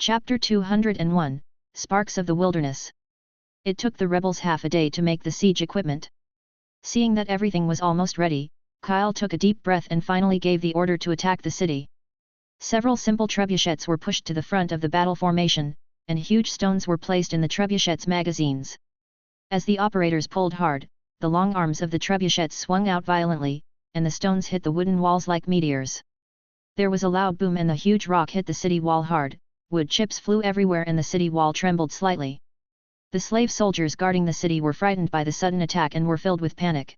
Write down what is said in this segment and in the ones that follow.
Chapter 201, Sparks of the Wilderness. It took the rebels half a day to make the siege equipment. Seeing that everything was almost ready, Kyle took a deep breath and finally gave the order to attack the city. Several simple trebuchets were pushed to the front of the battle formation, and huge stones were placed in the trebuchets' magazines. As the operators pulled hard, the long arms of the trebuchets swung out violently, and the stones hit the wooden walls like meteors. There was a loud boom and the huge rock hit the city wall hard. Wood chips flew everywhere and the city wall trembled slightly. The slave soldiers guarding the city were frightened by the sudden attack and were filled with panic.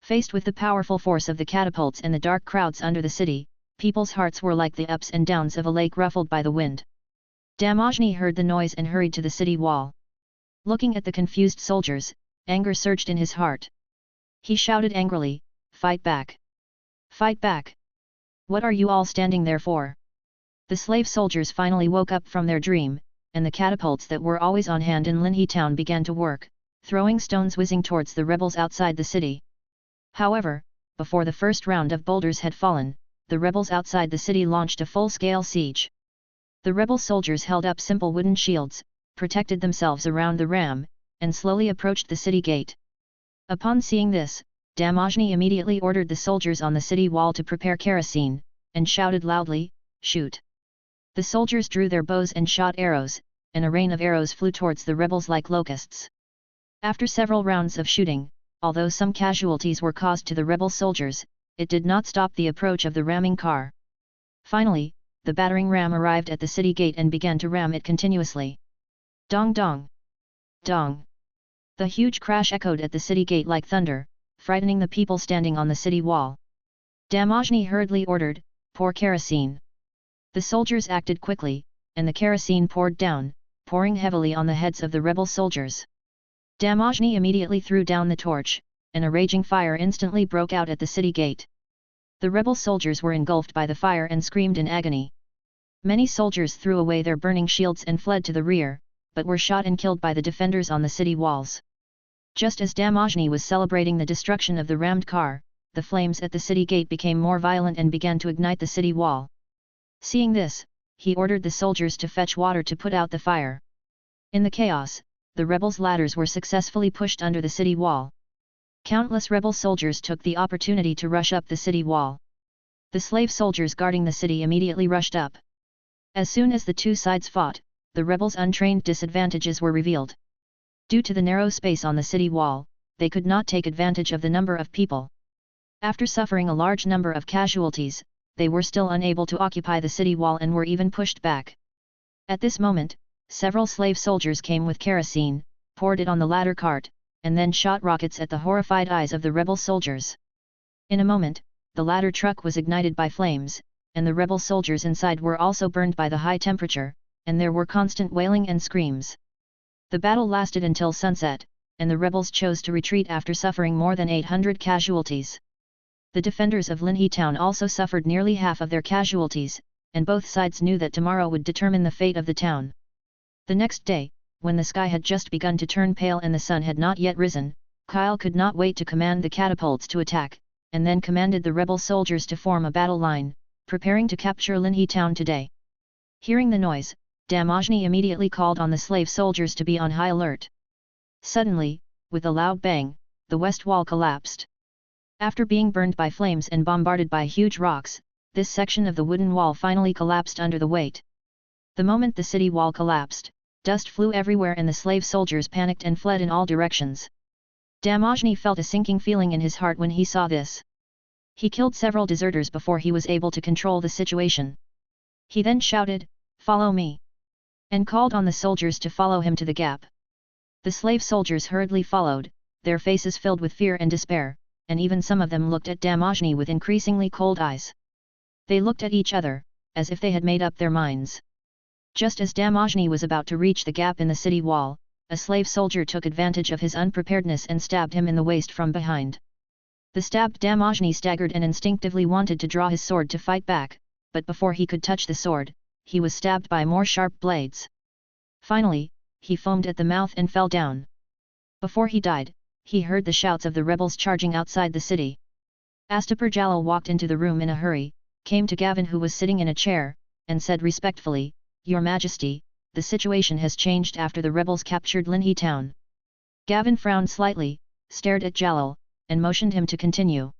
Faced with the powerful force of the catapults and the dark crowds under the city, people's hearts were like the ups and downs of a lake ruffled by the wind. Damojny heard the noise and hurried to the city wall. Looking at the confused soldiers, anger surged in his heart. He shouted angrily, "Fight back! Fight back! What are you all standing there for?" The slave soldiers finally woke up from their dream, and the catapults that were always on hand in Linhe town began to work, throwing stones whizzing towards the rebels outside the city. However, before the first round of boulders had fallen, the rebels outside the city launched a full-scale siege. The rebel soldiers held up simple wooden shields, protected themselves around the ram, and slowly approached the city gate. Upon seeing this, Damojny immediately ordered the soldiers on the city wall to prepare kerosene, and shouted loudly, "Shoot!" The soldiers drew their bows and shot arrows, and a rain of arrows flew towards the rebels like locusts. After several rounds of shooting, although some casualties were caused to the rebel soldiers, it did not stop the approach of the ramming car. Finally, the battering ram arrived at the city gate and began to ram it continuously. Dong dong! Dong! The huge crash echoed at the city gate like thunder, frightening the people standing on the city wall. Damojny hurriedly ordered, "Pour kerosene." The soldiers acted quickly, and the kerosene poured down, pouring heavily on the heads of the rebel soldiers. Damojny immediately threw down the torch, and a raging fire instantly broke out at the city gate. The rebel soldiers were engulfed by the fire and screamed in agony. Many soldiers threw away their burning shields and fled to the rear, but were shot and killed by the defenders on the city walls. Just as Damojny was celebrating the destruction of the rammed car, the flames at the city gate became more violent and began to ignite the city wall. Seeing this, he ordered the soldiers to fetch water to put out the fire. In the chaos, the rebels' ladders were successfully pushed under the city wall. Countless rebel soldiers took the opportunity to rush up the city wall. The slave soldiers guarding the city immediately rushed up. As soon as the two sides fought, the rebels' untrained disadvantages were revealed. Due to the narrow space on the city wall, they could not take advantage of the number of people. After suffering a large number of casualties, they were still unable to occupy the city wall and were even pushed back. At this moment, several slave soldiers came with kerosene, poured it on the ladder cart, and then shot rockets at the horrified eyes of the rebel soldiers. In a moment, the ladder truck was ignited by flames, and the rebel soldiers inside were also burned by the high temperature, and there were constant wailing and screams. The battle lasted until sunset, and the rebels chose to retreat after suffering more than 800 casualties. The defenders of Linhe town also suffered nearly half of their casualties, and both sides knew that tomorrow would determine the fate of the town. The next day, when the sky had just begun to turn pale and the sun had not yet risen, Kyle could not wait to command the catapults to attack, and then commanded the rebel soldiers to form a battle line, preparing to capture Linhe town today. Hearing the noise, Damojny immediately called on the slave soldiers to be on high alert. Suddenly, with a loud bang, the west wall collapsed. After being burned by flames and bombarded by huge rocks, this section of the wooden wall finally collapsed under the weight. The moment the city wall collapsed, dust flew everywhere and the slave soldiers panicked and fled in all directions. Damojny felt a sinking feeling in his heart when he saw this. He killed several deserters before he was able to control the situation. He then shouted, "Follow me!" and called on the soldiers to follow him to the gap. The slave soldiers hurriedly followed, their faces filled with fear and despair, and even some of them looked at Damojny with increasingly cold eyes. They looked at each other, as if they had made up their minds. Just as Damojny was about to reach the gap in the city wall, a slave soldier took advantage of his unpreparedness and stabbed him in the waist from behind. The stabbed Damojny staggered and instinctively wanted to draw his sword to fight back, but before he could touch the sword, he was stabbed by more sharp blades. Finally, he foamed at the mouth and fell down. Before he died, he heard the shouts of the rebels charging outside the city. Astapurjalal walked into the room in a hurry, came to Gavin who was sitting in a chair, and said respectfully, Your Majesty, the situation has changed after the rebels captured Linhe town. Gavin frowned slightly, stared at Jalal, and motioned him to continue.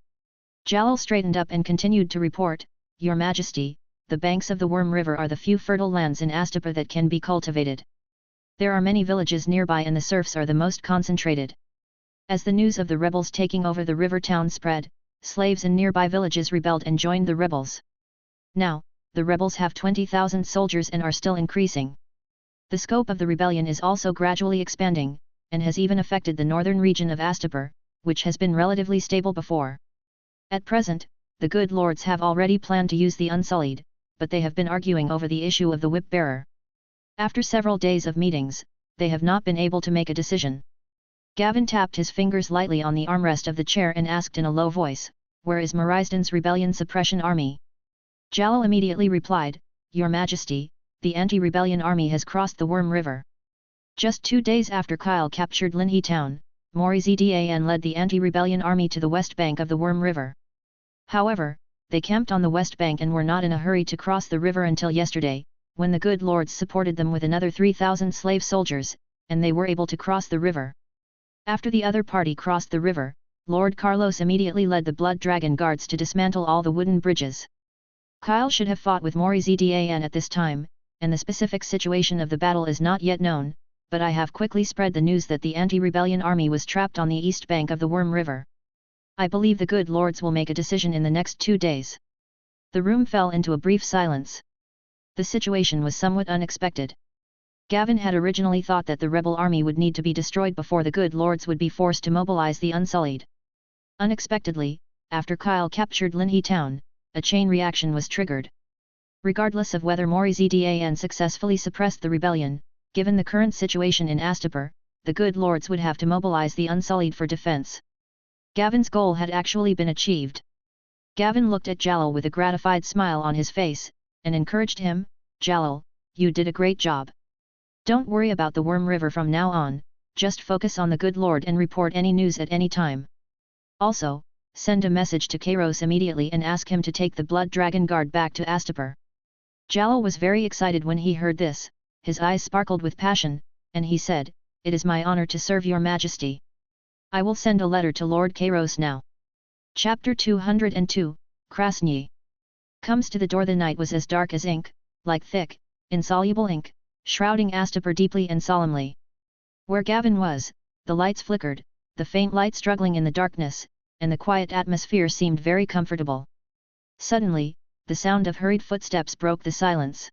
Jalal straightened up and continued to report, Your Majesty, the banks of the Worm River are the few fertile lands in Astapa that can be cultivated. There are many villages nearby and the serfs are the most concentrated. As the news of the rebels taking over the river town spread, slaves in nearby villages rebelled and joined the rebels. Now, the rebels have 20,000 soldiers and are still increasing. The scope of the rebellion is also gradually expanding, and has even affected the northern region of Astapur, which has been relatively stable before. At present, the good lords have already planned to use the Unsullied, but they have been arguing over the issue of the whip-bearer. After several days of meetings, they have not been able to make a decision. Gavin tapped his fingers lightly on the armrest of the chair and asked in a low voice, Where is Marisden's rebellion suppression army? Jalal immediately replied, Your Majesty, the anti-rebellion army has crossed the Worm River. Just 2 days after Kyle captured Linhe town, Morizdan led the anti-rebellion army to the west bank of the Worm River. However, they camped on the west bank and were not in a hurry to cross the river until yesterday, when the good lords supported them with another 3,000 slave soldiers, and they were able to cross the river. After the other party crossed the river, Lord Carlos immediately led the Blood Dragon Guards to dismantle all the wooden bridges. Kyle should have fought with Morizdan at this time, and the specific situation of the battle is not yet known, but I have quickly spread the news that the anti-rebellion army was trapped on the east bank of the Worm River. I believe the good lords will make a decision in the next 2 days. The room fell into a brief silence. The situation was somewhat unexpected. Gavin had originally thought that the rebel army would need to be destroyed before the good lords would be forced to mobilize the Unsullied. Unexpectedly, after Kyle captured Linhe town, a chain reaction was triggered. Regardless of whether Morizdan successfully suppressed the rebellion, given the current situation in Astapur, the good lords would have to mobilize the Unsullied for defense. Gavin's goal had actually been achieved. Gavin looked at Jalal with a gratified smile on his face, and encouraged him, Jalal, you did a great job. Don't worry about the Worm River from now on, just focus on the good lord and report any news at any time. Also, send a message to Kairos immediately and ask him to take the Blood Dragon Guard back to Astapur. Jalal was very excited when he heard this, his eyes sparkled with passion, and he said, It is my honor to serve your majesty. I will send a letter to Lord Kairos now. Chapter 202, Krasny. Comes to the door. The night was as dark as ink, like thick, insoluble ink, shrouding Astapur deeply and solemnly. Where Gavin was, the lights flickered, the faint light struggling in the darkness, and the quiet atmosphere seemed very comfortable. Suddenly, the sound of hurried footsteps broke the silence.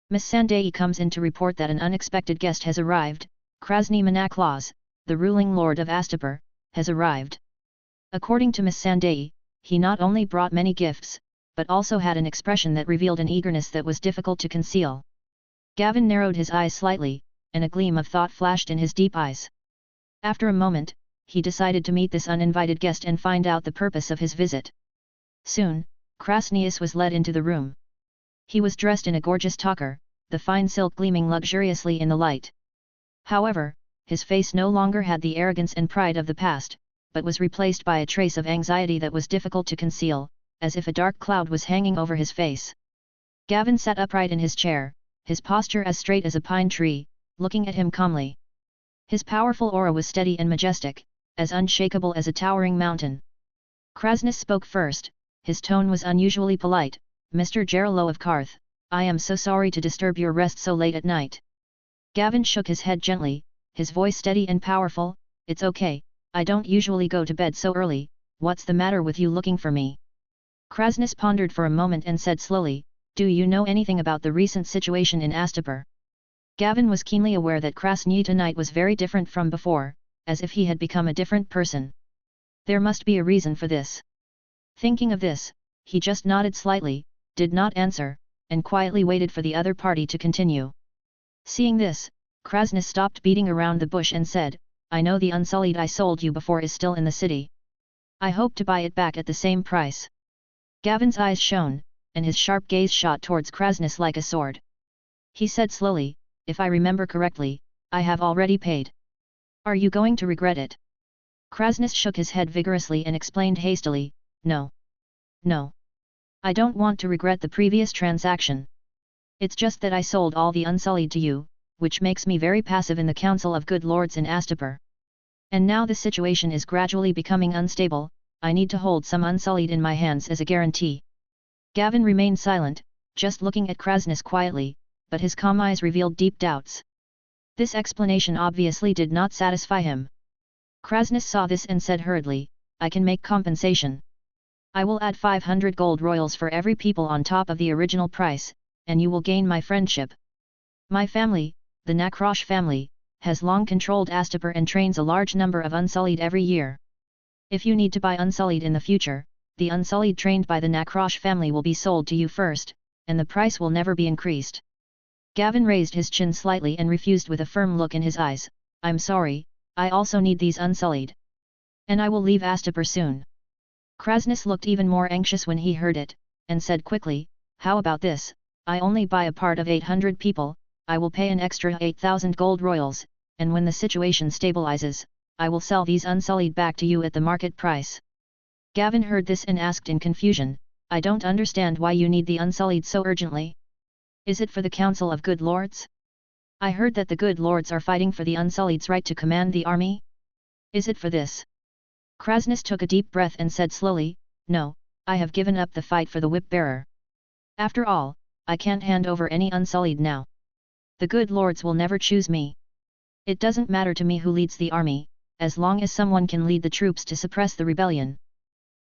Miss Sandai comes in to report that an unexpected guest has arrived. Krasny Manaklaus, the ruling lord of Astapur, has arrived. According to Miss Sandai, he not only brought many gifts, but also had an expression that revealed an eagerness that was difficult to conceal. Gavin narrowed his eyes slightly, and a gleam of thought flashed in his deep eyes. After a moment, he decided to meet this uninvited guest and find out the purpose of his visit. Soon, Krasnius was led into the room. He was dressed in a gorgeous talker, the fine silk gleaming luxuriously in the light. However, his face no longer had the arrogance and pride of the past, but was replaced by a trace of anxiety that was difficult to conceal, as if a dark cloud was hanging over his face. Gavin sat upright in his chair, his posture as straight as a pine tree, looking at him calmly. His powerful aura was steady and majestic, as unshakable as a towering mountain. Krasnius spoke first, his tone was unusually polite, Mr. Gerolo of Karth, I am so sorry to disturb your rest so late at night. Gavin shook his head gently, his voice steady and powerful, It's okay, I don't usually go to bed so early, what's the matter with you looking for me? Krasnius pondered for a moment and said slowly, Do you know anything about the recent situation in Astapur? Gavin was keenly aware that Krasny tonight was very different from before, as if he had become a different person. There must be a reason for this. Thinking of this, he just nodded slightly, did not answer, and quietly waited for the other party to continue. Seeing this, Krasnius stopped beating around the bush and said, I know the Unsullied I sold you before is still in the city. I hope to buy it back at the same price. Gavin's eyes shone, and his sharp gaze shot towards Krasnius like a sword. He said slowly, If I remember correctly, I have already paid. Are you going to regret it? Krasnius shook his head vigorously and explained hastily, No. No. I don't want to regret the previous transaction. It's just that I sold all the Unsullied to you, which makes me very passive in the Council of Good Lords in Astapor. And now the situation is gradually becoming unstable, I need to hold some Unsullied in my hands as a guarantee. Gavin remained silent, just looking at Krasnus quietly, but his calm eyes revealed deep doubts. This explanation obviously did not satisfy him. Krasnus saw this and said hurriedly, I can make compensation. I will add 500 gold royals for every people on top of the original price, and you will gain my friendship. My family, the Nakrosh family, has long controlled Astapor and trains a large number of Unsullied every year. If you need to buy Unsullied in the future, the Unsullied trained by the Nakrosh family will be sold to you first, and the price will never be increased. Gavin raised his chin slightly and refused with a firm look in his eyes, I'm sorry, I also need these Unsullied. And I will leave Astapor soon. Krasnus looked even more anxious when he heard it, and said quickly, how about this, I only buy a part of 800 people, I will pay an extra 8,000 gold royals, and when the situation stabilizes, I will sell these Unsullied back to you at the market price. Gavin heard this and asked in confusion, I don't understand why you need the Unsullied so urgently. Is it for the Council of Good Lords? I heard that the Good Lords are fighting for the Unsullied's right to command the army. Is it for this? Krasnus took a deep breath and said slowly, no, I have given up the fight for the whip-bearer. After all, I can't hand over any Unsullied now. The Good Lords will never choose me. It doesn't matter to me who leads the army, as long as someone can lead the troops to suppress the rebellion.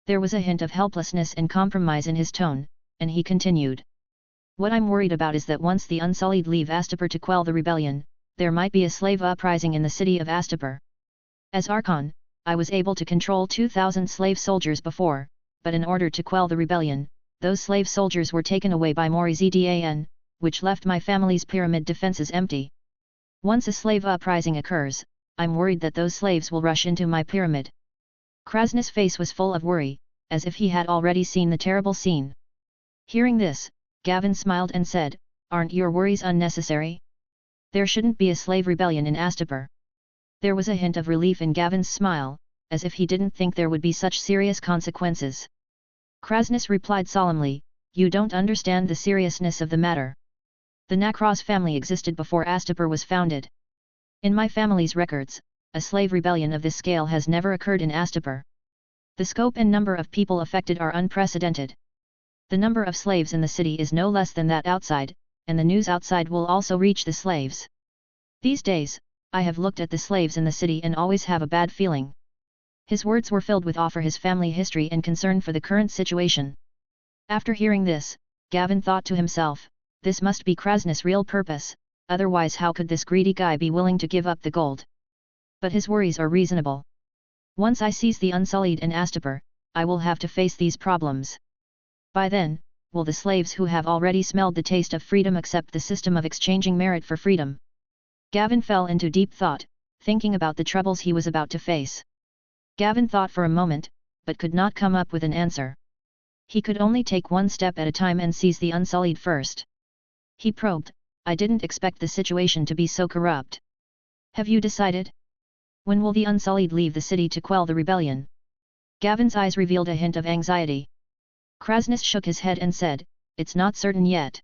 There was a hint of helplessness and compromise in his tone, and he continued. What I'm worried about is that once the Unsullied leave Astapor to quell the rebellion, there might be a slave uprising in the city of Astapor. As Archon, I was able to control 2,000 slave soldiers before, but in order to quell the rebellion, those slave soldiers were taken away by Morizdan, which left my family's pyramid defenses empty. Once a slave uprising occurs, I'm worried that those slaves will rush into my pyramid. Krasnus' face was full of worry, as if he had already seen the terrible scene. Hearing this, Gavin smiled and said, aren't your worries unnecessary? There shouldn't be a slave rebellion in Astapor. There was a hint of relief in Gavin's smile, as if he didn't think there would be such serious consequences. Krasnus replied solemnly, you don't understand the seriousness of the matter. The Nakros family existed before Astapor was founded. In my family's records, a slave rebellion of this scale has never occurred in Astapor. The scope and number of people affected are unprecedented. The number of slaves in the city is no less than that outside, and the news outside will also reach the slaves. These days, I have looked at the slaves in the city and always have a bad feeling. His words were filled with awe for his family history and concern for the current situation. After hearing this, Gavin thought to himself, this must be Krasnus' real purpose, otherwise how could this greedy guy be willing to give up the gold? But his worries are reasonable. Once I seize the Unsullied in Astapor, I will have to face these problems. By then, will the slaves who have already smelled the taste of freedom accept the system of exchanging merit for freedom? Gavin fell into deep thought, thinking about the troubles he was about to face. Gavin thought for a moment, but could not come up with an answer. He could only take one step at a time and seize the Unsullied first. He probed, I didn't expect the situation to be so corrupt. Have you decided? When will the Unsullied leave the city to quell the rebellion? Gavin's eyes revealed a hint of anxiety. Krasnus shook his head and said, it's not certain yet.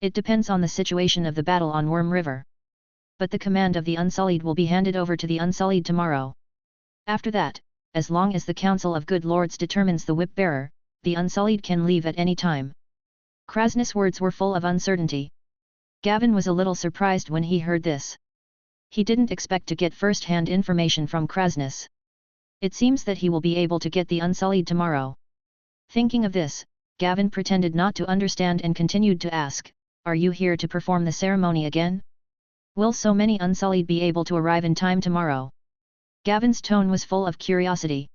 It depends on the situation of the battle on Worm River. But the command of the Unsullied will be handed over to the Unsullied tomorrow. After that, as long as the Council of Good Lords determines the whip-bearer, the Unsullied can leave at any time. Krasnus' words were full of uncertainty. Gavin was a little surprised when he heard this. He didn't expect to get first-hand information from Krasnus. It seems that he will be able to get the Unsullied tomorrow. Thinking of this, Gavin pretended not to understand and continued to ask, are you here to perform the ceremony again? Will so many Unsullied be able to arrive in time tomorrow? Gavin's tone was full of curiosity.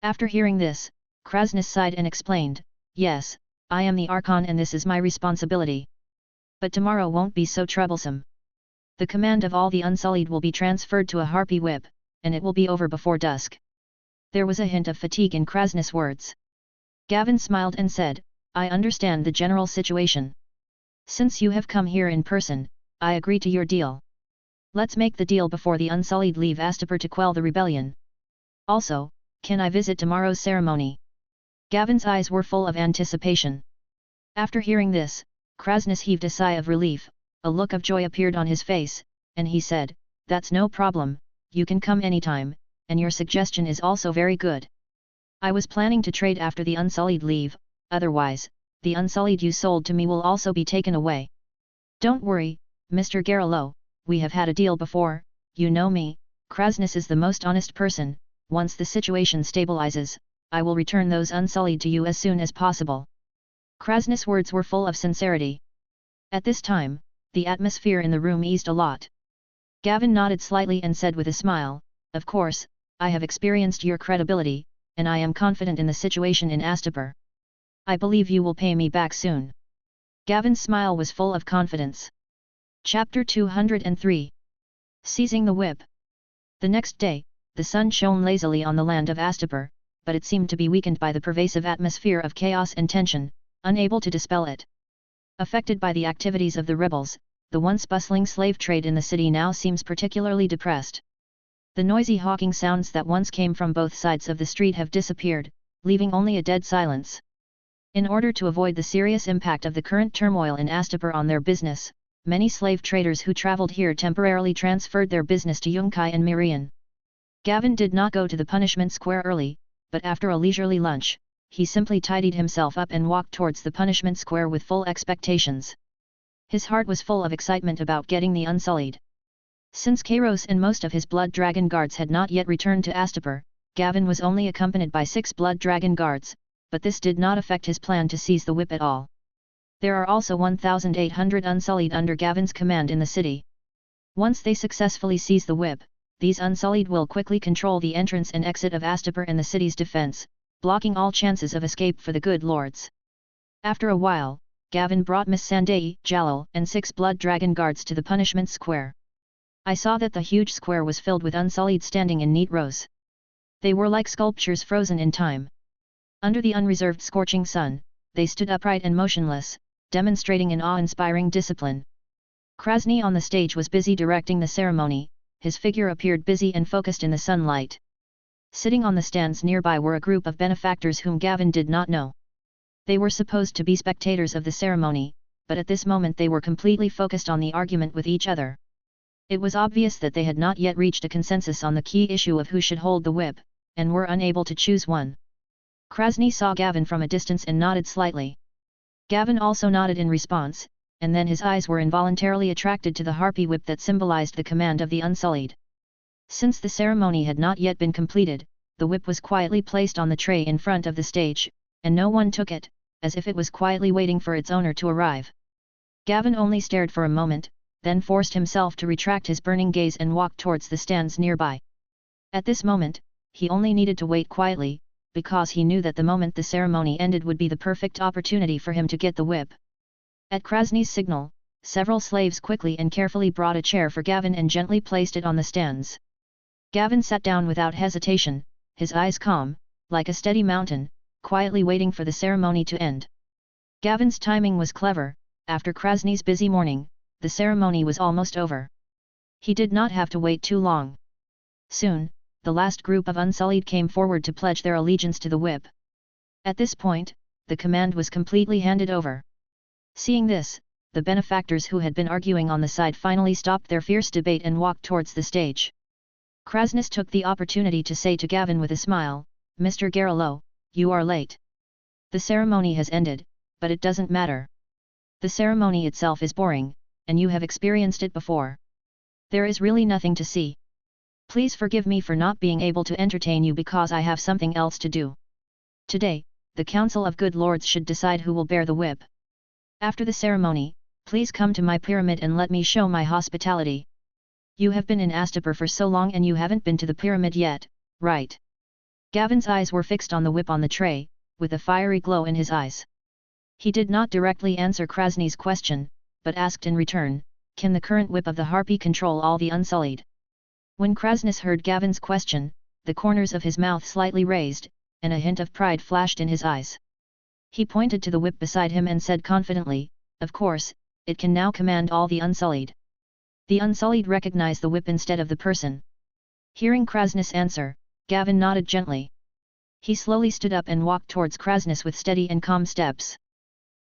After hearing this, Krasnus sighed and explained, yes, I am the Archon and this is my responsibility. But tomorrow won't be so troublesome. The command of all the Unsullied will be transferred to a harpy whip, and it will be over before dusk. There was a hint of fatigue in Krasnus' words. Gavin smiled and said, I understand the general situation. Since you have come here in person, I agree to your deal. Let's make the deal before the Unsullied leave Astapor to quell the rebellion. Also, can I visit tomorrow's ceremony? Gavin's eyes were full of anticipation. After hearing this, Krasnus heaved a sigh of relief, a look of joy appeared on his face, and he said, "That's no problem, you can come anytime, and your suggestion is also very good. I was planning to trade after the Unsullied leave, otherwise, the Unsullied you sold to me will also be taken away. Don't worry, Mr. Garilo, we have had a deal before, you know me, Krasnus is the most honest person, once the situation stabilizes, I will return those Unsullied to you as soon as possible." Krasnus' words were full of sincerity. At this time, the atmosphere in the room eased a lot. Gavin nodded slightly and said with a smile, "Of course, I have experienced your credibility, and I am confident in the situation in Astapor. I believe you will pay me back soon." Gavin's smile was full of confidence. Chapter 203. Seizing the Whip. The next day, the sun shone lazily on the land of Astapor, but it seemed to be weakened by the pervasive atmosphere of chaos and tension, unable to dispel it. Affected by the activities of the rebels, the once bustling slave trade in the city now seems particularly depressed. The noisy hawking sounds that once came from both sides of the street have disappeared, leaving only a dead silence. In order to avoid the serious impact of the current turmoil in Astapor on their business, many slave traders who travelled here temporarily transferred their business to Yunkai and Mirian. Gavin did not go to the punishment square early, but after a leisurely lunch, he simply tidied himself up and walked towards the punishment square with full expectations. His heart was full of excitement about getting the Unsullied. Since Kairos and most of his Blood Dragon guards had not yet returned to Astapor, Gavin was only accompanied by 6 Blood Dragon guards, but this did not affect his plan to seize the whip at all. There are also 1,800 Unsullied under Gavin's command in the city. Once they successfully seize the whip, these Unsullied will quickly control the entrance and exit of Astapor and the city's defense, blocking all chances of escape for the good lords. After a while, Gavin brought Miss Sandai, Jalal, and 6 Blood Dragon guards to the punishment square. I saw that the huge square was filled with Unsullied standing in neat rows. They were like sculptures frozen in time. Under the unreserved scorching sun, they stood upright and motionless, demonstrating an awe-inspiring discipline. Krasny on the stage was busy directing the ceremony, his figure appeared busy and focused in the sunlight. Sitting on the stands nearby were a group of benefactors whom Gavin did not know. They were supposed to be spectators of the ceremony, but at this moment they were completely focused on the argument with each other. It was obvious that they had not yet reached a consensus on the key issue of who should hold the whip, and were unable to choose one. Krasny saw Gavin from a distance and nodded slightly. Gavin also nodded in response, and then his eyes were involuntarily attracted to the harpy whip that symbolized the command of the Unsullied. Since the ceremony had not yet been completed, the whip was quietly placed on the tray in front of the stage, and no one took it, as if it was quietly waiting for its owner to arrive. Gavin only stared for a moment, then forced himself to retract his burning gaze and walk towards the stands nearby. At this moment, he only needed to wait quietly, because he knew that the moment the ceremony ended would be the perfect opportunity for him to get the whip. At Krasny's signal, several slaves quickly and carefully brought a chair for Gavin and gently placed it on the stands. Gavin sat down without hesitation, his eyes calm, like a steady mountain, quietly waiting for the ceremony to end. Gavin's timing was clever. After Krasny's busy morning, the ceremony was almost over. He did not have to wait too long. Soon, the last group of Unsullied came forward to pledge their allegiance to the whip. At this point, the command was completely handed over. Seeing this, the benefactors who had been arguing on the side finally stopped their fierce debate and walked towards the stage. Krasnus took the opportunity to say to Gavin with a smile, "Mr. Garilo, you are late. The ceremony has ended, but it doesn't matter. The ceremony itself is boring, and you have experienced it before. There is really nothing to see. Please forgive me for not being able to entertain you because I have something else to do. Today, the Council of Good Lords should decide who will bear the whip. After the ceremony, please come to my pyramid and let me show my hospitality. You have been in Astapor for so long and you haven't been to the pyramid yet, right?" Gavin's eyes were fixed on the whip on the tray, with a fiery glow in his eyes. He did not directly answer Krasny's question, but asked in return, "Can the current whip of the harpy control all the Unsullied?" When Krasnus heard Gavin's question, the corners of his mouth slightly raised, and a hint of pride flashed in his eyes. He pointed to the whip beside him and said confidently, "Of course, it can now command all the Unsullied." The Unsullied recognize the whip instead of the person. Hearing Krasnus answer, Gavin nodded gently. He slowly stood up and walked towards Krasnus with steady and calm steps.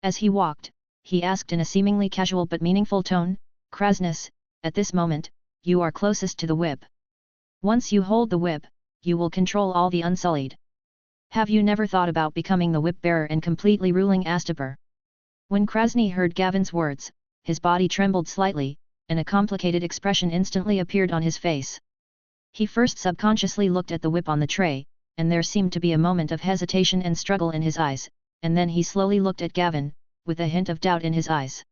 As he walked, he asked in a seemingly casual but meaningful tone. Krasnus, at this moment, you are closest to the whip. Once you hold the whip, you will control all the Unsullied. Have you never thought about becoming the whip-bearer and completely ruling Astapor? When Krasny heard Gavin's words, his body trembled slightly, and a complicated expression instantly appeared on his face. He first subconsciously looked at the whip on the tray, and there seemed to be a moment of hesitation and struggle in his eyes, and then he slowly looked at Gavin, with a hint of doubt in his eyes.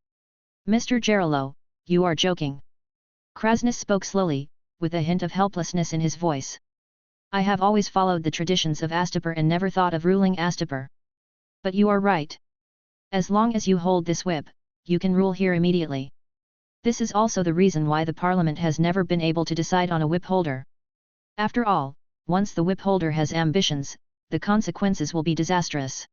Mr. Gerillo, you are joking. Krasnus spoke slowly, with a hint of helplessness in his voice. I have always followed the traditions of Astapor and never thought of ruling Astapor. But you are right. As long as you hold this whip, you can rule here immediately. This is also the reason why the Parliament has never been able to decide on a whip holder. After all, once the whip holder has ambitions, the consequences will be disastrous.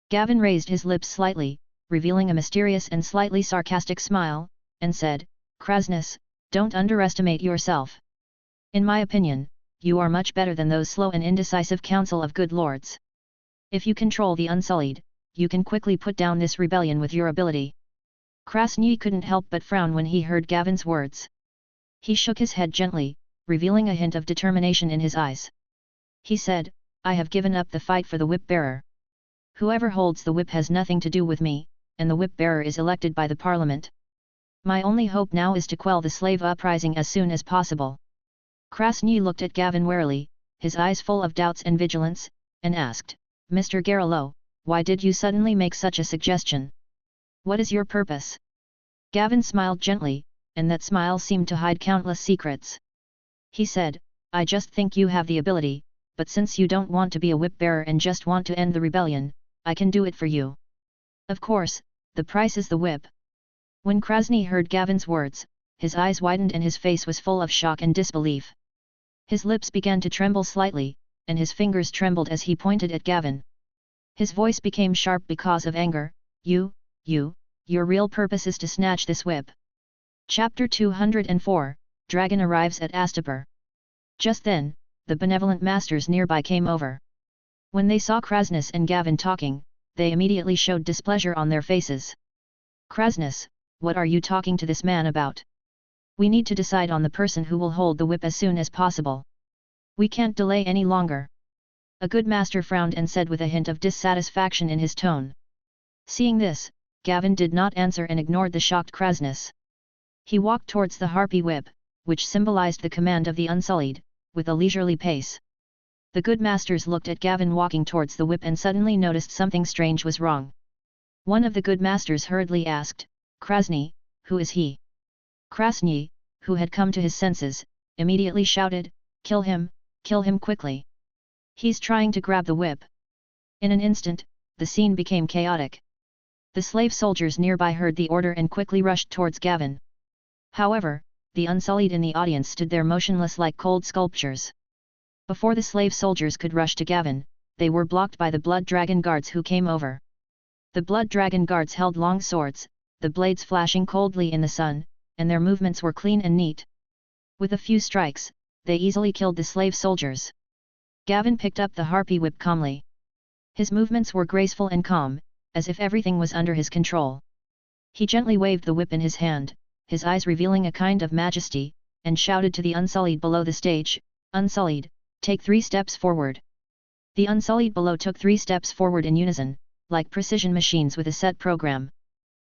Gavin raised his lips slightly, revealing a mysterious and slightly sarcastic smile, and said, Krasnus, don't underestimate yourself. In my opinion, you are much better than those slow and indecisive council of good lords. If you control the Unsullied, you can quickly put down this rebellion with your ability. Krasny couldn't help but frown when he heard Gavin's words. He shook his head gently, revealing a hint of determination in his eyes. He said, I have given up the fight for the whip-bearer. Whoever holds the whip has nothing to do with me, and the whip-bearer is elected by the Parliament. My only hope now is to quell the slave uprising as soon as possible. Krasny looked at Gavin warily, his eyes full of doubts and vigilance, and asked, Mr. Gerillo, why did you suddenly make such a suggestion? What is your purpose? Gavin smiled gently, and that smile seemed to hide countless secrets. He said, I just think you have the ability, but since you don't want to be a whip-bearer and just want to end the rebellion, I can do it for you. Of course, the price is the whip. When Krasny heard Gavin's words, his eyes widened and his face was full of shock and disbelief. His lips began to tremble slightly, and his fingers trembled as he pointed at Gavin. His voice became sharp because of anger. Your real purpose is to snatch this whip. Chapter 204, Dragon arrives at Astapor. Just then, the benevolent masters nearby came over. When they saw Krasnus and Gavin talking, they immediately showed displeasure on their faces. Krasnus, what are you talking to this man about? We need to decide on the person who will hold the whip as soon as possible. We can't delay any longer. A good master frowned and said with a hint of dissatisfaction in his tone. Seeing this, Gavin did not answer and ignored the shocked Krasnus. He walked towards the harpy whip, which symbolized the command of the Unsullied, with a leisurely pace. The good masters looked at Gavin walking towards the whip and suddenly noticed something strange was wrong. One of the good masters hurriedly asked, Krasny, who is he? Krasny, who had come to his senses, immediately shouted, kill him quickly. He's trying to grab the whip. In an instant, the scene became chaotic. The slave soldiers nearby heard the order and quickly rushed towards Gavin. However, the Unsullied in the audience stood there motionless like cold sculptures. Before the slave soldiers could rush to Gavin, they were blocked by the Blood Dragon guards who came over. The Blood Dragon guards held long swords, the blades flashing coldly in the sun, and their movements were clean and neat. With a few strikes, they easily killed the slave soldiers. Gavin picked up the harpy whip calmly. His movements were graceful and calm, as if everything was under his control. He gently waved the whip in his hand, his eyes revealing a kind of majesty, and shouted to the Unsullied below the stage, Unsullied, take 3 steps forward. The Unsullied below took 3 steps forward in unison, like precision machines with a set program.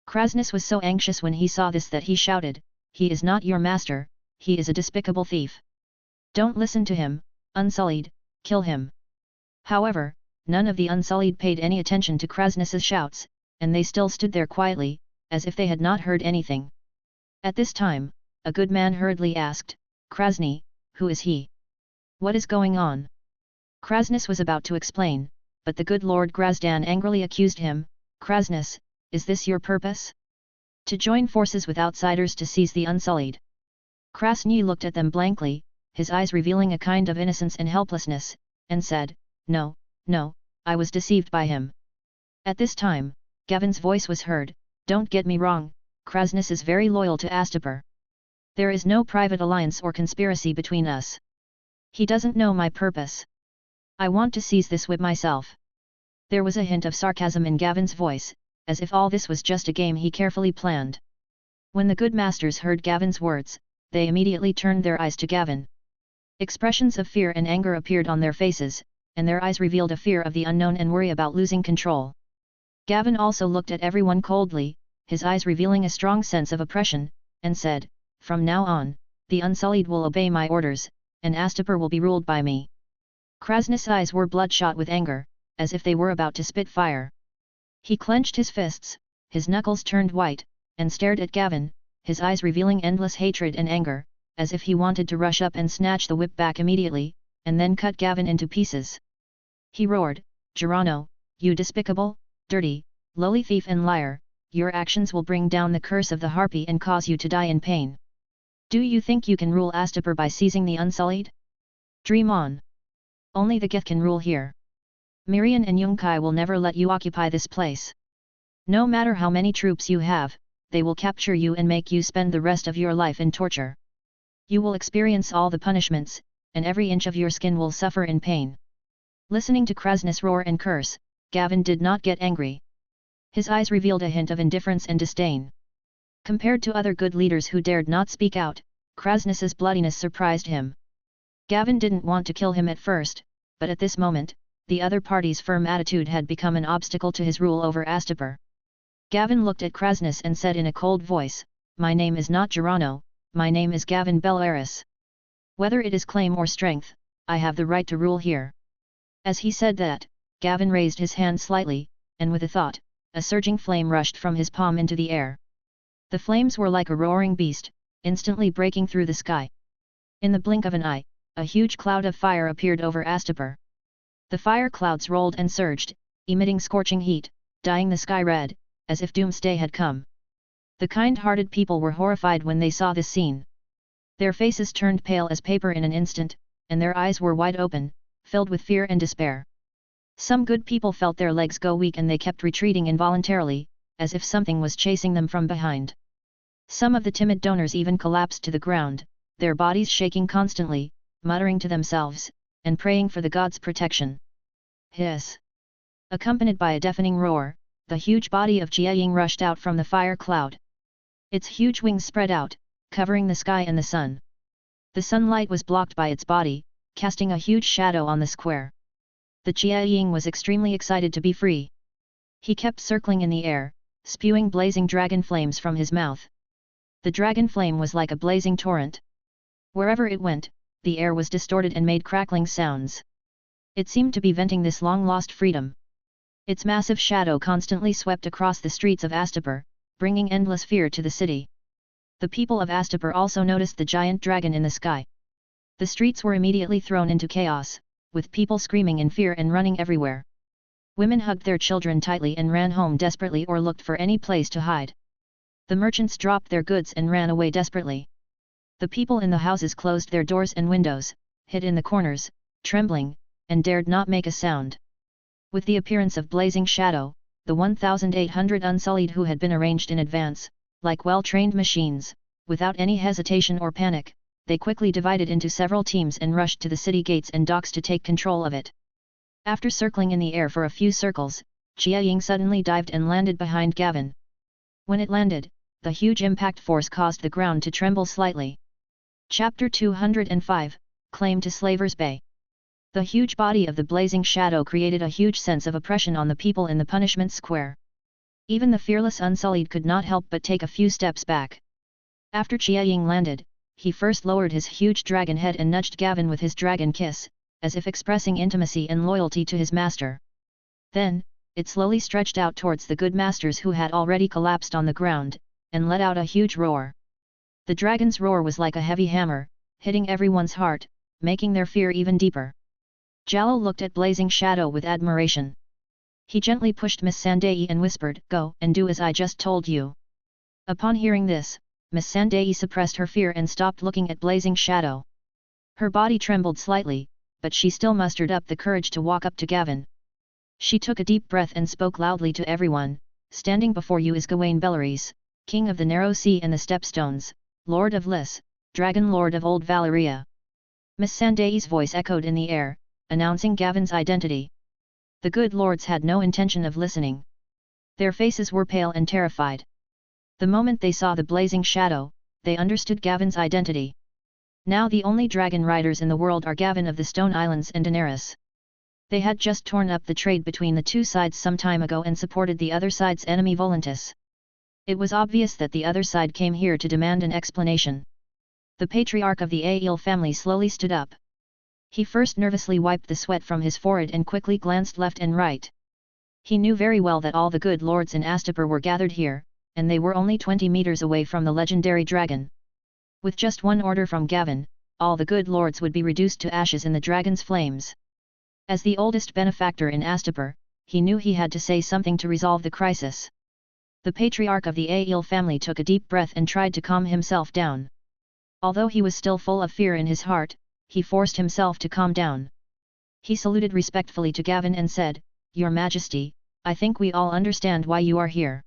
Krasnus was so anxious when he saw this that he shouted, he is not your master, he is a despicable thief. Don't listen to him, Unsullied, kill him. However, none of the Unsullied paid any attention to Krasnus's shouts, and they still stood there quietly, as if they had not heard anything. At this time, a good man hurriedly asked, Krasny, who is he? What is going on? Krasnus was about to explain, but the good Lord Grazdan angrily accused him, Krasnus, is this your purpose? To join forces with outsiders to seize the Unsullied? Krasny looked at them blankly, his eyes revealing a kind of innocence and helplessness, and said, No, I was deceived by him. At this time, Gavin's voice was heard, don't get me wrong, Krasnus is very loyal to Astapor. There is no private alliance or conspiracy between us. He doesn't know my purpose. I want to seize this whip myself. There was a hint of sarcasm in Gavin's voice, as if all this was just a game he carefully planned. When the good masters heard Gavin's words, they immediately turned their eyes to Gavin. Expressions of fear and anger appeared on their faces, and their eyes revealed a fear of the unknown and worry about losing control. Gavin also looked at everyone coldly, his eyes revealing a strong sense of oppression, and said, "From now on, the Unsullied will obey my orders, and Astapor will be ruled by me." Krasnus' eyes were bloodshot with anger, as if they were about to spit fire. He clenched his fists, his knuckles turned white, and stared at Gavin, his eyes revealing endless hatred and anger, as if he wanted to rush up and snatch the whip back immediately, and then cut Gavin into pieces. He roared, "Geronimo, you despicable, dirty, lowly thief and liar, your actions will bring down the curse of the Harpy and cause you to die in pain. Do you think you can rule Astapor by seizing the Unsullied? Dream on. Only the Gith can rule here. Mirian and Yunkai will never let you occupy this place. No matter how many troops you have, they will capture you and make you spend the rest of your life in torture. You will experience all the punishments, and every inch of your skin will suffer in pain." Listening to Krasnus roar and curse, Gavin did not get angry. His eyes revealed a hint of indifference and disdain. Compared to other good leaders who dared not speak out, Krasnus's bloodiness surprised him. Gavin didn't want to kill him at first, but at this moment, the other party's firm attitude had become an obstacle to his rule over Astapor. Gavin looked at Krasnus and said in a cold voice, "My name is not Geronimo, my name is Gavin Belaris. Whether it is claim or strength, I have the right to rule here." As he said that, Gavin raised his hand slightly, and with a thought, a surging flame rushed from his palm into the air. The flames were like a roaring beast, instantly breaking through the sky. In the blink of an eye, a huge cloud of fire appeared over Astapor. The fire clouds rolled and surged, emitting scorching heat, dyeing the sky red, as if doomsday had come. The kind-hearted people were horrified when they saw this scene. Their faces turned pale as paper in an instant, and their eyes were wide open, filled with fear and despair. Some good people felt their legs go weak and they kept retreating involuntarily, as if something was chasing them from behind. Some of the timid donors even collapsed to the ground, their bodies shaking constantly, muttering to themselves, and praying for the gods' protection. Hiss! Accompanied by a deafening roar, the huge body of Jiaying rushed out from the fire cloud. Its huge wings spread out, covering the sky and the sun. The sunlight was blocked by its body, casting a huge shadow on the square. The Jiaying was extremely excited to be free. He kept circling in the air, spewing blazing dragon flames from his mouth. The dragon flame was like a blazing torrent. Wherever it went, the air was distorted and made crackling sounds. It seemed to be venting this long-lost freedom. Its massive shadow constantly swept across the streets of Astapor, bringing endless fear to the city. The people of Astapor also noticed the giant dragon in the sky. The streets were immediately thrown into chaos, with people screaming in fear and running everywhere. Women hugged their children tightly and ran home desperately or looked for any place to hide. The merchants dropped their goods and ran away desperately. The people in the houses closed their doors and windows, hid in the corners, trembling, and dared not make a sound. With the appearance of blazing shadow, the 1,800 Unsullied who had been arranged in advance, like well-trained machines, without any hesitation or panic, they quickly divided into several teams and rushed to the city gates and docks to take control of it. After circling in the air for a few circles, Jiaying suddenly dived and landed behind Gavin. When it landed, the huge impact force caused the ground to tremble slightly. Chapter 205, Claim to Slaver's Bay. The huge body of the blazing shadow created a huge sense of oppression on the people in the punishment square. Even the fearless Unsullied could not help but take a few steps back. After Jiaying landed, he first lowered his huge dragon head and nudged Gavin with his dragon kiss, as if expressing intimacy and loyalty to his master. Then, it slowly stretched out towards the good masters who had already collapsed on the ground, and let out a huge roar. The dragon's roar was like a heavy hammer, hitting everyone's heart, making their fear even deeper. Jallo looked at Blazing Shadow with admiration. He gently pushed Miss Sandai and whispered, "Go and do as I just told you." Upon hearing this, Miss Sandai suppressed her fear and stopped looking at Blazing Shadow. Her body trembled slightly, but she still mustered up the courage to walk up to Gavin. She took a deep breath and spoke loudly to everyone, "Standing before you is Gawain Belaris, King of the Narrow Sea and the Stepstones, Lord of Lys, Dragon Lord of Old Valeria." Miss Sandai's voice echoed in the air, announcing Gavin's identity. The good lords had no intention of listening. Their faces were pale and terrified. The moment they saw the blazing shadow, they understood Gavin's identity. Now the only dragon riders in the world are Gavin of the Stone Islands and Daenerys. They had just torn up the trade between the two sides some time ago and supported the other side's enemy Volantis. It was obvious that the other side came here to demand an explanation. The patriarch of the Aile family slowly stood up. He first nervously wiped the sweat from his forehead and quickly glanced left and right. He knew very well that all the good lords in Astapor were gathered here, and they were only 20 meters away from the legendary dragon. With just one order from Gavin, all the good lords would be reduced to ashes in the dragon's flames. As the oldest benefactor in Astapor, he knew he had to say something to resolve the crisis. The patriarch of the Aile family took a deep breath and tried to calm himself down. Although he was still full of fear in his heart, he forced himself to calm down. He saluted respectfully to Gavin and said, "Your Majesty, I think we all understand why you are here.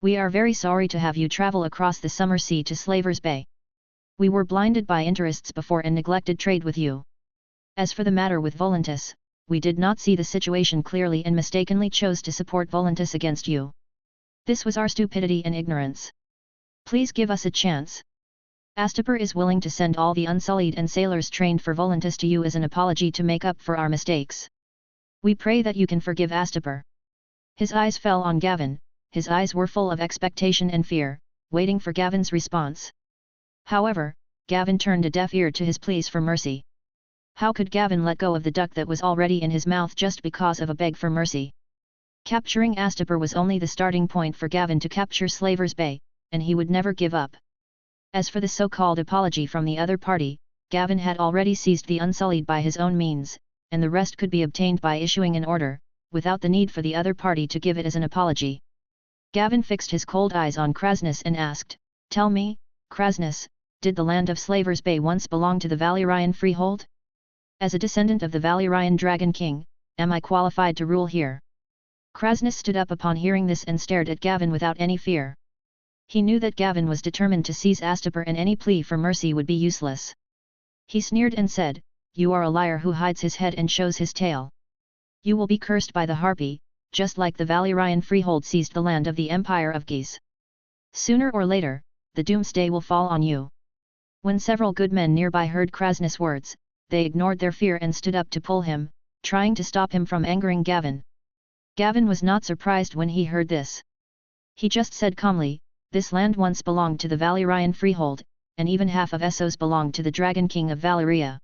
We are very sorry to have you travel across the summer sea to Slaver's Bay. We were blinded by interests before and neglected trade with you. As for the matter with Volantis, we did not see the situation clearly and mistakenly chose to support Volantis against you. This was our stupidity and ignorance. Please give us a chance. Astapor is willing to send all the Unsullied and sailors trained for Volantis to you as an apology to make up for our mistakes. We pray that you can forgive Astapor." His eyes fell on Gavin. His eyes were full of expectation and fear, waiting for Gavin's response. However, Gavin turned a deaf ear to his pleas for mercy. How could Gavin let go of the duck that was already in his mouth just because of a beg for mercy? Capturing Astapor was only the starting point for Gavin to capture Slaver's Bay, and he would never give up. As for the so-called apology from the other party, Gavin had already seized the Unsullied by his own means, and the rest could be obtained by issuing an order, without the need for the other party to give it as an apology. Gavin fixed his cold eyes on Krasnus and asked, "Tell me, Krasnus, did the land of Slaver's Bay once belong to the Valyrian freehold? As a descendant of the Valyrian Dragon King, am I qualified to rule here?" Krasnus stood up upon hearing this and stared at Gavin without any fear. He knew that Gavin was determined to seize Astapor and any plea for mercy would be useless. He sneered and said, "You are a liar who hides his head and shows his tail. You will be cursed by the Harpy, just like the Valyrian freehold seized the land of the Empire of Geese. Sooner or later, the doomsday will fall on you." When several good men nearby heard Krasnus' words, they ignored their fear and stood up to pull him, trying to stop him from angering Gavin. Gavin was not surprised when he heard this. He just said calmly, "This land once belonged to the Valyrian freehold, and even half of Essos belonged to the Dragon King of Valyria.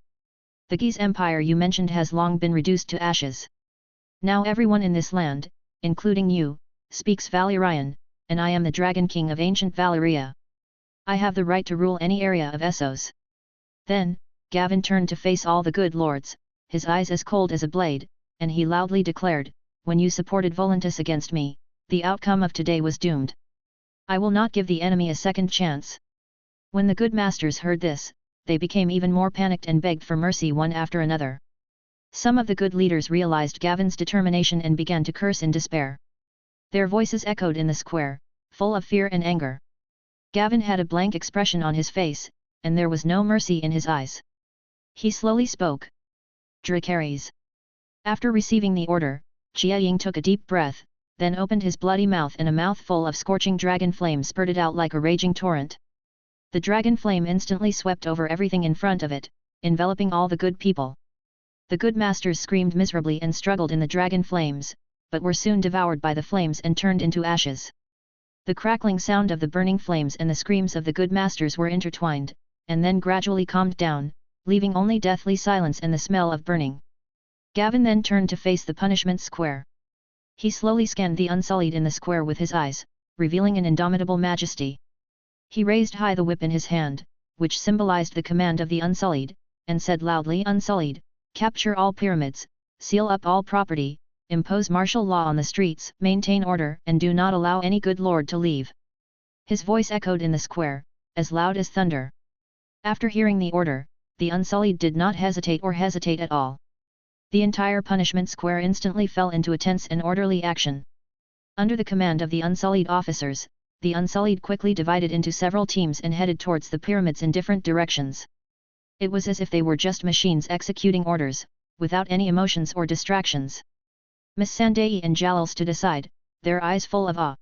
The Geese Empire you mentioned has long been reduced to ashes. Now everyone in this land, including you, speaks Valyrian, and I am the Dragon King of ancient Valyria. I have the right to rule any area of Essos." Then, Gavin turned to face all the good lords, his eyes as cold as a blade, and he loudly declared, "When you supported Volantis against me, the outcome of today was doomed. I will not give the enemy a second chance." When the good masters heard this, they became even more panicked and begged for mercy one after another. Some of the good leaders realized Gavin's determination and began to curse in despair. Their voices echoed in the square, full of fear and anger. Gavin had a blank expression on his face, and there was no mercy in his eyes. He slowly spoke. "Dracarys." After receiving the order, Jiaying took a deep breath, then opened his bloody mouth and a mouthful of scorching dragon flame spurted out like a raging torrent. The dragon flame instantly swept over everything in front of it, enveloping all the good people. The good masters screamed miserably and struggled in the dragon flames, but were soon devoured by the flames and turned into ashes. The crackling sound of the burning flames and the screams of the good masters were intertwined, and then gradually calmed down, leaving only deathly silence and the smell of burning. Gavin then turned to face the punishment square. He slowly scanned the Unsullied in the square with his eyes, revealing an indomitable majesty. He raised high the whip in his hand, which symbolized the command of the Unsullied, and said loudly, "Unsullied, capture all pyramids, seal up all property, impose martial law on the streets, maintain order, and do not allow any good lord to leave." His voice echoed in the square, as loud as thunder. After hearing the order, the Unsullied did not hesitate at all. The entire punishment square instantly fell into a tense and orderly action. Under the command of the Unsullied officers, the Unsullied quickly divided into several teams and headed towards the pyramids in different directions. It was as if they were just machines executing orders, without any emotions or distractions. Miss Sandai and Jalal stood aside, their eyes full of awe.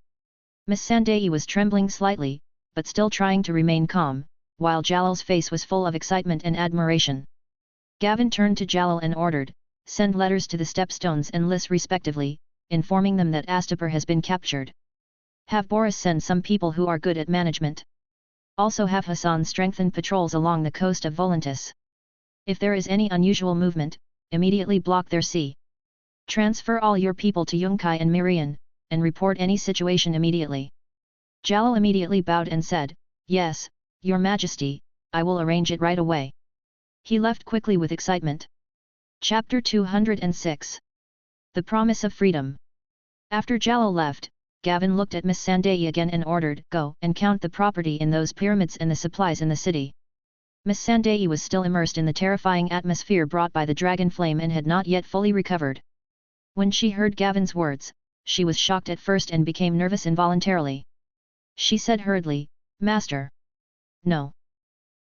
Miss Sandai was trembling slightly, but still trying to remain calm, while Jalal's face was full of excitement and admiration. Gavin turned to Jalal and ordered, "Send letters to the Stepstones and Liss respectively, informing them that Astapor has been captured. Have Boris send some people who are good at management. Also have Hassan strengthen patrols along the coast of Volantis. If there is any unusual movement, immediately block their sea. Transfer all your people to Yunkai and Mirian, and report any situation immediately." Jalal immediately bowed and said, "Yes, Your Majesty, I will arrange it right away." He left quickly with excitement. Chapter 206. The Promise of Freedom. After Jalal left, Gavin looked at Miss Sandai again and ordered, "Go and count the property in those pyramids and the supplies in the city." Miss Sandai was still immersed in the terrifying atmosphere brought by the dragon flame and had not yet fully recovered. When she heard Gavin's words, she was shocked at first and became nervous involuntarily. She said hurriedly, "Master." "No.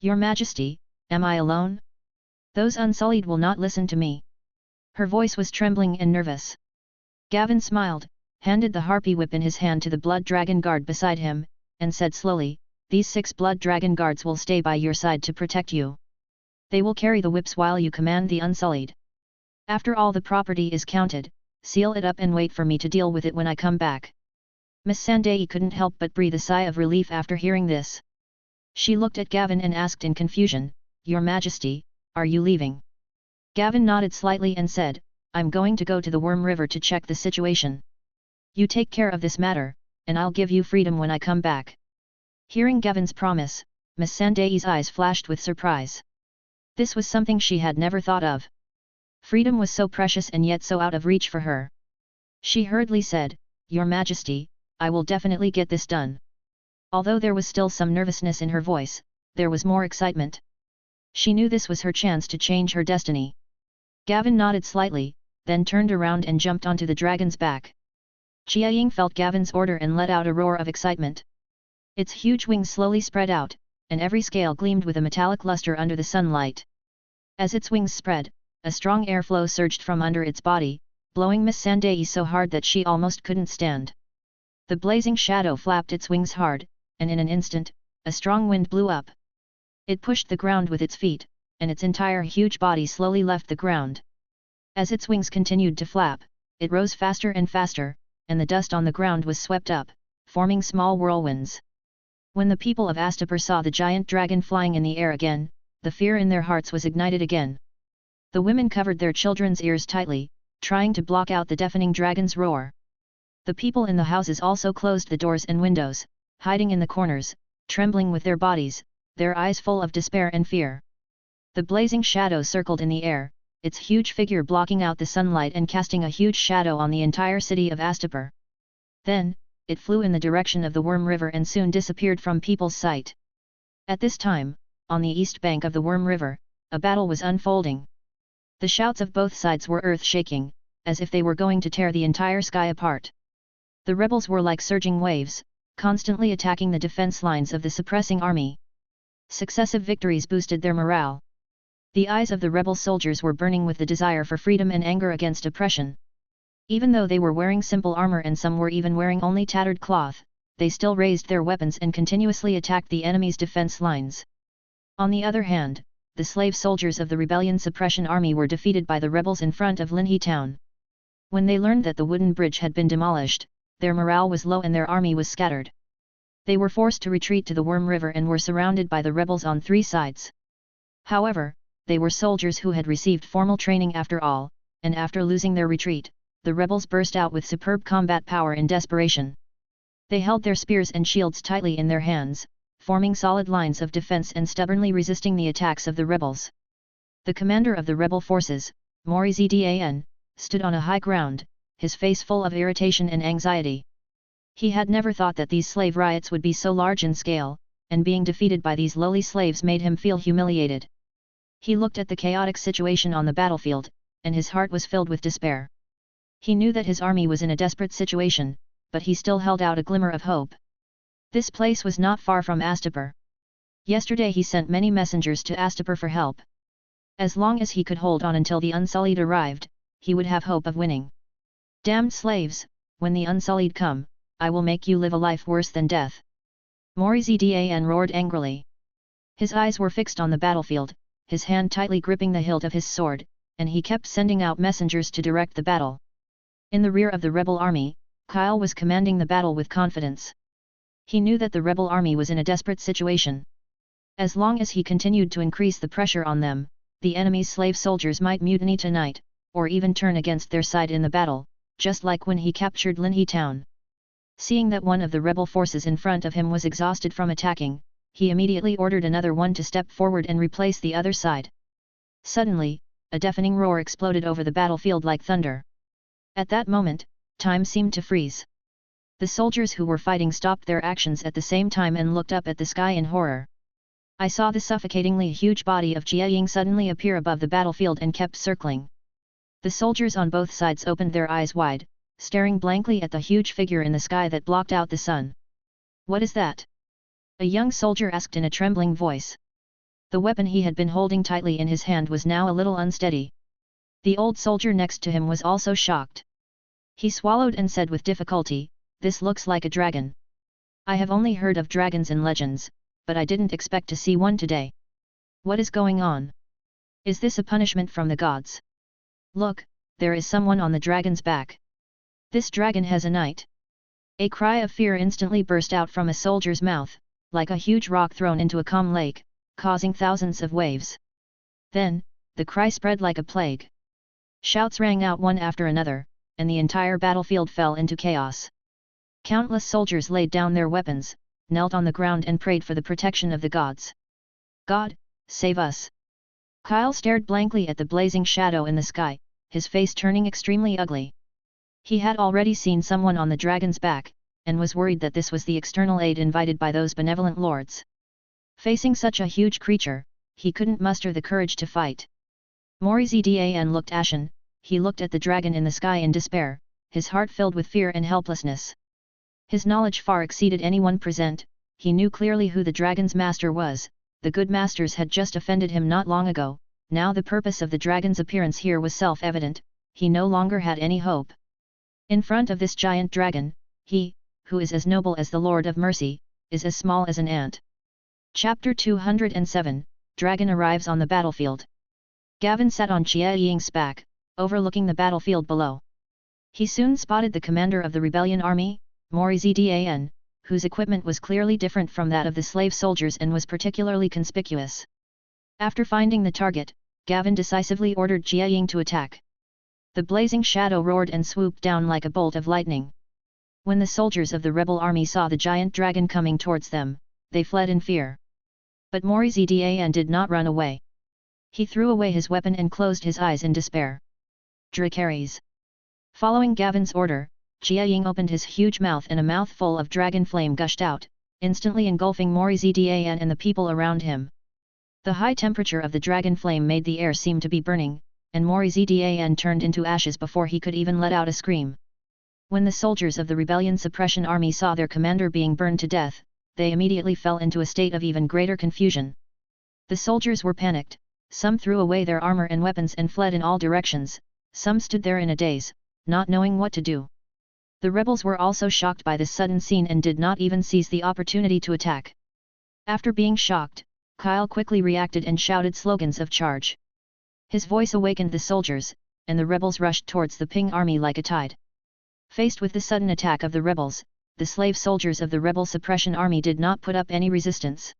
Your Majesty, am I alone? Those Unsullied will not listen to me." Her voice was trembling and nervous. Gavin smiled, handed the harpy whip in his hand to the blood dragon guard beside him, and said slowly, "These 6 blood dragon guards will stay by your side to protect you. They will carry the whips while you command the Unsullied. After all the property is counted, seal it up and wait for me to deal with it when I come back." Miss Sandai couldn't help but breathe a sigh of relief after hearing this. She looked at Gavin and asked in confusion, "Your Majesty, are you leaving?" Gavin nodded slightly and said, "I'm going to go to the Worm River to check the situation. You take care of this matter, and I'll give you freedom when I come back." Hearing Gavin's promise, Miss Sandai's eyes flashed with surprise. This was something she had never thought of. Freedom was so precious and yet so out of reach for her. She hurriedly said, "Your Majesty, I will definitely get this done." Although there was still some nervousness in her voice, there was more excitement. She knew this was her chance to change her destiny. Gavin nodded slightly, then turned around and jumped onto the dragon's back. Chiaying felt Gavin's order and let out a roar of excitement. Its huge wings slowly spread out, and every scale gleamed with a metallic luster under the sunlight. As its wings spread, a strong airflow surged from under its body, blowing Miss Sandai so hard that she almost couldn't stand. The blazing shadow flapped its wings hard, and in an instant, a strong wind blew up. It pushed the ground with its feet, and its entire huge body slowly left the ground. As its wings continued to flap, it rose faster and faster, and the dust on the ground was swept up, forming small whirlwinds. When the people of Astapor saw the giant dragon flying in the air again, the fear in their hearts was ignited again. The women covered their children's ears tightly, trying to block out the deafening dragon's roar. The people in the houses also closed the doors and windows, hiding in the corners, trembling with their bodies, their eyes full of despair and fear. The blazing shadow circled in the air, its huge figure blocking out the sunlight and casting a huge shadow on the entire city of Astapor. Then, it flew in the direction of the Worm River and soon disappeared from people's sight. At this time, on the east bank of the Worm River, a battle was unfolding. The shouts of both sides were earth-shaking, as if they were going to tear the entire sky apart. The rebels were like surging waves, constantly attacking the defense lines of the suppressing army. Successive victories boosted their morale. The eyes of the rebel soldiers were burning with the desire for freedom and anger against oppression. Even though they were wearing simple armor and some were even wearing only tattered cloth, they still raised their weapons and continuously attacked the enemy's defense lines. On the other hand, the slave soldiers of the rebellion suppression army were defeated by the rebels in front of Linhi town. When they learned that the wooden bridge had been demolished, their morale was low and their army was scattered. They were forced to retreat to the Worm River and were surrounded by the rebels on 3 sides. However, they were soldiers who had received formal training after all, and after losing their retreat, the rebels burst out with superb combat power in desperation. They held their spears and shields tightly in their hands, forming solid lines of defense and stubbornly resisting the attacks of the rebels. The commander of the rebel forces, Morizdan, stood on a high ground, his face full of irritation and anxiety. He had never thought that these slave riots would be so large in scale, and being defeated by these lowly slaves made him feel humiliated. He looked at the chaotic situation on the battlefield, and his heart was filled with despair. He knew that his army was in a desperate situation, but he still held out a glimmer of hope. This place was not far from Astapor. Yesterday he sent many messengers to Astapor for help. As long as he could hold on until the Unsullied arrived, he would have hope of winning. Damned slaves, when the Unsullied come, I will make you live a life worse than death." Morizdan roared angrily. His eyes were fixed on the battlefield, his hand tightly gripping the hilt of his sword, and he kept sending out messengers to direct the battle. In the rear of the rebel army, Kyle was commanding the battle with confidence. He knew that the rebel army was in a desperate situation. As long as he continued to increase the pressure on them, the enemy's slave soldiers might mutiny tonight, or even turn against their side in the battle, just like when he captured Linhe town. Seeing that one of the rebel forces in front of him was exhausted from attacking, he immediately ordered another one to step forward and replace the other side. Suddenly, a deafening roar exploded over the battlefield like thunder. At that moment, time seemed to freeze. The soldiers who were fighting stopped their actions at the same time and looked up at the sky in horror. I saw the suffocatingly huge body of Jia Ying suddenly appear above the battlefield and kept circling. The soldiers on both sides opened their eyes wide, staring blankly at the huge figure in the sky that blocked out the sun. "What is that?" a young soldier asked in a trembling voice. The weapon he had been holding tightly in his hand was now a little unsteady. The old soldier next to him was also shocked. He swallowed and said with difficulty, "This looks like a dragon. I have only heard of dragons in legends, but I didn't expect to see one today. What is going on? Is this a punishment from the gods? Look, there is someone on the dragon's back. This dragon has a knight." A cry of fear instantly burst out from a soldier's mouth, like a huge rock thrown into a calm lake, causing thousands of waves. Then, the cry spread like a plague. Shouts rang out one after another, and the entire battlefield fell into chaos. Countless soldiers laid down their weapons, knelt on the ground and prayed for the protection of the gods. "God, save us!" Kyle stared blankly at the blazing shadow in the sky, his face turning extremely ugly. He had already seen someone on the dragon's back, and was worried that this was the external aid invited by those benevolent lords. Facing such a huge creature, he couldn't muster the courage to fight. Morizdan looked ashen, he looked at the dragon in the sky in despair, his heart filled with fear and helplessness. His knowledge far exceeded anyone present, he knew clearly who the dragon's master was. The good masters had just offended him not long ago, now the purpose of the dragon's appearance here was self-evident, he no longer had any hope. In front of this giant dragon, he, who is as noble as the Lord of Mercy, is as small as an ant. Chapter 207, Dragon arrives on the battlefield. Gavin sat on Jia Ying's back, overlooking the battlefield below. He soon spotted the commander of the rebellion army, Morizdan, whose equipment was clearly different from that of the slave soldiers and was particularly conspicuous. After finding the target, Gavin decisively ordered Jia Ying to attack. The blazing shadow roared and swooped down like a bolt of lightning. When the soldiers of the rebel army saw the giant dragon coming towards them, they fled in fear. But Morizdan did not run away. He threw away his weapon and closed his eyes in despair. "Dracaris!" Following Gavin's order, Jia Ying opened his huge mouth and a mouthful of dragon flame gushed out, instantly engulfing Morizdan and the people around him. The high temperature of the dragon flame made the air seem to be burning, and Morizdan turned into ashes before he could even let out a scream. When the soldiers of the rebellion suppression army saw their commander being burned to death, they immediately fell into a state of even greater confusion. The soldiers were panicked, some threw away their armor and weapons and fled in all directions, some stood there in a daze, not knowing what to do. The rebels were also shocked by this sudden scene and did not even seize the opportunity to attack. After being shocked, Kyle quickly reacted and shouted slogans of charge. His voice awakened the soldiers, and the rebels rushed towards the Ping army like a tide. Faced with the sudden attack of the rebels, the slave soldiers of the rebel suppression army did not put up any resistance.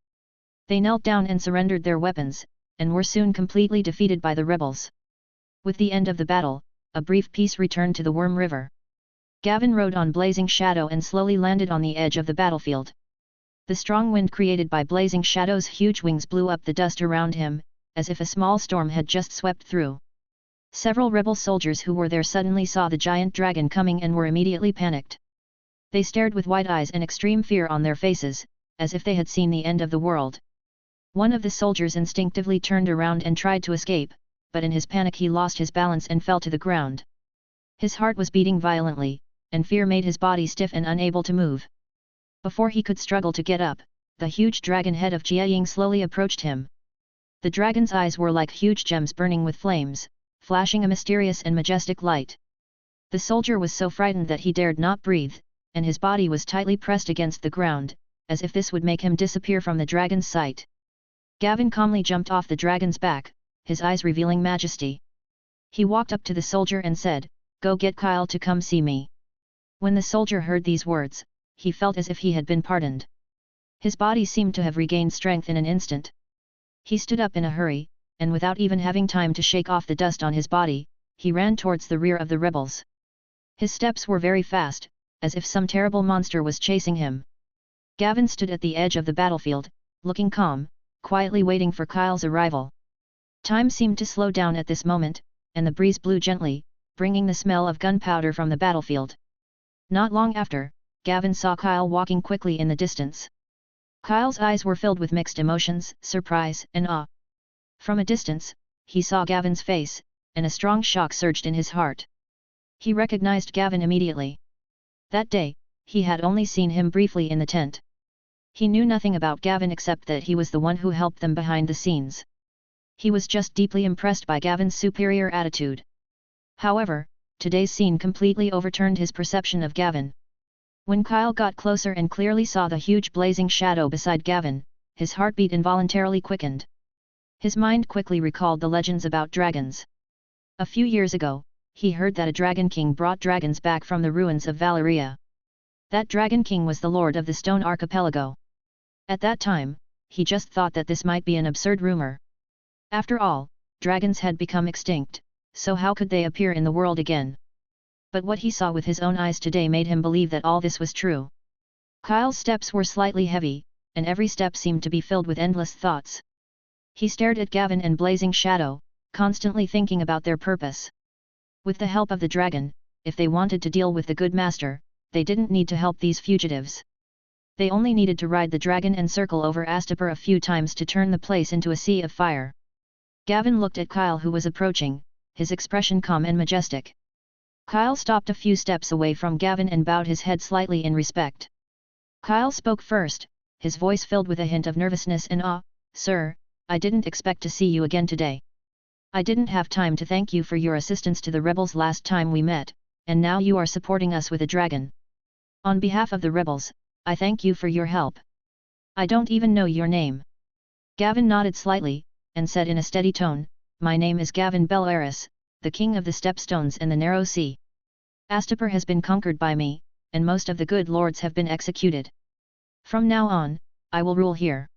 They knelt down and surrendered their weapons, and were soon completely defeated by the rebels. With the end of the battle, a brief peace returned to the Worm River. Gavin rode on Blazing Shadow and slowly landed on the edge of the battlefield. The strong wind created by Blazing Shadow's huge wings blew up the dust around him, as if a small storm had just swept through. Several rebel soldiers who were there suddenly saw the giant dragon coming and were immediately panicked. They stared with wide eyes and extreme fear on their faces, as if they had seen the end of the world. One of the soldiers instinctively turned around and tried to escape, but in his panic he lost his balance and fell to the ground. His heart was beating violently, and fear made his body stiff and unable to move. Before he could struggle to get up, the huge dragon head of Jia Ying slowly approached him. The dragon's eyes were like huge gems burning with flames, flashing a mysterious and majestic light. The soldier was so frightened that he dared not breathe, and his body was tightly pressed against the ground, as if this would make him disappear from the dragon's sight. Gavin calmly jumped off the dragon's back, his eyes revealing majesty. He walked up to the soldier and said, "Go get Kyle to come see me." When the soldier heard these words, he felt as if he had been pardoned. His body seemed to have regained strength in an instant. He stood up in a hurry, and without even having time to shake off the dust on his body, he ran towards the rear of the rebels. His steps were very fast, as if some terrible monster was chasing him. Gavin stood at the edge of the battlefield, looking calm, quietly waiting for Kyle's arrival. Time seemed to slow down at this moment, and the breeze blew gently, bringing the smell of gunpowder from the battlefield. Not long after, Gavin saw Kyle walking quickly in the distance. Kyle's eyes were filled with mixed emotions, surprise and awe. From a distance, he saw Gavin's face, and a strong shock surged in his heart. He recognized Gavin immediately. That day, he had only seen him briefly in the tent. He knew nothing about Gavin except that he was the one who helped them behind the scenes. He was just deeply impressed by Gavin's superior attitude. However, today's scene completely overturned his perception of Gavin. When Kyle got closer and clearly saw the huge blazing shadow beside Gavin, his heartbeat involuntarily quickened. His mind quickly recalled the legends about dragons. A few years ago, he heard that a dragon king brought dragons back from the ruins of Valeria. That dragon king was the lord of the Stone Archipelago. At that time, he just thought that this might be an absurd rumor. After all, dragons had become extinct, so how could they appear in the world again? But what he saw with his own eyes today made him believe that all this was true. Kyle's steps were slightly heavy, and every step seemed to be filled with endless thoughts. He stared at Gavin and blazing shadow, constantly thinking about their purpose. With the help of the dragon, if they wanted to deal with the good master, they didn't need to help these fugitives. They only needed to ride the dragon and circle over Astapor a few times to turn the place into a sea of fire. Gavin looked at Kyle who was approaching, his expression calm and majestic. Kyle stopped a few steps away from Gavin and bowed his head slightly in respect. Kyle spoke first, his voice filled with a hint of nervousness and awe. "Sir, I didn't expect to see you again today. I didn't have time to thank you for your assistance to the rebels last time we met, and now you are supporting us with a dragon. On behalf of the rebels, I thank you for your help. I don't even know your name." Gavin nodded slightly, and said in a steady tone, "My name is Gavin Belaris, the king of the Stepstones and the Narrow Sea. Astapor has been conquered by me, and most of the good lords have been executed. From now on, I will rule here.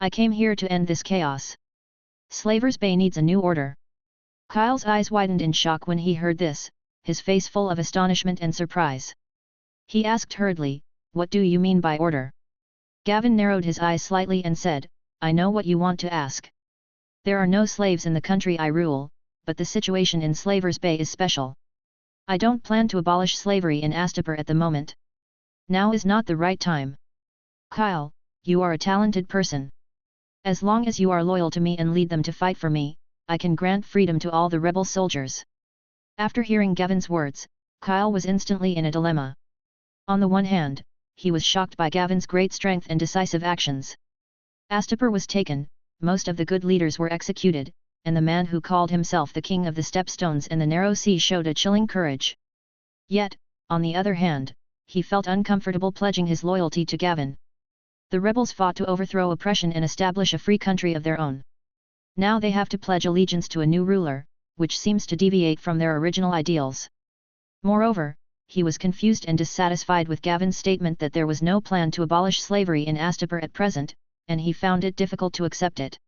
I came here to end this chaos. Slavers Bay needs a new order." Kyle's eyes widened in shock when he heard this, his face full of astonishment and surprise. He asked hurriedly, "What do you mean by order?" Gavin narrowed his eyes slightly and said, "I know what you want to ask. There are no slaves in the country I rule, but the situation in Slavers Bay is special. I don't plan to abolish slavery in Astapor at the moment. Now is not the right time. Kyle, you are a talented person. As long as you are loyal to me and lead them to fight for me, I can grant freedom to all the rebel soldiers." After hearing Gavin's words, Kyle was instantly in a dilemma. On the one hand, he was shocked by Gavin's great strength and decisive actions. Astapor was taken, most of the good leaders were executed, and the man who called himself the king of the Stepstones and the Narrow Sea showed a chilling courage. Yet, on the other hand, he felt uncomfortable pledging his loyalty to Gavin. The rebels fought to overthrow oppression and establish a free country of their own. Now they have to pledge allegiance to a new ruler, which seems to deviate from their original ideals. Moreover, he was confused and dissatisfied with Gavin's statement that there was no plan to abolish slavery in Astapor at present, and he found it difficult to accept it.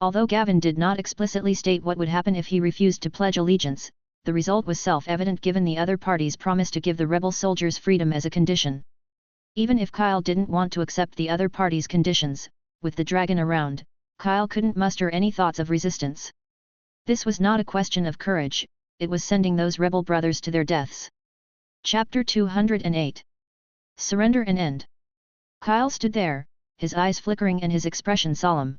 Although Gavin did not explicitly state what would happen if he refused to pledge allegiance, the result was self-evident given the other party's promise to give the rebel soldiers freedom as a condition. Even if Kyle didn't want to accept the other party's conditions, with the dragon around, Kyle couldn't muster any thoughts of resistance. This was not a question of courage, it was sending those rebel brothers to their deaths. Chapter 208. Surrender and End. Kyle stood there, his eyes flickering and his expression solemn.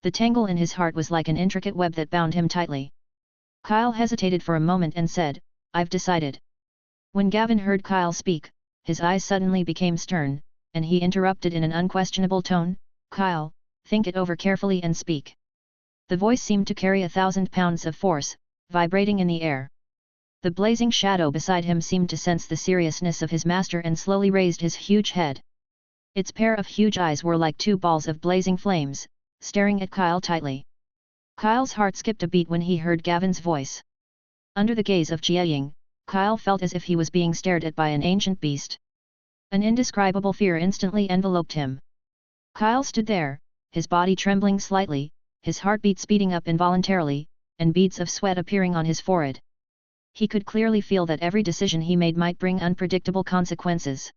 The tangle in his heart was like an intricate web that bound him tightly. Kyle hesitated for a moment and said, "I've decided." When Gavin heard Kyle speak, his eyes suddenly became stern, and he interrupted in an unquestionable tone, "Kyle, think it over carefully and speak." The voice seemed to carry 1,000 pounds of force, vibrating in the air. The blazing shadow beside him seemed to sense the seriousness of his master and slowly raised his huge head. Its pair of huge eyes were like two balls of blazing flames, staring at Kyle tightly. Kyle's heart skipped a beat when he heard Gavin's voice. Under the gaze of Jiaying, Kyle felt as if he was being stared at by an ancient beast. An indescribable fear instantly enveloped him. Kyle stood there, his body trembling slightly, his heartbeat speeding up involuntarily, and beads of sweat appearing on his forehead. He could clearly feel that every decision he made might bring unpredictable consequences.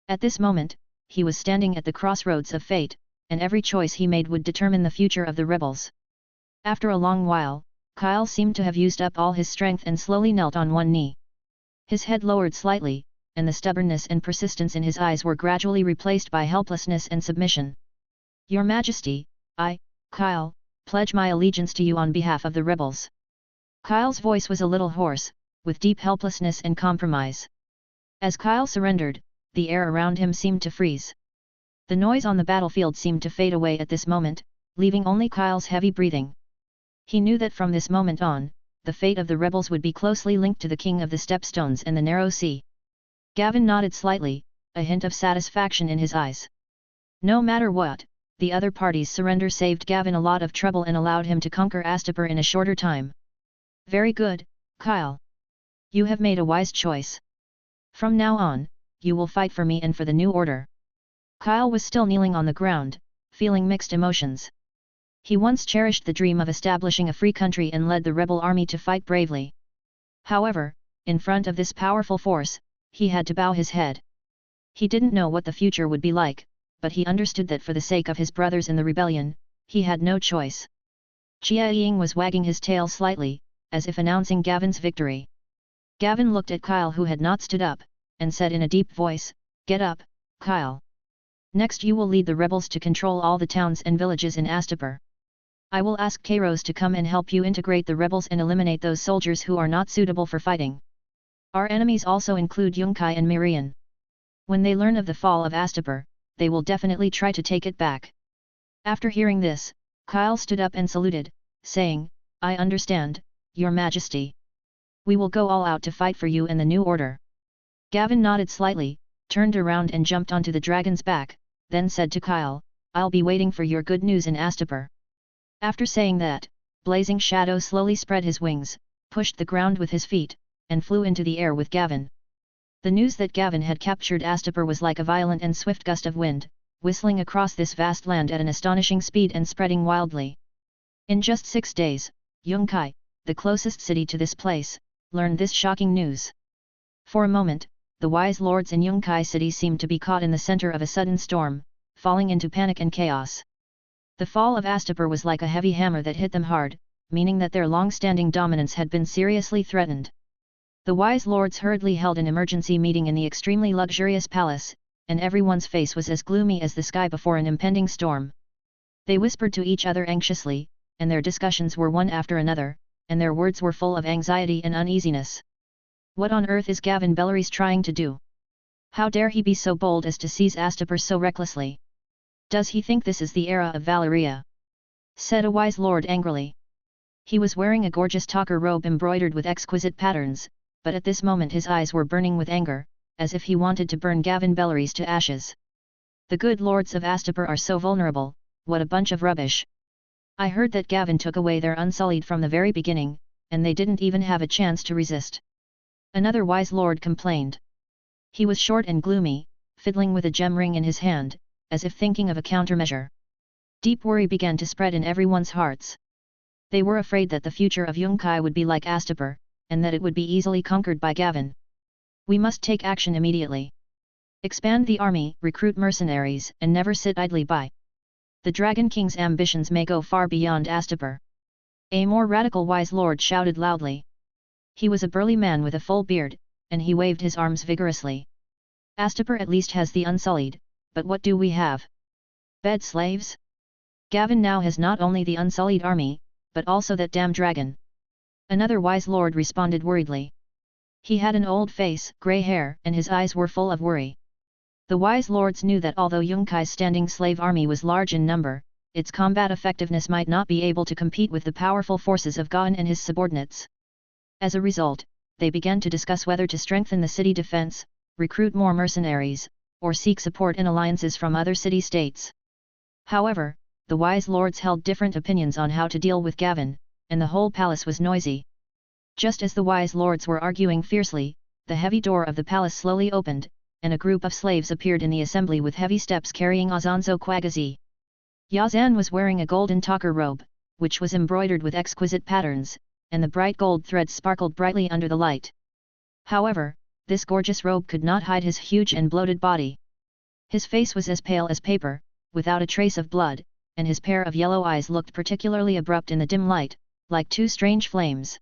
At this moment, he was standing at the crossroads of fate, and every choice he made would determine the future of the rebels. After a long while, Kyle seemed to have used up all his strength and slowly knelt on one knee. His head lowered slightly, and the stubbornness and persistence in his eyes were gradually replaced by helplessness and submission. "Your Majesty, I, Kyle, pledge my allegiance to you on behalf of the rebels." Kyle's voice was a little hoarse, with deep helplessness and compromise. As Kyle surrendered, the air around him seemed to freeze. The noise on the battlefield seemed to fade away at this moment, leaving only Kyle's heavy breathing. He knew that from this moment on, the fate of the rebels would be closely linked to the King of the Stepstones and the Narrow Sea. Gavin nodded slightly, a hint of satisfaction in his eyes. No matter what, the other party's surrender saved Gavin a lot of trouble and allowed him to conquer Astapor in a shorter time. "Very good, Kyle. You have made a wise choice. From now on, you will fight for me and for the new order." Kyle was still kneeling on the ground, feeling mixed emotions. He once cherished the dream of establishing a free country and led the rebel army to fight bravely. However, in front of this powerful force, he had to bow his head. He didn't know what the future would be like, but he understood that for the sake of his brothers in the rebellion, he had no choice. Jiaying was wagging his tail slightly, as if announcing Gavin's victory. Gavin looked at Kyle, who had not stood up, and said in a deep voice, "Get up, Kyle. Next you will lead the rebels to control all the towns and villages in Astapor. I will ask Kairos to come and help you integrate the rebels and eliminate those soldiers who are not suitable for fighting. Our enemies also include Yunkai and Mirian. When they learn of the fall of Astapor, they will definitely try to take it back." After hearing this, Kyle stood up and saluted, saying, "I understand, Your Majesty. We will go all out to fight for you and the new order." Gavin nodded slightly, turned around and jumped onto the dragon's back, then said to Kyle, "I'll be waiting for your good news in Astapor." After saying that, Blazing Shadow slowly spread his wings, pushed the ground with his feet, and flew into the air with Gavin. The news that Gavin had captured Astapor was like a violent and swift gust of wind, whistling across this vast land at an astonishing speed and spreading wildly. In just 6 days, Yunkai, the closest city to this place, learned this shocking news. For a moment, the wise lords in Yunkai city seemed to be caught in the center of a sudden storm, falling into panic and chaos. The fall of Astapor was like a heavy hammer that hit them hard, meaning that their long-standing dominance had been seriously threatened. The wise lords hurriedly held an emergency meeting in the extremely luxurious palace, and everyone's face was as gloomy as the sky before an impending storm. They whispered to each other anxiously, and their discussions were one after another, and their words were full of anxiety and uneasiness. What on earth is Gavin Bellarys trying to do? How dare he be so bold as to seize Astapor so recklessly? Does he think this is the era of Valeria? Said a wise lord angrily. He was wearing a gorgeous talker robe embroidered with exquisite patterns, but at this moment his eyes were burning with anger, as if he wanted to burn Gavin Bellarys to ashes. "The good lords of Astapor are so vulnerable, what a bunch of rubbish. I heard that Gavin took away their Unsullied from the very beginning, and they didn't even have a chance to resist." Another wise lord complained. He was short and gloomy, fiddling with a gem ring in his hand, as if thinking of a countermeasure. Deep worry began to spread in everyone's hearts. They were afraid that the future of Yunkai would be like Astapor, and that it would be easily conquered by Gavin. "We must take action immediately. Expand the army, recruit mercenaries, and never sit idly by. The Dragon King's ambitions may go far beyond Astapor." A more radical wise lord shouted loudly. He was a burly man with a full beard, and he waved his arms vigorously. "Astapor at least has the Unsullied, but what do we have? Bed slaves? Gavin now has not only the Unsullied army, but also that damn dragon." Another wise lord responded worriedly. He had an old face, grey hair, and his eyes were full of worry. The wise lords knew that although Yunkai's standing slave army was large in number, its combat effectiveness might not be able to compete with the powerful forces of Gaon and his subordinates. As a result, they began to discuss whether to strengthen the city defense, recruit more mercenaries, or seek support in alliances from other city-states. However, the wise lords held different opinions on how to deal with Gavin, and the whole palace was noisy. Just as the wise lords were arguing fiercely, the heavy door of the palace slowly opened, and a group of slaves appeared in the assembly with heavy steps carrying Azanzo Quagazi. Yazan was wearing a golden talker robe, which was embroidered with exquisite patterns, and the bright gold threads sparkled brightly under the light. However, this gorgeous robe could not hide his huge and bloated body. His face was as pale as paper, without a trace of blood, and his pair of yellow eyes looked particularly abrupt in the dim light, like two strange flames.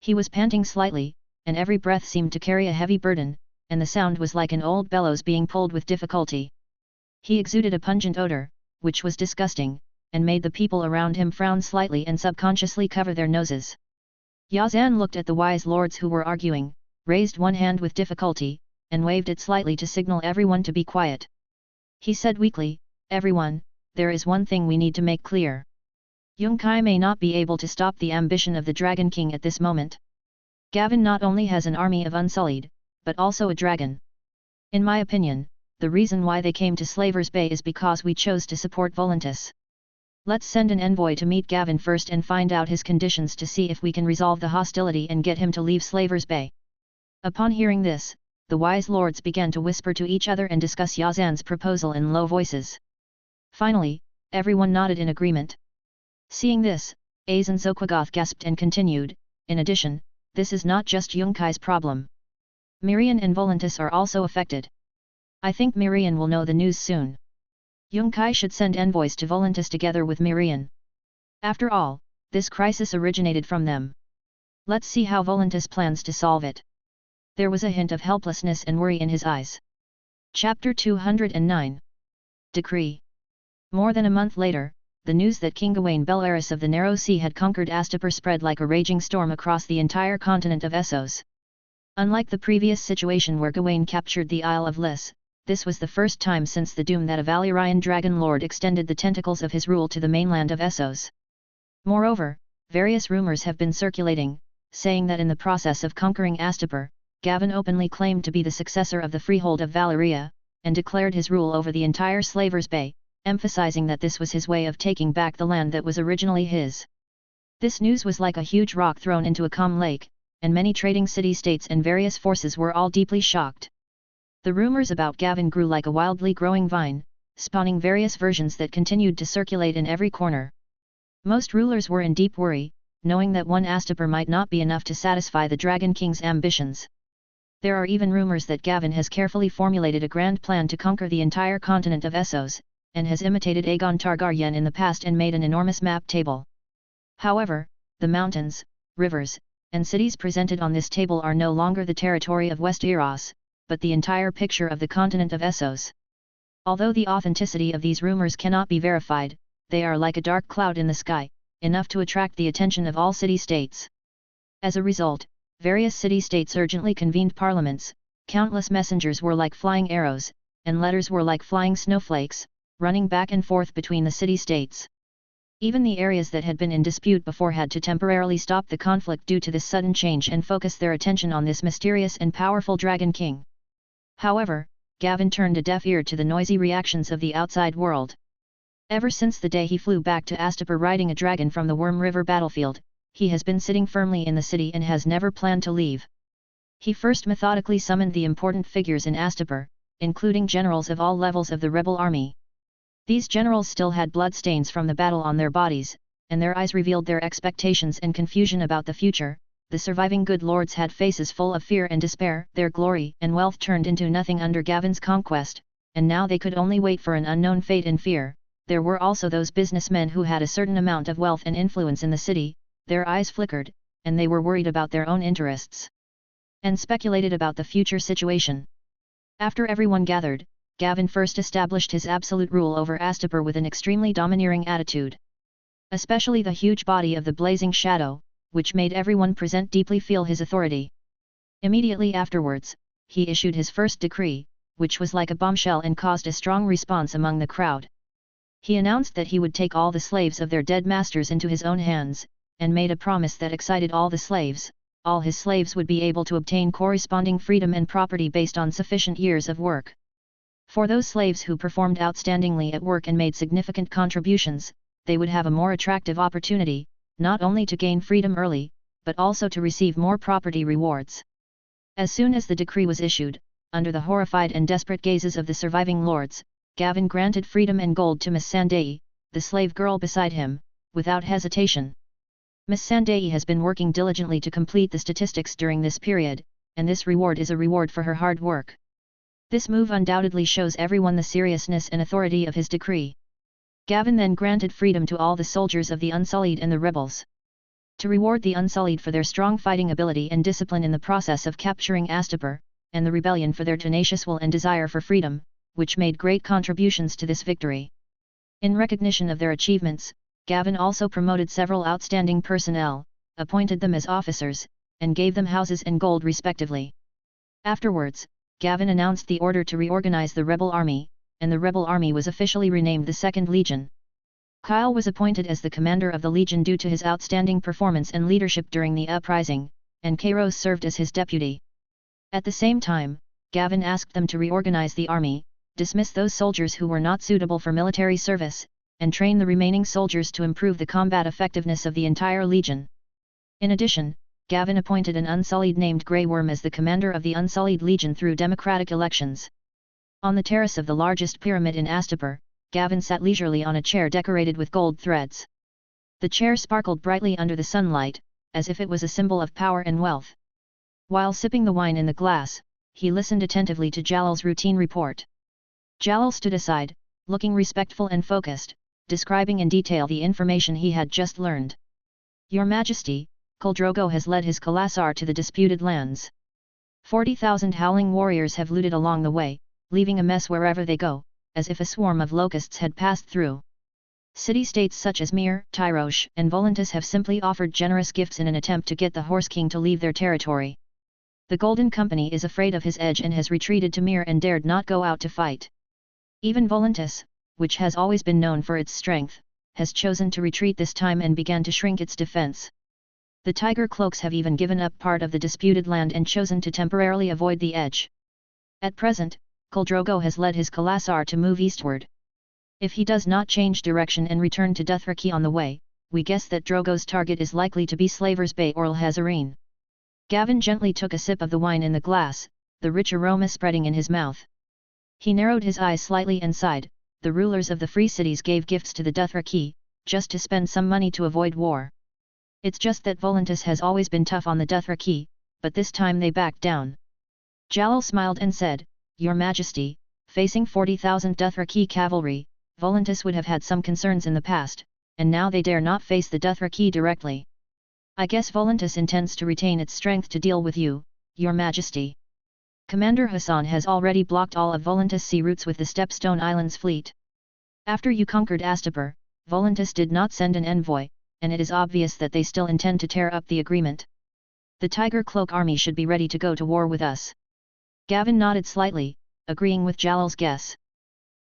He was panting slightly, and every breath seemed to carry a heavy burden, and the sound was like an old bellows being pulled with difficulty. He exuded a pungent odor, which was disgusting, and made the people around him frown slightly and subconsciously cover their noses. Yazan looked at the wise lords who were arguing, raised one hand with difficulty, and waved it slightly to signal everyone to be quiet. He said weakly, "Everyone, there is one thing we need to make clear. Yunkai may not be able to stop the ambition of the Dragon King at this moment. Gavin not only has an army of Unsullied, but also a dragon. In my opinion, the reason why they came to Slavers Bay is because we chose to support Volantis. Let's send an envoy to meet Gavin first and find out his conditions to see if we can resolve the hostility and get him to leave Slavers Bay." Upon hearing this, the wise lords began to whisper to each other and discuss Yazan's proposal in low voices. Finally, everyone nodded in agreement. Seeing this, Azan Zoquagoth gasped and continued, "In addition, this is not just Yunkai's problem. Mirian and Volantis are also affected. I think Mirian will know the news soon. Yunkai should send envoys to Volantis together with Mirian. After all, this crisis originated from them. Let's see how Volantis plans to solve it." There was a hint of helplessness and worry in his eyes. Chapter 209. Decree. More than a month later, the news that King Gawain Belaris of the Narrow Sea had conquered Astapor spread like a raging storm across the entire continent of Essos. Unlike the previous situation where Gawain captured the Isle of Lys, this was the first time since the doom that a Valyrian dragon lord extended the tentacles of his rule to the mainland of Essos. Moreover, various rumors have been circulating, saying that in the process of conquering Astapor, Gavin openly claimed to be the successor of the freehold of Valyria, and declared his rule over the entire Slavers Bay, emphasizing that this was his way of taking back the land that was originally his. This news was like a huge rock thrown into a calm lake, and many trading city-states and various forces were all deeply shocked. The rumors about Gavin grew like a wildly growing vine, spawning various versions that continued to circulate in every corner. Most rulers were in deep worry, knowing that one Astapor might not be enough to satisfy the Dragon King's ambitions. There are even rumors that Gavin has carefully formulated a grand plan to conquer the entire continent of Essos, and has imitated Aegon Targaryen in the past and made an enormous map table. However, the mountains, rivers, and cities presented on this table are no longer the territory of Westeros, but the entire picture of the continent of Essos. Although the authenticity of these rumors cannot be verified, they are like a dark cloud in the sky, enough to attract the attention of all city-states. As a result, various city-states urgently convened parliaments, countless messengers were like flying arrows, and letters were like flying snowflakes, running back and forth between the city-states. Even the areas that had been in dispute before had to temporarily stop the conflict due to this sudden change and focus their attention on this mysterious and powerful Dragon King. However, Gavin turned a deaf ear to the noisy reactions of the outside world. Ever since the day he flew back to Astapor riding a dragon from the Worm River battlefield, he has been sitting firmly in the city and has never planned to leave. He first methodically summoned the important figures in Astapor, including generals of all levels of the rebel army. These generals still had bloodstains from the battle on their bodies, and their eyes revealed their expectations and confusion about the future. The surviving good lords had faces full of fear and despair, their glory and wealth turned into nothing under Gavin's conquest, and now they could only wait for an unknown fate in fear. There were also those businessmen who had a certain amount of wealth and influence in the city, their eyes flickered, and they were worried about their own interests, and speculated about the future situation. After everyone gathered, Gavin first established his absolute rule over Astapor with an extremely domineering attitude. Especially the huge body of the Blazing Shadow, which made everyone present deeply feel his authority. Immediately afterwards, he issued his first decree, which was like a bombshell and caused a strong response among the crowd. He announced that he would take all the slaves of their dead masters into his own hands, and made a promise that excited all the slaves, all his slaves would be able to obtain corresponding freedom and property based on sufficient years of work. For those slaves who performed outstandingly at work and made significant contributions, they would have a more attractive opportunity, not only to gain freedom early, but also to receive more property rewards. As soon as the decree was issued, under the horrified and desperate gazes of the surviving lords, Gavin granted freedom and gold to Miss Sandai, the slave girl beside him, without hesitation. Miss Sandai has been working diligently to complete the statistics during this period, and this reward is a reward for her hard work. This move undoubtedly shows everyone the seriousness and authority of his decree. Gavin then granted freedom to all the soldiers of the Unsullied and the rebels. To reward the Unsullied for their strong fighting ability and discipline in the process of capturing Astapor, and the rebellion for their tenacious will and desire for freedom, which made great contributions to this victory. In recognition of their achievements, Gavin also promoted several outstanding personnel, appointed them as officers, and gave them houses and gold respectively. Afterwards, Gavin announced the order to reorganize the rebel army, and the rebel army was officially renamed the 2nd Legion. Kyle was appointed as the commander of the Legion due to his outstanding performance and leadership during the uprising, and Kairos served as his deputy. At the same time, Gavin asked them to reorganize the army, dismiss those soldiers who were not suitable for military service, and train the remaining soldiers to improve the combat effectiveness of the entire Legion. In addition, Gavin appointed an Unsullied named Grey Worm as the commander of the Unsullied Legion through democratic elections. On the terrace of the largest pyramid in Astapor, Gavin sat leisurely on a chair decorated with gold threads. The chair sparkled brightly under the sunlight, as if it was a symbol of power and wealth. While sipping the wine in the glass, he listened attentively to Jalal's routine report. Jalal stood aside, looking respectful and focused, describing in detail the information he had just learned. Your Majesty, Khal Drogo has led his Khalasar to the disputed lands. 40,000 howling warriors have looted along the way, leaving a mess wherever they go, as if a swarm of locusts had passed through. City-states such as Mir, Tyrosh, and Volantis have simply offered generous gifts in an attempt to get the Horse King to leave their territory. The Golden Company is afraid of his edge and has retreated to Mir and dared not go out to fight. Even Volantis, which has always been known for its strength, has chosen to retreat this time and began to shrink its defense. The Tiger Cloaks have even given up part of the disputed land and chosen to temporarily avoid the edge. At present, Khal Drogo has led his Khalasar to move eastward. If he does not change direction and return to Dothraki on the way, we guess that Drogo's target is likely to be Slavers Bay or Alhazareen. Gavin gently took a sip of the wine in the glass, the rich aroma spreading in his mouth. He narrowed his eyes slightly and sighed. The rulers of the free cities gave gifts to the Dothraki, just to spend some money to avoid war. It's just that Volantis has always been tough on the Dothraki, but this time they backed down. Jalal smiled and said, Your Majesty, facing 40,000 Dothraki cavalry, Volantis would have had some concerns in the past, and now they dare not face the Dothraki directly. I guess Volantis intends to retain its strength to deal with you, Your Majesty. Commander Hassan has already blocked all of Volantis' sea routes with the Stepstone Islands fleet. After you conquered Astapor, Volantis did not send an envoy, and it is obvious that they still intend to tear up the agreement. The Tiger Cloak army should be ready to go to war with us. Gavin nodded slightly, agreeing with Jalal's guess.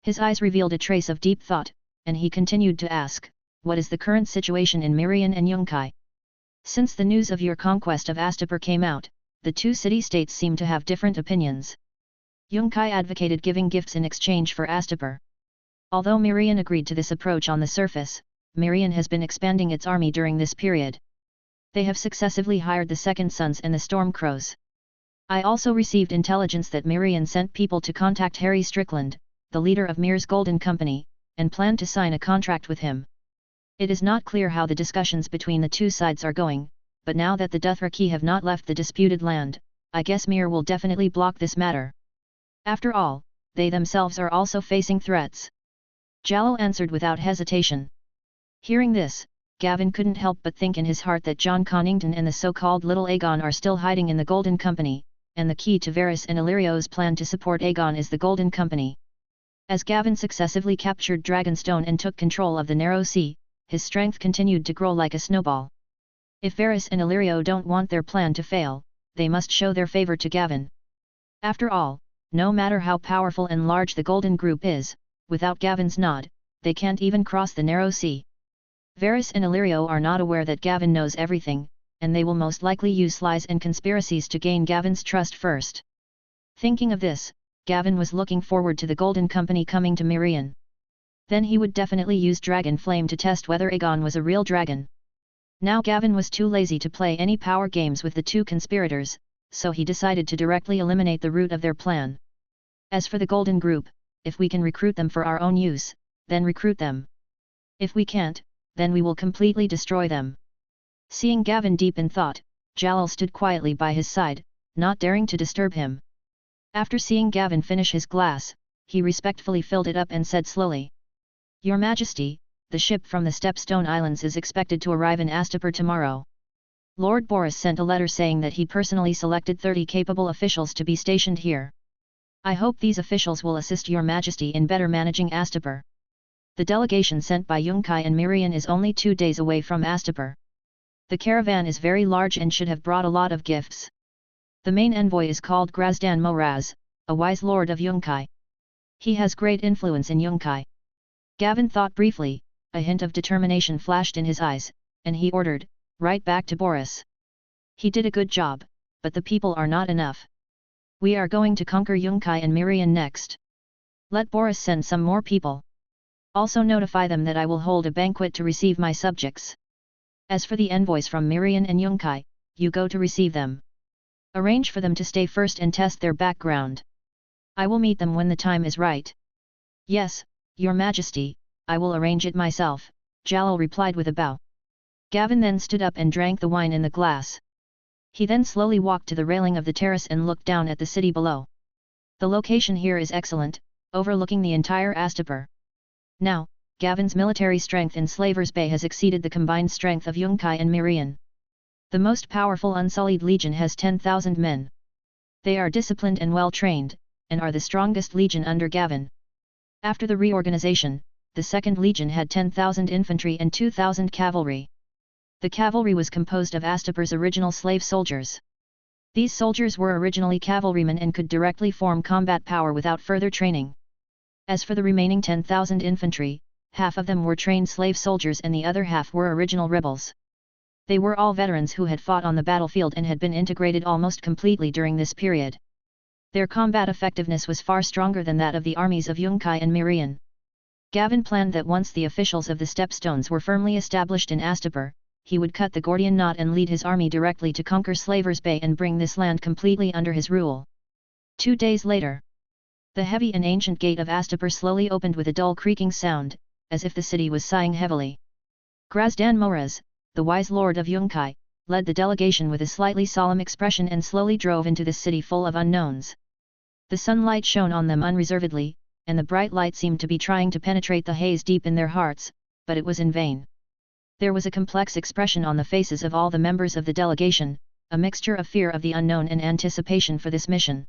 His eyes revealed a trace of deep thought, and he continued to ask, what is the current situation in Mirian and Yunkai? Since the news of your conquest of Astapor came out, the two city-states seem to have different opinions. Yunkai advocated giving gifts in exchange for Astapor. Although Mirian agreed to this approach on the surface, Mirian has been expanding its army during this period. They have successively hired the Second Sons and the Stormcrows. I also received intelligence that Mirian sent people to contact Harry Strickland, the leader of Mir's Golden Company, and planned to sign a contract with him. It is not clear how the discussions between the two sides are going, but now that the Dothraki have not left the disputed land, I guess Mir will definitely block this matter. After all, they themselves are also facing threats. Jalal answered without hesitation. Hearing this, Gavin couldn't help but think in his heart that John Connington and the so-called Little Aegon are still hiding in the Golden Company, and the key to Varys and Illyrio's plan to support Aegon is the Golden Company. As Gavin successively captured Dragonstone and took control of the Narrow Sea, his strength continued to grow like a snowball. If Varys and Illyrio don't want their plan to fail, they must show their favor to Gavin. After all, no matter how powerful and large the Golden Group is, without Gavin's nod, they can't even cross the Narrow Sea. Varys and Illyrio are not aware that Gavin knows everything, and they will most likely use lies and conspiracies to gain Gavin's trust first. Thinking of this, Gavin was looking forward to the Golden Company coming to Mirian. Then he would definitely use Dragon Flame to test whether Aegon was a real dragon. Now Gavin was too lazy to play any power games with the two conspirators, so he decided to directly eliminate the root of their plan. As for the Golden Group, if we can recruit them for our own use, then recruit them. If we can't, then we will completely destroy them. Seeing Gavin deep in thought, Jalal stood quietly by his side, not daring to disturb him. After seeing Gavin finish his glass, he respectfully filled it up and said slowly, "Your Majesty, the ship from the Stepstone Islands is expected to arrive in Astapor tomorrow. Lord Boris sent a letter saying that he personally selected 30 capable officials to be stationed here. I hope these officials will assist Your Majesty in better managing Astapor. The delegation sent by Yunkai and Mirian is only 2 days away from Astapor. The caravan is very large and should have brought a lot of gifts. The main envoy is called Grazdan Moraz, a wise lord of Yunkai. He has great influence in Yunkai." Gavin thought briefly, a hint of determination flashed in his eyes, and he ordered, "Write back to Boris. He did a good job, but the people are not enough. We are going to conquer Yunkai and Mirian next. Let Boris send some more people. Also notify them that I will hold a banquet to receive my subjects. As for the envoys from Mirian and Yunkai, you go to receive them. Arrange for them to stay first and test their background. I will meet them when the time is right." "Yes, Your Majesty, I will arrange it myself," Jalal replied with a bow. Gavin then stood up and drank the wine in the glass. He then slowly walked to the railing of the terrace and looked down at the city below. The location here is excellent, overlooking the entire Astapor. Now, Gavin's military strength in Slavers Bay has exceeded the combined strength of Yunkai and Mirian. The most powerful Unsullied Legion has 10,000 men. They are disciplined and well-trained, and are the strongest legion under Gavin. After the reorganization, the 2nd Legion had 10,000 infantry and 2,000 cavalry. The cavalry was composed of Astapor's original slave soldiers. These soldiers were originally cavalrymen and could directly form combat power without further training. As for the remaining 10,000 infantry, half of them were trained slave soldiers and the other half were original rebels. They were all veterans who had fought on the battlefield and had been integrated almost completely during this period. Their combat effectiveness was far stronger than that of the armies of Yunkai and Mirian. Gavin planned that once the officials of the Stepstones were firmly established in Astapor, he would cut the Gordian knot and lead his army directly to conquer Slavers Bay and bring this land completely under his rule. 2 days later, the heavy and ancient gate of Astapor slowly opened with a dull creaking sound, as if the city was sighing heavily. Grazdan Moraz, the wise lord of Yunkai, led the delegation with a slightly solemn expression and slowly drove into this city full of unknowns. The sunlight shone on them unreservedly, and the bright light seemed to be trying to penetrate the haze deep in their hearts, but it was in vain. There was a complex expression on the faces of all the members of the delegation, a mixture of fear of the unknown and anticipation for this mission.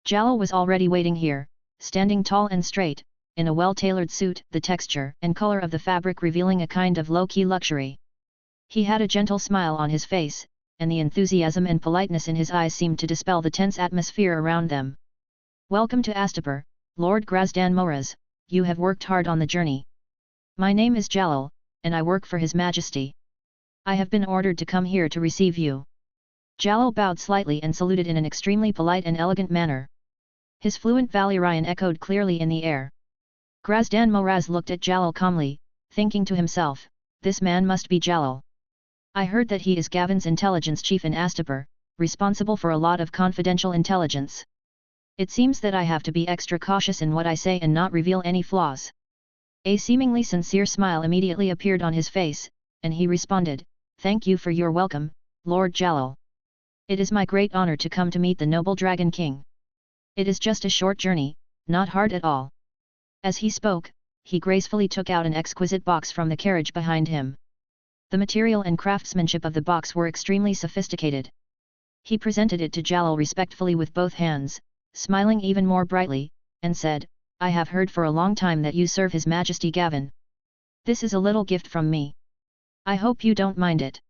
Jalal was already waiting here, standing tall and straight, in a well-tailored suit, the texture and color of the fabric revealing a kind of low-key luxury. He had a gentle smile on his face, and the enthusiasm and politeness in his eyes seemed to dispel the tense atmosphere around them. "Welcome to Astapor, Lord Grazdan Moraz, you have worked hard on the journey. My name is Jalal, and I work for His Majesty. I have been ordered to come here to receive you." Jalal bowed slightly and saluted in an extremely polite and elegant manner. His fluent Valyrian echoed clearly in the air. Grazdan Moraz looked at Jalal calmly, thinking to himself, "This man must be Jalal. I heard that he is Gavin's intelligence chief in Astapor, responsible for a lot of confidential intelligence. It seems that I have to be extra cautious in what I say and not reveal any flaws." A seemingly sincere smile immediately appeared on his face, and he responded, "Thank you for your welcome, Lord Jalal. It is my great honor to come to meet the noble Dragon King. It is just a short journey, not hard at all." As he spoke, he gracefully took out an exquisite box from the carriage behind him. The material and craftsmanship of the box were extremely sophisticated. He presented it to Jalal respectfully with both hands, smiling even more brightly, and said, "I have heard for a long time that you serve His Majesty Gavin. This is a little gift from me. I hope you don't mind it."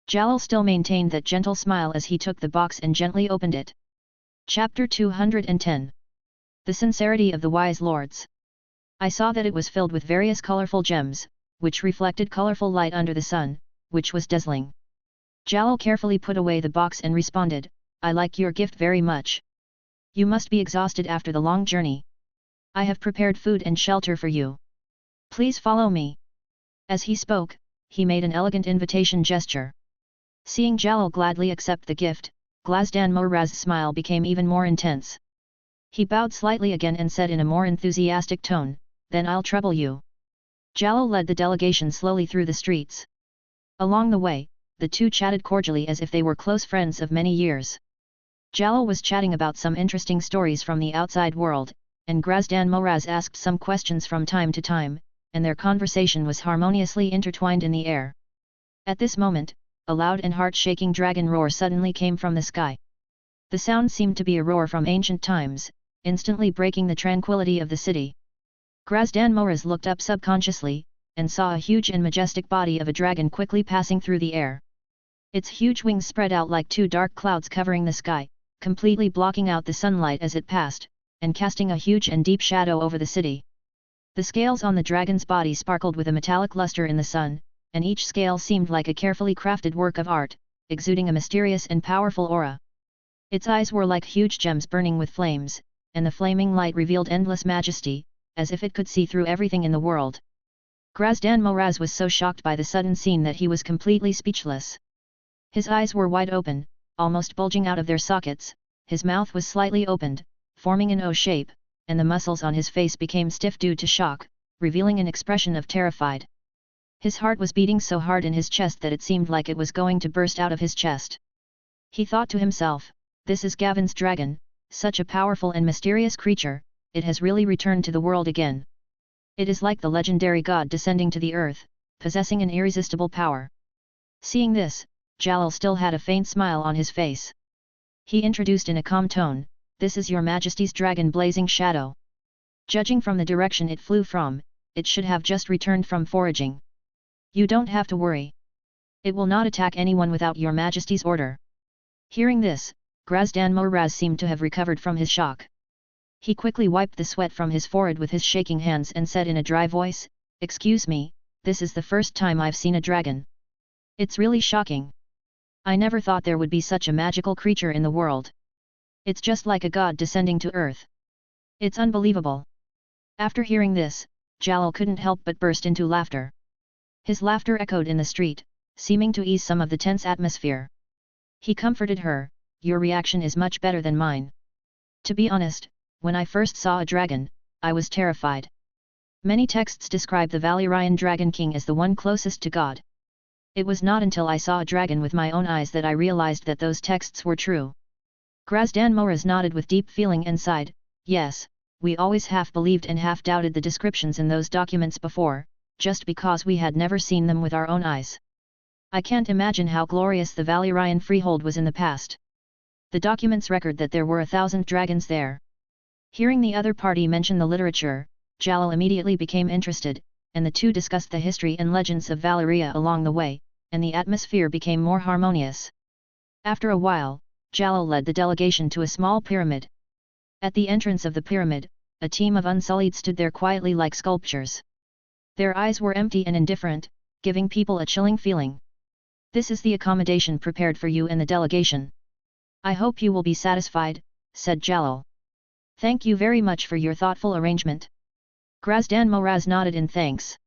Jalal still maintained that gentle smile as he took the box and gently opened it. Chapter 210. The Sincerity of the Wise Lords. I saw that it was filled with various colorful gems, which reflected colorful light under the sun, which was dazzling. Jalal carefully put away the box and responded, I like your gift very much. You must be exhausted after the long journey. I have prepared food and shelter for you. Please follow me. As he spoke, he made an elegant invitation gesture. Seeing Jalal gladly accept the gift, Glazdan Moraz's smile became even more intense. He bowed slightly again and said in a more enthusiastic tone, Then I'll trouble you. Jalal led the delegation slowly through the streets. Along the way, the two chatted cordially as if they were close friends of many years. Jalal was chatting about some interesting stories from the outside world, and Glazdan Moraz asked some questions from time to time, and their conversation was harmoniously intertwined in the air. At this moment, a loud and heart-shaking dragon roar suddenly came from the sky. The sound seemed to be a roar from ancient times, instantly breaking the tranquility of the city. Glazdan Moraz looked up subconsciously, and saw a huge and majestic body of a dragon quickly passing through the air. Its huge wings spread out like two dark clouds covering the sky, completely blocking out the sunlight as it passed, and casting a huge and deep shadow over the city. The scales on the dragon's body sparkled with a metallic luster in the sun, and each scale seemed like a carefully crafted work of art, exuding a mysterious and powerful aura. Its eyes were like huge gems burning with flames, and the flaming light revealed endless majesty, as if it could see through everything in the world. Glazdan Moraz was so shocked by the sudden scene that he was completely speechless. His eyes were wide open, almost bulging out of their sockets, his mouth was slightly opened, forming an O shape, and the muscles on his face became stiff due to shock, revealing an expression of terrified. His heart was beating so hard in his chest that it seemed like it was going to burst out of his chest. He thought to himself, this is Gavin's dragon, such a powerful and mysterious creature, it has really returned to the world again. It is like the legendary god descending to the earth, possessing an irresistible power. Seeing this, Jalal still had a faint smile on his face. He introduced in a calm tone, This is your Majesty's dragon Blazing Shadow. Judging from the direction it flew from, it should have just returned from foraging. You don't have to worry. It will not attack anyone without your Majesty's order. Hearing this, Glazdan Moraz seemed to have recovered from his shock. He quickly wiped the sweat from his forehead with his shaking hands and said in a dry voice, Excuse me, this is the first time I've seen a dragon. It's really shocking. I never thought there would be such a magical creature in the world. It's just like a god descending to earth. It's unbelievable. After hearing this, Jalal couldn't help but burst into laughter. His laughter echoed in the street, seeming to ease some of the tense atmosphere. He comforted her, Your reaction is much better than mine. To be honest, when I first saw a dragon, I was terrified. Many texts describe the Valyrian Dragon King as the one closest to God. It was not until I saw a dragon with my own eyes that I realized that those texts were true. Glazdan Moraz nodded with deep feeling and sighed, Yes, we always half believed and half doubted the descriptions in those documents before, just because we had never seen them with our own eyes. I can't imagine how glorious the Valyrian freehold was in the past. The documents record that there were 1,000 dragons there. Hearing the other party mention the literature, Jalal immediately became interested, and the two discussed the history and legends of Valyria along the way, and the atmosphere became more harmonious. After a while, Jalal led the delegation to a small pyramid. At the entrance of the pyramid, a team of Unsullied stood there quietly like sculptures. Their eyes were empty and indifferent, giving people a chilling feeling. This is the accommodation prepared for you and the delegation. I hope you will be satisfied, said Jalal. Thank you very much for your thoughtful arrangement. Glazdan Moraz nodded in thanks.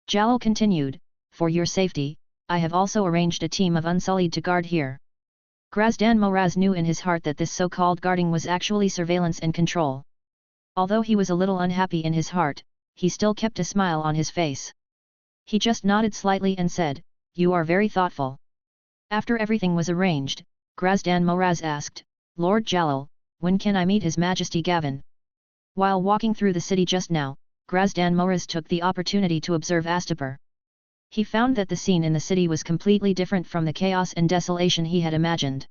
Jalal continued, For your safety, I have also arranged a team of Unsullied to guard here. Glazdan Moraz knew in his heart that this so-called guarding was actually surveillance and control. Although he was a little unhappy in his heart, he still kept a smile on his face. He just nodded slightly and said, You are very thoughtful. After everything was arranged, Glazdan Moraz asked, Lord Jalal, when can I meet His Majesty Gavin? While walking through the city just now, Glazdan Moraz took the opportunity to observe Astapor. He found that the scene in the city was completely different from the chaos and desolation he had imagined.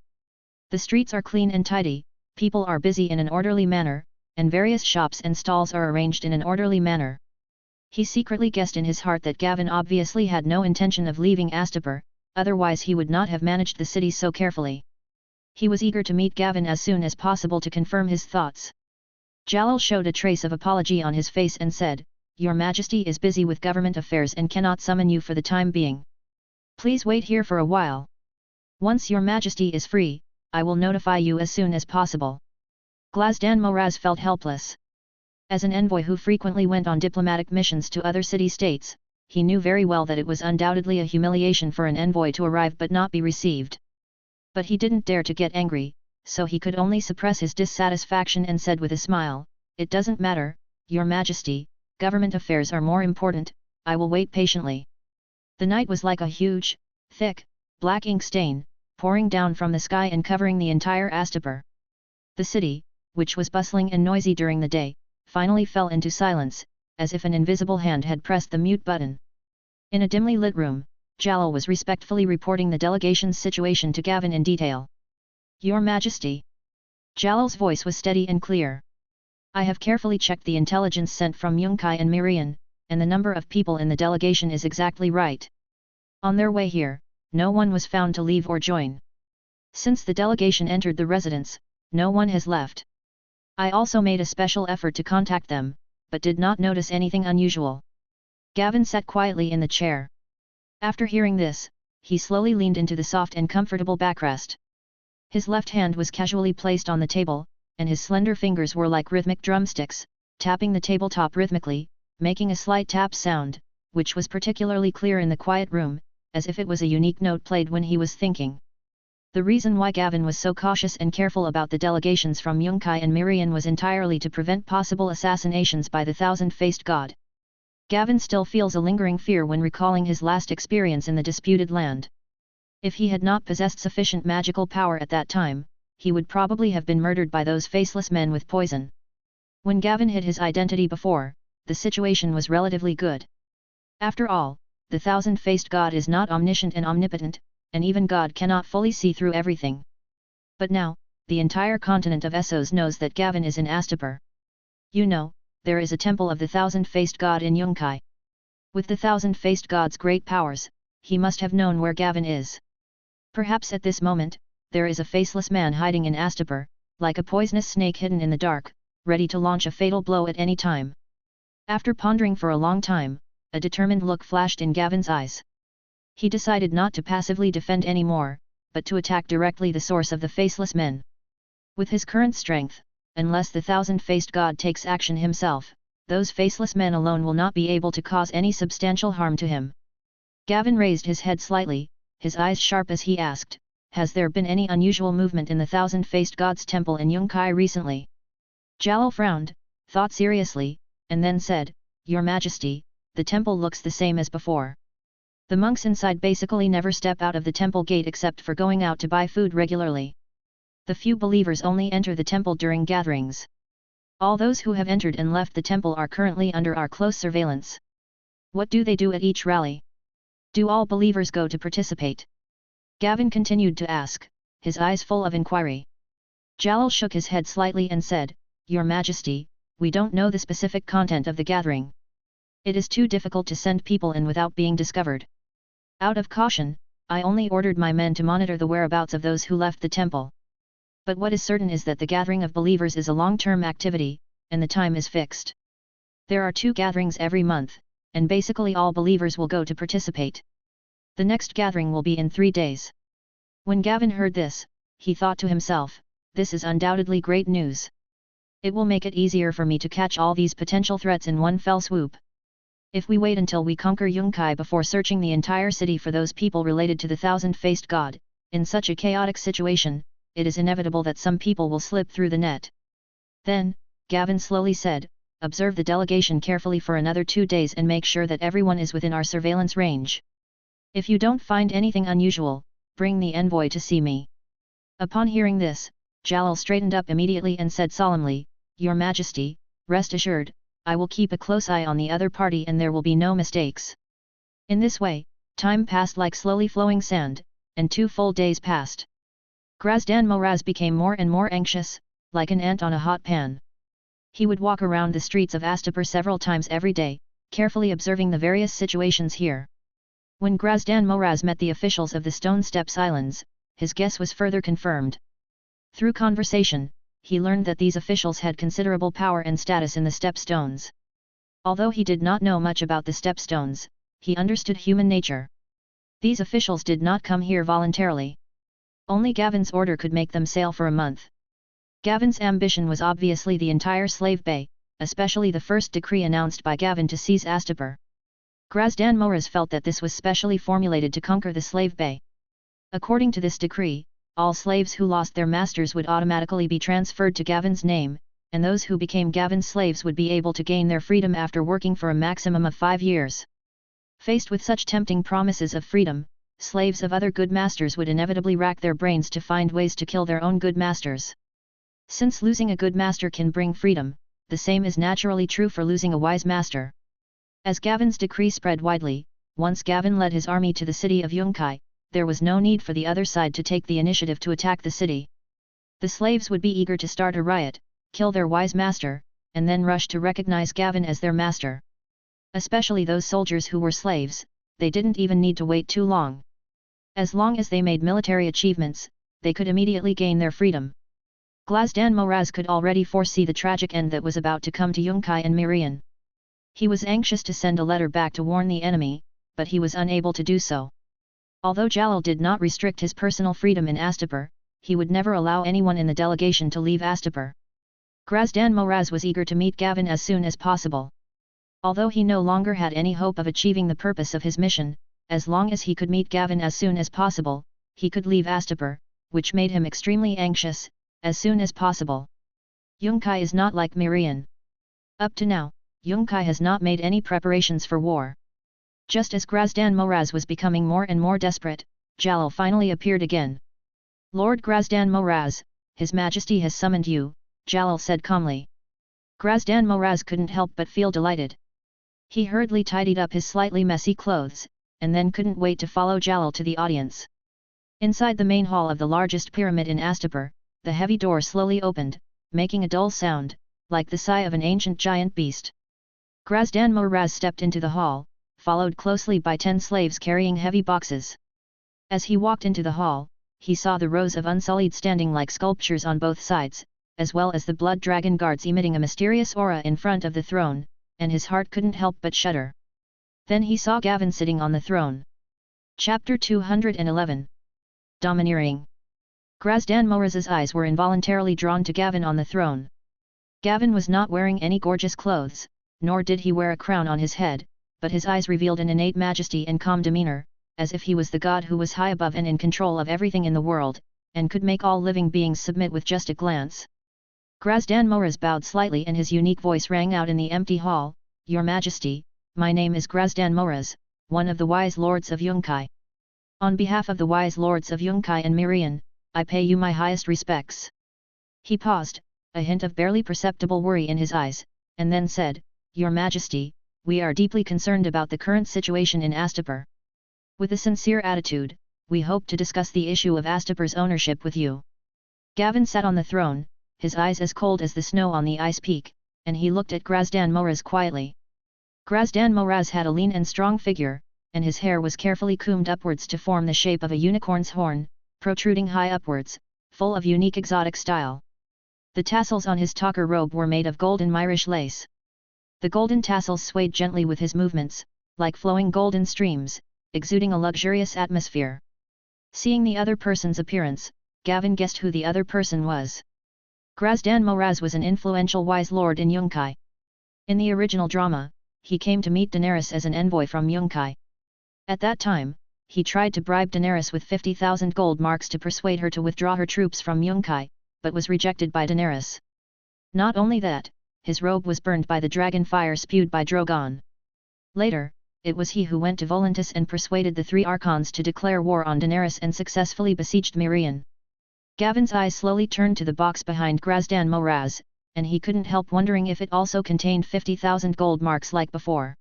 The streets are clean and tidy, people are busy in an orderly manner, and various shops and stalls are arranged in an orderly manner. He secretly guessed in his heart that Gavin obviously had no intention of leaving Astapor, otherwise he would not have managed the city so carefully. He was eager to meet Gavin as soon as possible to confirm his thoughts. Jalal showed a trace of apology on his face and said, Your Majesty is busy with government affairs and cannot summon you for the time being. Please wait here for a while. Once your majesty is free, I will notify you as soon as possible. Glazdan Moraz felt helpless. As an envoy who frequently went on diplomatic missions to other city-states, he knew very well that it was undoubtedly a humiliation for an envoy to arrive but not be received. But he didn't dare to get angry, so he could only suppress his dissatisfaction and said with a smile, "It doesn't matter, your majesty, government affairs are more important, I will wait patiently." The night was like a huge, thick, black ink stain, pouring down from the sky and covering the entire Astapur. The city, which was bustling and noisy during the day, finally fell into silence, as if an invisible hand had pressed the mute button. In a dimly lit room, Jalal was respectfully reporting the delegation's situation to Gavin in detail. "Your Majesty." Jalal's voice was steady and clear. "I have carefully checked the intelligence sent from Yunkai and Mirian, and the number of people in the delegation is exactly right. On their way here, no one was found to leave or join. Since the delegation entered the residence, no one has left. I also made a special effort to contact them, but did not notice anything unusual." Gavin sat quietly in the chair. After hearing this, he slowly leaned into the soft and comfortable backrest. His left hand was casually placed on the table, and his slender fingers were like rhythmic drumsticks, tapping the tabletop rhythmically, making a slight tap sound, which was particularly clear in the quiet room, as if it was a unique note played when he was thinking. The reason why Gavin was so cautious and careful about the delegations from Yunkai and Mirian was entirely to prevent possible assassinations by the thousand-faced god. Gavin still feels a lingering fear when recalling his last experience in the disputed land. If he had not possessed sufficient magical power at that time, he would probably have been murdered by those faceless men with poison. When Gavin hid his identity before, the situation was relatively good. After all, the thousand-faced god is not omniscient and omnipotent, and even God cannot fully see through everything. But now, the entire continent of Essos knows that Gavin is in Astapur. You know, there is a temple of the thousand-faced god in Yunkai. With the thousand-faced god's great powers, he must have known where Gavin is. Perhaps at this moment, there is a faceless man hiding in Astapur, like a poisonous snake hidden in the dark, ready to launch a fatal blow at any time. After pondering for a long time, a determined look flashed in Gavin's eyes. He decided not to passively defend anymore, but to attack directly the source of the faceless men. With his current strength, unless the thousand-faced god takes action himself, those faceless men alone will not be able to cause any substantial harm to him. Gavin raised his head slightly, his eyes sharp as he asked, "Has there been any unusual movement in the thousand-faced god's temple in Yunkai recently?" Jalal frowned, thought seriously, and then said, "Your Majesty, the temple looks the same as before. The monks inside basically never step out of the temple gate except for going out to buy food regularly. The few believers only enter the temple during gatherings. All those who have entered and left the temple are currently under our close surveillance. What do they do at each rally? Do all believers go to participate?" Gavin continued to ask, his eyes full of inquiry. Jalal shook his head slightly and said, "Your Majesty, we don't know the specific content of the gathering. It is too difficult to send people in without being discovered. Out of caution, I only ordered my men to monitor the whereabouts of those who left the temple. But what is certain is that the gathering of believers is a long-term activity, and the time is fixed. There are 2 gatherings every month, and basically all believers will go to participate. The next gathering will be in 3 days." When Gavin heard this, he thought to himself, "This is undoubtedly great news. It will make it easier for me to catch all these potential threats in one fell swoop. If we wait until we conquer Yunkai before searching the entire city for those people related to the thousand-faced god, in such a chaotic situation, it is inevitable that some people will slip through the net." Then, Gavin slowly said, "Observe the delegation carefully for another 2 days and make sure that everyone is within our surveillance range. If you don't find anything unusual, bring the envoy to see me." Upon hearing this, Jalal straightened up immediately and said solemnly, "Your Majesty, rest assured, I will keep a close eye on the other party and there will be no mistakes." In this way, time passed like slowly flowing sand, and 2 full days passed. Glazdan Moraz became more and more anxious, like an ant on a hot pan. He would walk around the streets of Astapur several times every day, carefully observing the various situations here. When Glazdan Moraz met the officials of the Stone Steppes Islands, his guess was further confirmed. Through conversation, he learned that these officials had considerable power and status in the Steppe Stones. Although he did not know much about the Steppe Stones, he understood human nature. These officials did not come here voluntarily. Only Gavin's order could make them sail for a month. Gavin's ambition was obviously the entire slave bay, especially the first decree announced by Gavin to seize Astapor. Grazdan Moraz felt that this was specially formulated to conquer the slave bay. According to this decree, all slaves who lost their masters would automatically be transferred to Gavin's name, and those who became Gavin's slaves would be able to gain their freedom after working for a maximum of 5 years. Faced with such tempting promises of freedom, slaves of other good masters would inevitably rack their brains to find ways to kill their own good masters. Since losing a good master can bring freedom, the same is naturally true for losing a wise master. As Gavin's decree spread widely, once Gavin led his army to the city of Yunkai, there was no need for the other side to take the initiative to attack the city. The slaves would be eager to start a riot, kill their wise master, and then rush to recognize Gavin as their master. Especially those soldiers who were slaves, they didn't even need to wait too long. As long as they made military achievements, they could immediately gain their freedom. Grazdan Moraz could already foresee the tragic end that was about to come to Yunkai and Mirian. He was anxious to send a letter back to warn the enemy, but he was unable to do so. Although Jalal did not restrict his personal freedom in Astapor, he would never allow anyone in the delegation to leave Astapor. Grazdan Moraz was eager to meet Gavin as soon as possible. Although he no longer had any hope of achieving the purpose of his mission, as long as he could meet Gavin as soon as possible, he could leave Astapor, which made him extremely anxious, as soon as possible. Yunkai is not like Mirian. Up to now, Yunkai has not made any preparations for war. Just as Grazdan Moraz was becoming more and more desperate, Jalal finally appeared again. Lord Grazdan Moraz, His Majesty has summoned you, Jalal said calmly. Grazdan Moraz couldn't help but feel delighted. He hurriedly tidied up his slightly messy clothes, and then couldn't wait to follow Jalal to the audience. Inside the main hall of the largest pyramid in Astapor, the heavy door slowly opened, making a dull sound, like the sigh of an ancient giant beast. Grazdan Moraz stepped into the hall, followed closely by 10 slaves carrying heavy boxes. As he walked into the hall, he saw the rows of Unsullied standing like sculptures on both sides, as well as the blood dragon guards emitting a mysterious aura in front of the throne, and his heart couldn't help but shudder. Then he saw Gavin sitting on the throne. Chapter 211. Domineering. Grazdan Moraz's eyes were involuntarily drawn to Gavin on the throne. Gavin was not wearing any gorgeous clothes, nor did he wear a crown on his head, but his eyes revealed an innate majesty and calm demeanor, as if he was the god who was high above and in control of everything in the world, and could make all living beings submit with just a glance. Grazdan Moraz bowed slightly and his unique voice rang out in the empty hall, Your Majesty, my name is Grazdan Moraz, one of the wise lords of Yunkai. On behalf of the wise lords of Yunkai and Mirian, I pay you my highest respects. He paused, a hint of barely perceptible worry in his eyes, and then said, Your Majesty, we are deeply concerned about the current situation in Astapor. With a sincere attitude, we hope to discuss the issue of Astapor's ownership with you. Gavin sat on the throne, his eyes as cold as the snow on the ice peak, and he looked at Grazdan Moraz quietly. Grazdan Moraz had a lean and strong figure, and his hair was carefully combed upwards to form the shape of a unicorn's horn, protruding high upwards, full of unique exotic style. The tassels on his talker robe were made of golden Myrish lace. The golden tassels swayed gently with his movements, like flowing golden streams, exuding a luxurious atmosphere. Seeing the other person's appearance, Gavin guessed who the other person was. Grazdan Moraz was an influential wise lord in Yunkai. In the original drama, he came to meet Daenerys as an envoy from Yunkai. At that time, he tried to bribe Daenerys with 50,000 gold marks to persuade her to withdraw her troops from Yunkai, but was rejected by Daenerys. Not only that, his robe was burned by the dragon fire spewed by Drogon. Later, it was he who went to Volantis and persuaded the 3 Archons to declare war on Daenerys and successfully besieged Mirian. Gavin's eyes slowly turned to the box behind Grazdan Moraz, and he couldn't help wondering if it also contained 50,000 gold marks like before.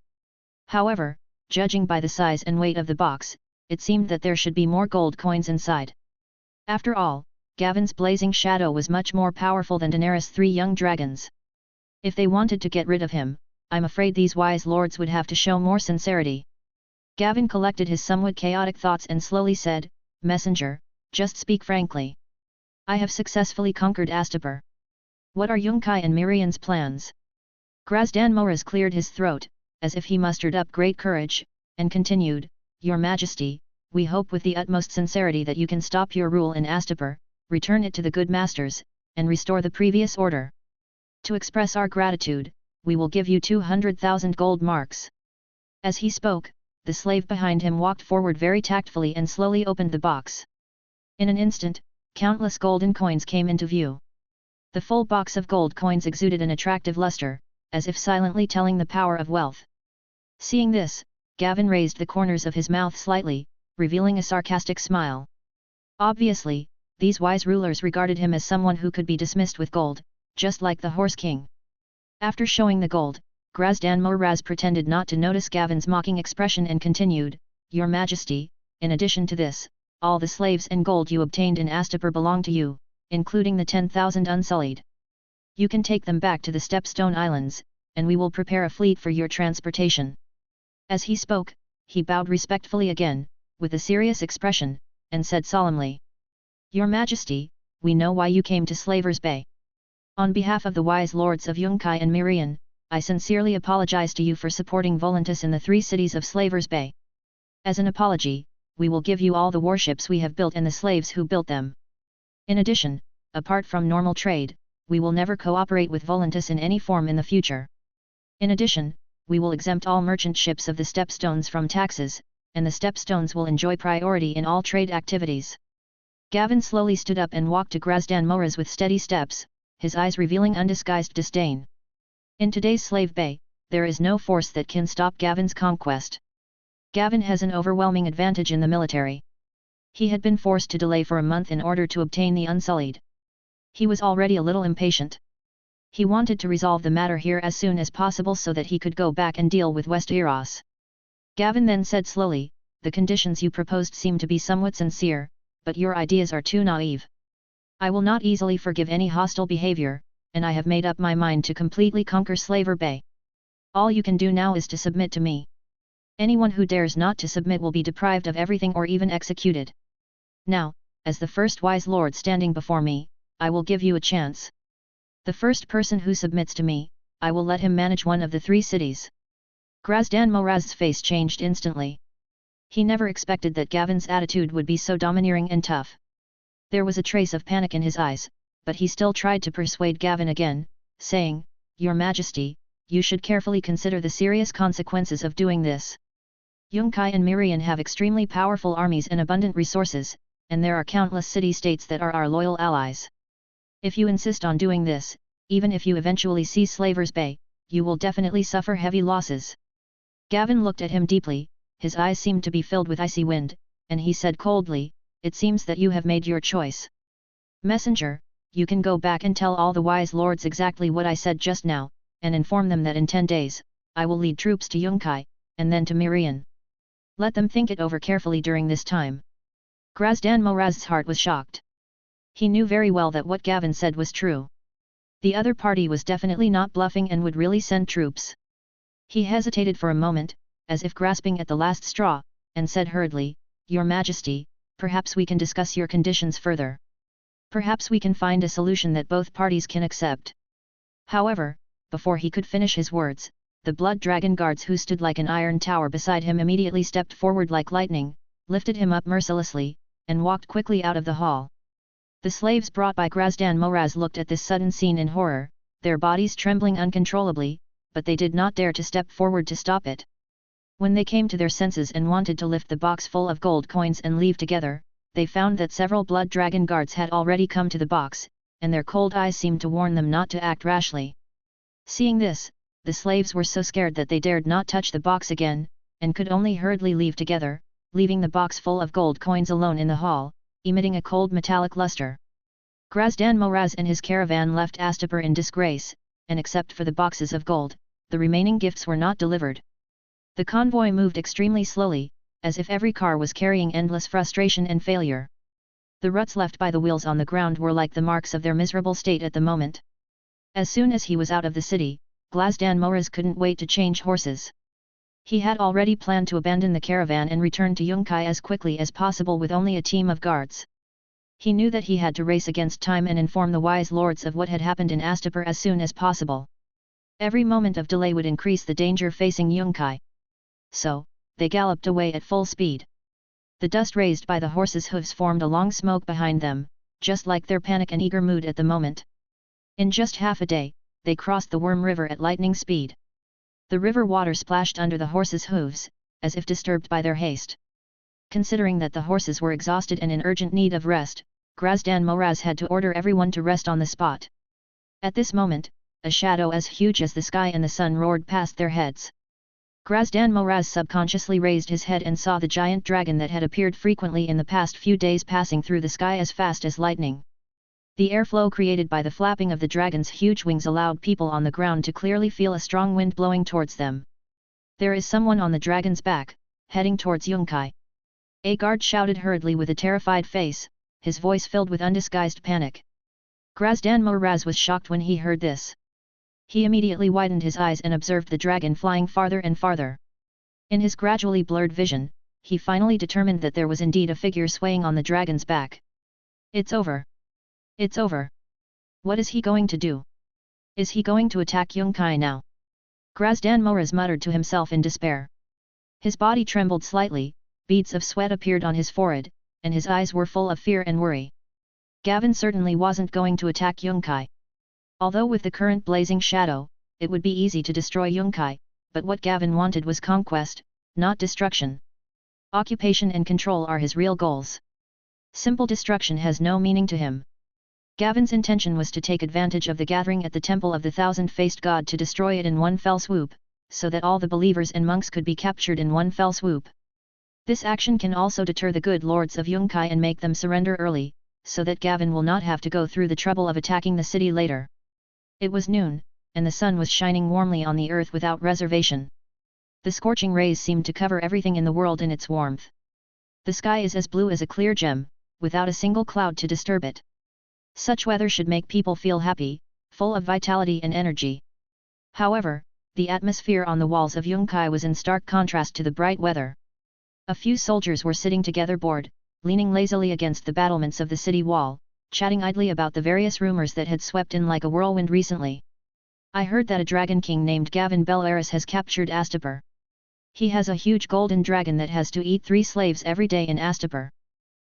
However, judging by the size and weight of the box, it seemed that there should be more gold coins inside. After all, Gavin's blazing shadow was much more powerful than Daenerys' 3 young dragons. If they wanted to get rid of him, I'm afraid these wise lords would have to show more sincerity. Gavin collected his somewhat chaotic thoughts and slowly said, Messenger, just speak frankly. I have successfully conquered Astapor. What are Yunkai and Mirian's plans? Grazdan Moraz cleared his throat, as if he mustered up great courage, and continued, Your Majesty, we hope with the utmost sincerity that you can stop your rule in Astapor, return it to the good masters, and restore the previous order. To express our gratitude, we will give you 200,000 gold marks." As he spoke, the slave behind him walked forward very tactfully and slowly opened the box. In an instant, countless golden coins came into view. The full box of gold coins exuded an attractive luster, as if silently telling the power of wealth. Seeing this, Gavin raised the corners of his mouth slightly, revealing a sarcastic smile. Obviously, these wise rulers regarded him as someone who could be dismissed with gold, just like the Horse King. After showing the gold, Grazdan Moraz pretended not to notice Gavin's mocking expression and continued, "Your Majesty, in addition to this, all the slaves and gold you obtained in Astapor belong to you, including the 10,000 unsullied. You can take them back to the Stepstone Islands, and we will prepare a fleet for your transportation." As he spoke, he bowed respectfully again, with a serious expression, and said solemnly, "Your Majesty, we know why you came to Slavers Bay. On behalf of the wise lords of Yunkai and Mirian, I sincerely apologize to you for supporting Volantis in the 3 cities of Slavers Bay. As an apology, we will give you all the warships we have built and the slaves who built them. In addition, apart from normal trade, we will never cooperate with Volantis in any form in the future. In addition, we will exempt all merchant ships of the Stepstones from taxes, and the Stepstones will enjoy priority in all trade activities." Gavin slowly stood up and walked to Grazdan Moraz with steady steps, his eyes revealing undisguised disdain. In today's Slave Bay, there is no force that can stop Gavin's conquest. Gavin has an overwhelming advantage in the military. He had been forced to delay for a month in order to obtain the Unsullied. He was already a little impatient. He wanted to resolve the matter here as soon as possible so that he could go back and deal with West Eros. Gavin then said slowly, "The conditions you proposed seem to be somewhat sincere, but your ideas are too naive. I will not easily forgive any hostile behavior, and I have made up my mind to completely conquer Slaver Bay. All you can do now is to submit to me. Anyone who dares not to submit will be deprived of everything or even executed. Now, as the first wise lord standing before me, I will give you a chance. The first person who submits to me, I will let him manage one of the 3 cities." Grazdan Moraz's face changed instantly. He never expected that Gavin's attitude would be so domineering and tough. There was a trace of panic in his eyes, but he still tried to persuade Gavin again, saying, "Your Majesty, you should carefully consider the serious consequences of doing this. Yunkai and Mirian have extremely powerful armies and abundant resources, and there are countless city-states that are our loyal allies. If you insist on doing this, even if you eventually see Slavers Bay, you will definitely suffer heavy losses." Gavin looked at him deeply, his eyes seemed to be filled with icy wind, and he said coldly, "It seems that you have made your choice. Messenger, you can go back and tell all the wise lords exactly what I said just now, and inform them that in 10 days, I will lead troops to Yunkai, and then to Mirian. Let them think it over carefully during this time." Grazdan Moraz's heart was shocked. He knew very well that what Gavin said was true. The other party was definitely not bluffing and would really send troops. He hesitated for a moment, as if grasping at the last straw, and said hurriedly, "Your Majesty, perhaps we can discuss your conditions further. Perhaps we can find a solution that both parties can accept." However, before he could finish his words, the Blood Dragon guards who stood like an iron tower beside him immediately stepped forward like lightning, lifted him up mercilessly, and walked quickly out of the hall. The slaves brought by Grazdan Moraz looked at this sudden scene in horror, their bodies trembling uncontrollably, but they did not dare to step forward to stop it. When they came to their senses and wanted to lift the box full of gold coins and leave together, they found that several Blood Dragon guards had already come to the box, and their cold eyes seemed to warn them not to act rashly. Seeing this, the slaves were so scared that they dared not touch the box again, and could only hurriedly leave together, leaving the box full of gold coins alone in the hall, emitting a cold metallic luster. Grazdan Moraz and his caravan left Astapor in disgrace, and except for the boxes of gold, the remaining gifts were not delivered. The convoy moved extremely slowly, as if every car was carrying endless frustration and failure. The ruts left by the wheels on the ground were like the marks of their miserable state at the moment. As soon as he was out of the city, Grazdan Moraz couldn't wait to change horses. He had already planned to abandon the caravan and return to Yunkai as quickly as possible with only a team of guards. He knew that he had to race against time and inform the wise lords of what had happened in Astapor as soon as possible. Every moment of delay would increase the danger facing Yunkai. So, they galloped away at full speed. The dust raised by the horses' hooves formed a long smoke behind them, just like their panic and eager mood at the moment. In just half a day, they crossed the Worm River at lightning speed. The river water splashed under the horses' hooves, as if disturbed by their haste. Considering that the horses were exhausted and in urgent need of rest, Grazdan Moraz had to order everyone to rest on the spot. At this moment, a shadow as huge as the sky and the sun roared past their heads. Grazdan Moraz subconsciously raised his head and saw the giant dragon that had appeared frequently in the past few days passing through the sky as fast as lightning. The airflow created by the flapping of the dragon's huge wings allowed people on the ground to clearly feel a strong wind blowing towards them. There is someone on the dragon's back, heading towards Yunkai. A guard shouted hurriedly with a terrified face, his voice filled with undisguised panic. Grazdan Moraz was shocked when he heard this. He immediately widened his eyes and observed the dragon flying farther and farther. In his gradually blurred vision, he finally determined that there was indeed a figure swaying on the dragon's back. It's over. It's over. What is he going to do? Is he going to attack Yunkai now? Grazdan Moraz muttered to himself in despair. His body trembled slightly, beads of sweat appeared on his forehead, and his eyes were full of fear and worry. Gavin certainly wasn't going to attack Yunkai. Although with the current blazing shadow, it would be easy to destroy Yunkai, but what Gavin wanted was conquest, not destruction. Occupation and control are his real goals. Simple destruction has no meaning to him. Gavin's intention was to take advantage of the gathering at the Temple of the Thousand-Faced God to destroy it in one fell swoop, so that all the believers and monks could be captured in one fell swoop. This action can also deter the good lords of Yunkai and make them surrender early, so that Gavin will not have to go through the trouble of attacking the city later. It was noon, and the sun was shining warmly on the earth without reservation. The scorching rays seemed to cover everything in the world in its warmth. The sky is as blue as a clear gem, without a single cloud to disturb it. Such weather should make people feel happy, full of vitality and energy. However, the atmosphere on the walls of Yunkai was in stark contrast to the bright weather. A few soldiers were sitting together bored, leaning lazily against the battlements of the city wall, chatting idly about the various rumors that had swept in like a whirlwind recently. I heard that a dragon king named Gavin Belaris has captured Astapor. He has a huge golden dragon that has to eat 3 slaves every day in Astapor.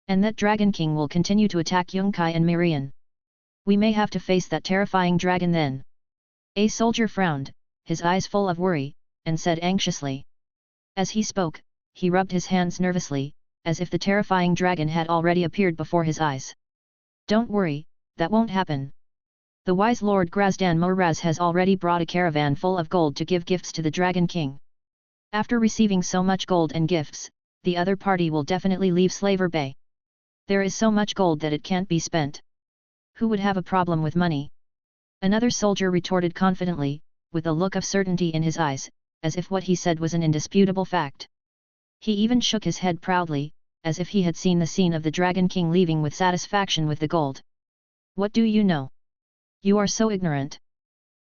And that dragon king will continue to attack Yunkai and Mirian. We may have to face that terrifying dragon then. A soldier frowned, his eyes full of worry, and said anxiously. As he spoke, he rubbed his hands nervously, as if the terrifying dragon had already appeared before his eyes. Don't worry, that won't happen. The wise Lord Grazdan Moraz has already brought a caravan full of gold to give gifts to the Dragon King. After receiving so much gold and gifts, the other party will definitely leave Slaver Bay. There is so much gold that it can't be spent. Who would have a problem with money? Another soldier retorted confidently, with a look of certainty in his eyes, as if what he said was an indisputable fact. He even shook his head proudly, as if he had seen the scene of the Dragon King leaving with satisfaction with the gold. What do you know? You are so ignorant.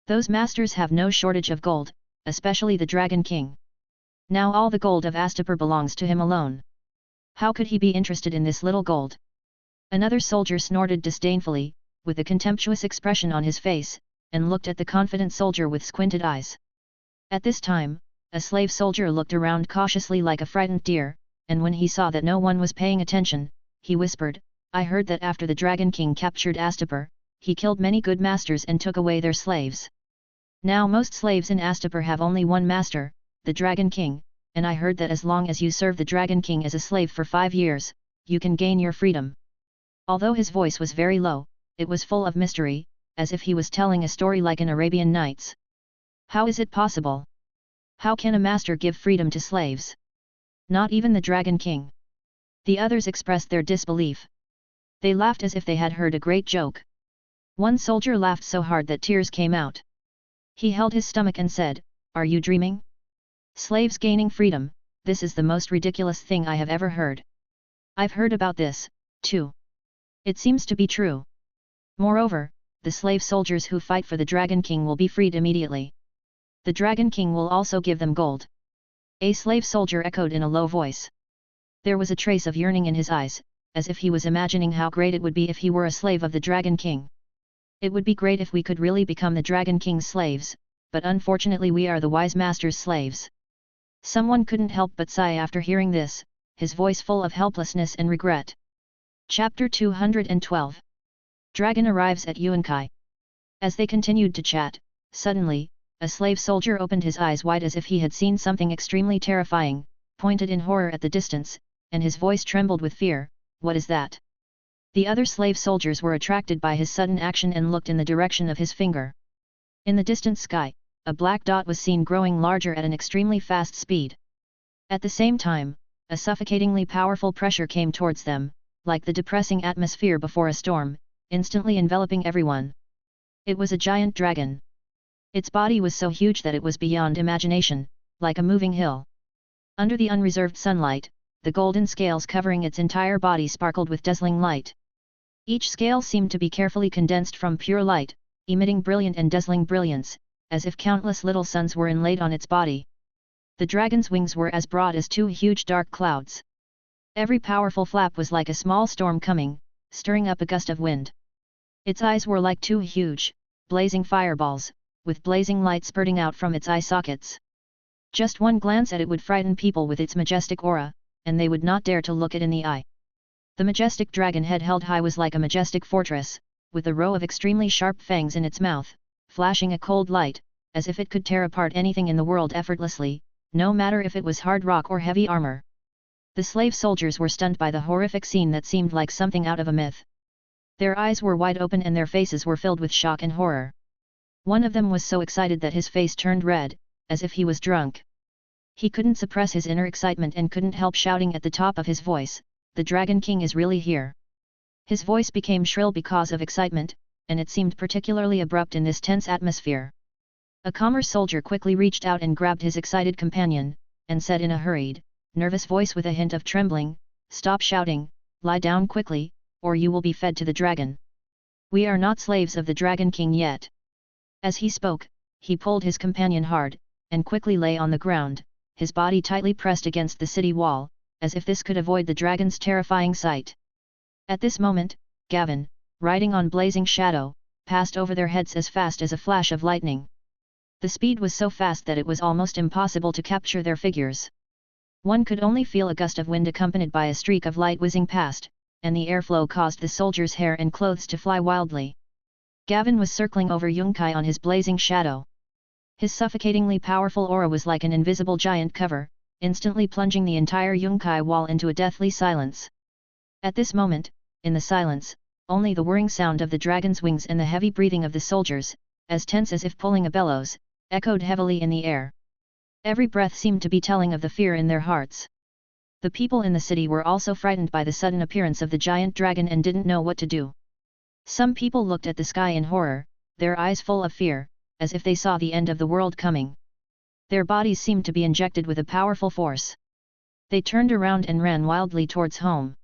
Those masters have no shortage of gold, especially the Dragon King. Now all the gold of Astapor belongs to him alone. How could he be interested in this little gold? Another soldier snorted disdainfully, with a contemptuous expression on his face, and looked at the confident soldier with squinted eyes. At this time, a slave soldier looked around cautiously like a frightened deer, and when he saw that no one was paying attention, he whispered, I heard that after the Dragon King captured Astapor, he killed many good masters and took away their slaves. Now most slaves in Astapor have only one master, the Dragon King, and I heard that as long as you serve the Dragon King as a slave for 5 years, you can gain your freedom. Although his voice was very low, it was full of mystery, as if he was telling a story like in Arabian Nights. How is it possible? How can a master give freedom to slaves? Not even the Dragon King. The others expressed their disbelief. They laughed as if they had heard a great joke. One soldier laughed so hard that tears came out. He held his stomach and said, Are you dreaming? Slaves gaining freedom, this is the most ridiculous thing I have ever heard. I've heard about this, too. It seems to be true. Moreover, the slave soldiers who fight for the Dragon King will be freed immediately. The Dragon King will also give them gold. A slave soldier echoed in a low voice. There was a trace of yearning in his eyes, as if he was imagining how great it would be if he were a slave of the Dragon King. It would be great if we could really become the Dragon King's slaves, but unfortunately we are the wise master's slaves. Someone couldn't help but sigh after hearing this, his voice full of helplessness and regret. Chapter 212. Dragon arrives at Yunkai. As they continued to chat, suddenly, a slave soldier opened his eyes wide as if he had seen something extremely terrifying, pointed in horror at the distance, and his voice trembled with fear. "What is that?" The other slave soldiers were attracted by his sudden action and looked in the direction of his finger. In the distant sky, a black dot was seen growing larger at an extremely fast speed. At the same time, a suffocatingly powerful pressure came towards them, like the depressing atmosphere before a storm, instantly enveloping everyone. It was a giant dragon. Its body was so huge that it was beyond imagination, like a moving hill. Under the unreserved sunlight, the golden scales covering its entire body sparkled with dazzling light. Each scale seemed to be carefully condensed from pure light, emitting brilliant and dazzling brilliance, as if countless little suns were inlaid on its body. The dragon's wings were as broad as two huge dark clouds. Every powerful flap was like a small storm coming, stirring up a gust of wind. Its eyes were like two huge, blazing fireballs, with blazing light spurting out from its eye sockets. Just one glance at it would frighten people with its majestic aura, and they would not dare to look it in the eye. The majestic dragon head held high was like a majestic fortress, with a row of extremely sharp fangs in its mouth, flashing a cold light, as if it could tear apart anything in the world effortlessly, no matter if it was hard rock or heavy armor. The slave soldiers were stunned by the horrific scene that seemed like something out of a myth. Their eyes were wide open and their faces were filled with shock and horror. One of them was so excited that his face turned red, as if he was drunk. He couldn't suppress his inner excitement and couldn't help shouting at the top of his voice, "The Dragon King is really here!" His voice became shrill because of excitement, and it seemed particularly abrupt in this tense atmosphere. A calmer soldier quickly reached out and grabbed his excited companion, and said in a hurried, nervous voice with a hint of trembling, "Stop shouting, lie down quickly, or you will be fed to the dragon. We are not slaves of the Dragon King yet." As he spoke, he pulled his companion hard, and quickly lay on the ground, his body tightly pressed against the city wall, as if this could avoid the dragon's terrifying sight. At this moment, Gavin, riding on Blazing Shadow, passed over their heads as fast as a flash of lightning. The speed was so fast that it was almost impossible to capture their figures. One could only feel a gust of wind accompanied by a streak of light whizzing past, and the airflow caused the soldier's hair and clothes to fly wildly. Gavin was circling over Yunkai on his Blazing Shadow. His suffocatingly powerful aura was like an invisible giant cover, instantly plunging the entire Yunkai wall into a deathly silence. At this moment, in the silence, only the whirring sound of the dragon's wings and the heavy breathing of the soldiers, as tense as if pulling a bellows, echoed heavily in the air. Every breath seemed to be telling of the fear in their hearts. The people in the city were also frightened by the sudden appearance of the giant dragon and didn't know what to do. Some people looked at the sky in horror, their eyes full of fear, as if they saw the end of the world coming. Their bodies seemed to be injected with a powerful force. They turned around and ran wildly towards home.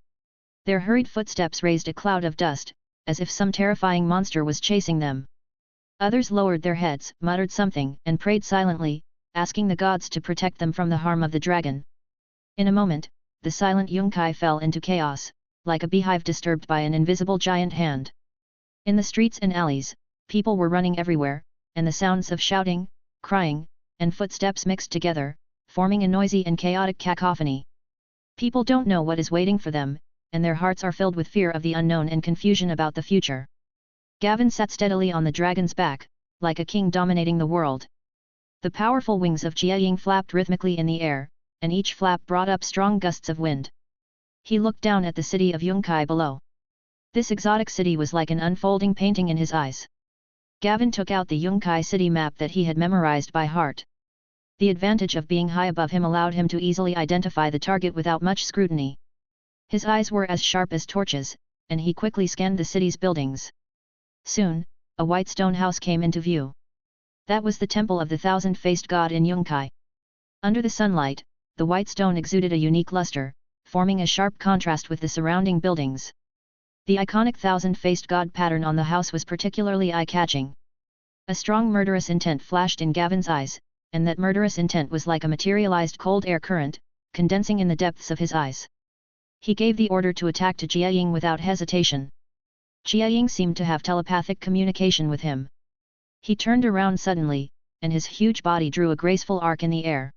Their hurried footsteps raised a cloud of dust, as if some terrifying monster was chasing them. Others lowered their heads, muttered something, and prayed silently, asking the gods to protect them from the harm of the dragon. In a moment, the silent Yunkai fell into chaos, like a beehive disturbed by an invisible giant hand. In the streets and alleys, people were running everywhere, and the sounds of shouting, crying, and footsteps mixed together, forming a noisy and chaotic cacophony. People don't know what is waiting for them, and their hearts are filled with fear of the unknown and confusion about the future. Gavin sat steadily on the dragon's back, like a king dominating the world. The powerful wings of Jiaying flapped rhythmically in the air, and each flap brought up strong gusts of wind. He looked down at the city of Yunkai below. This exotic city was like an unfolding painting in his eyes. Gavin took out the Yunkai city map that he had memorized by heart. The advantage of being high above him allowed him to easily identify the target without much scrutiny. His eyes were as sharp as torches, and he quickly scanned the city's buildings. Soon, a white stone house came into view. That was the temple of the thousand-faced god in Yunkai. Under the sunlight, the white stone exuded a unique luster, forming a sharp contrast with the surrounding buildings. The iconic thousand-faced god pattern on the house was particularly eye-catching. A strong murderous intent flashed in Gavin's eyes, and that murderous intent was like a materialized cold air current, condensing in the depths of his eyes. He gave the order to attack to Jiaying without hesitation. Jiaying seemed to have telepathic communication with him. He turned around suddenly, and his huge body drew a graceful arc in the air.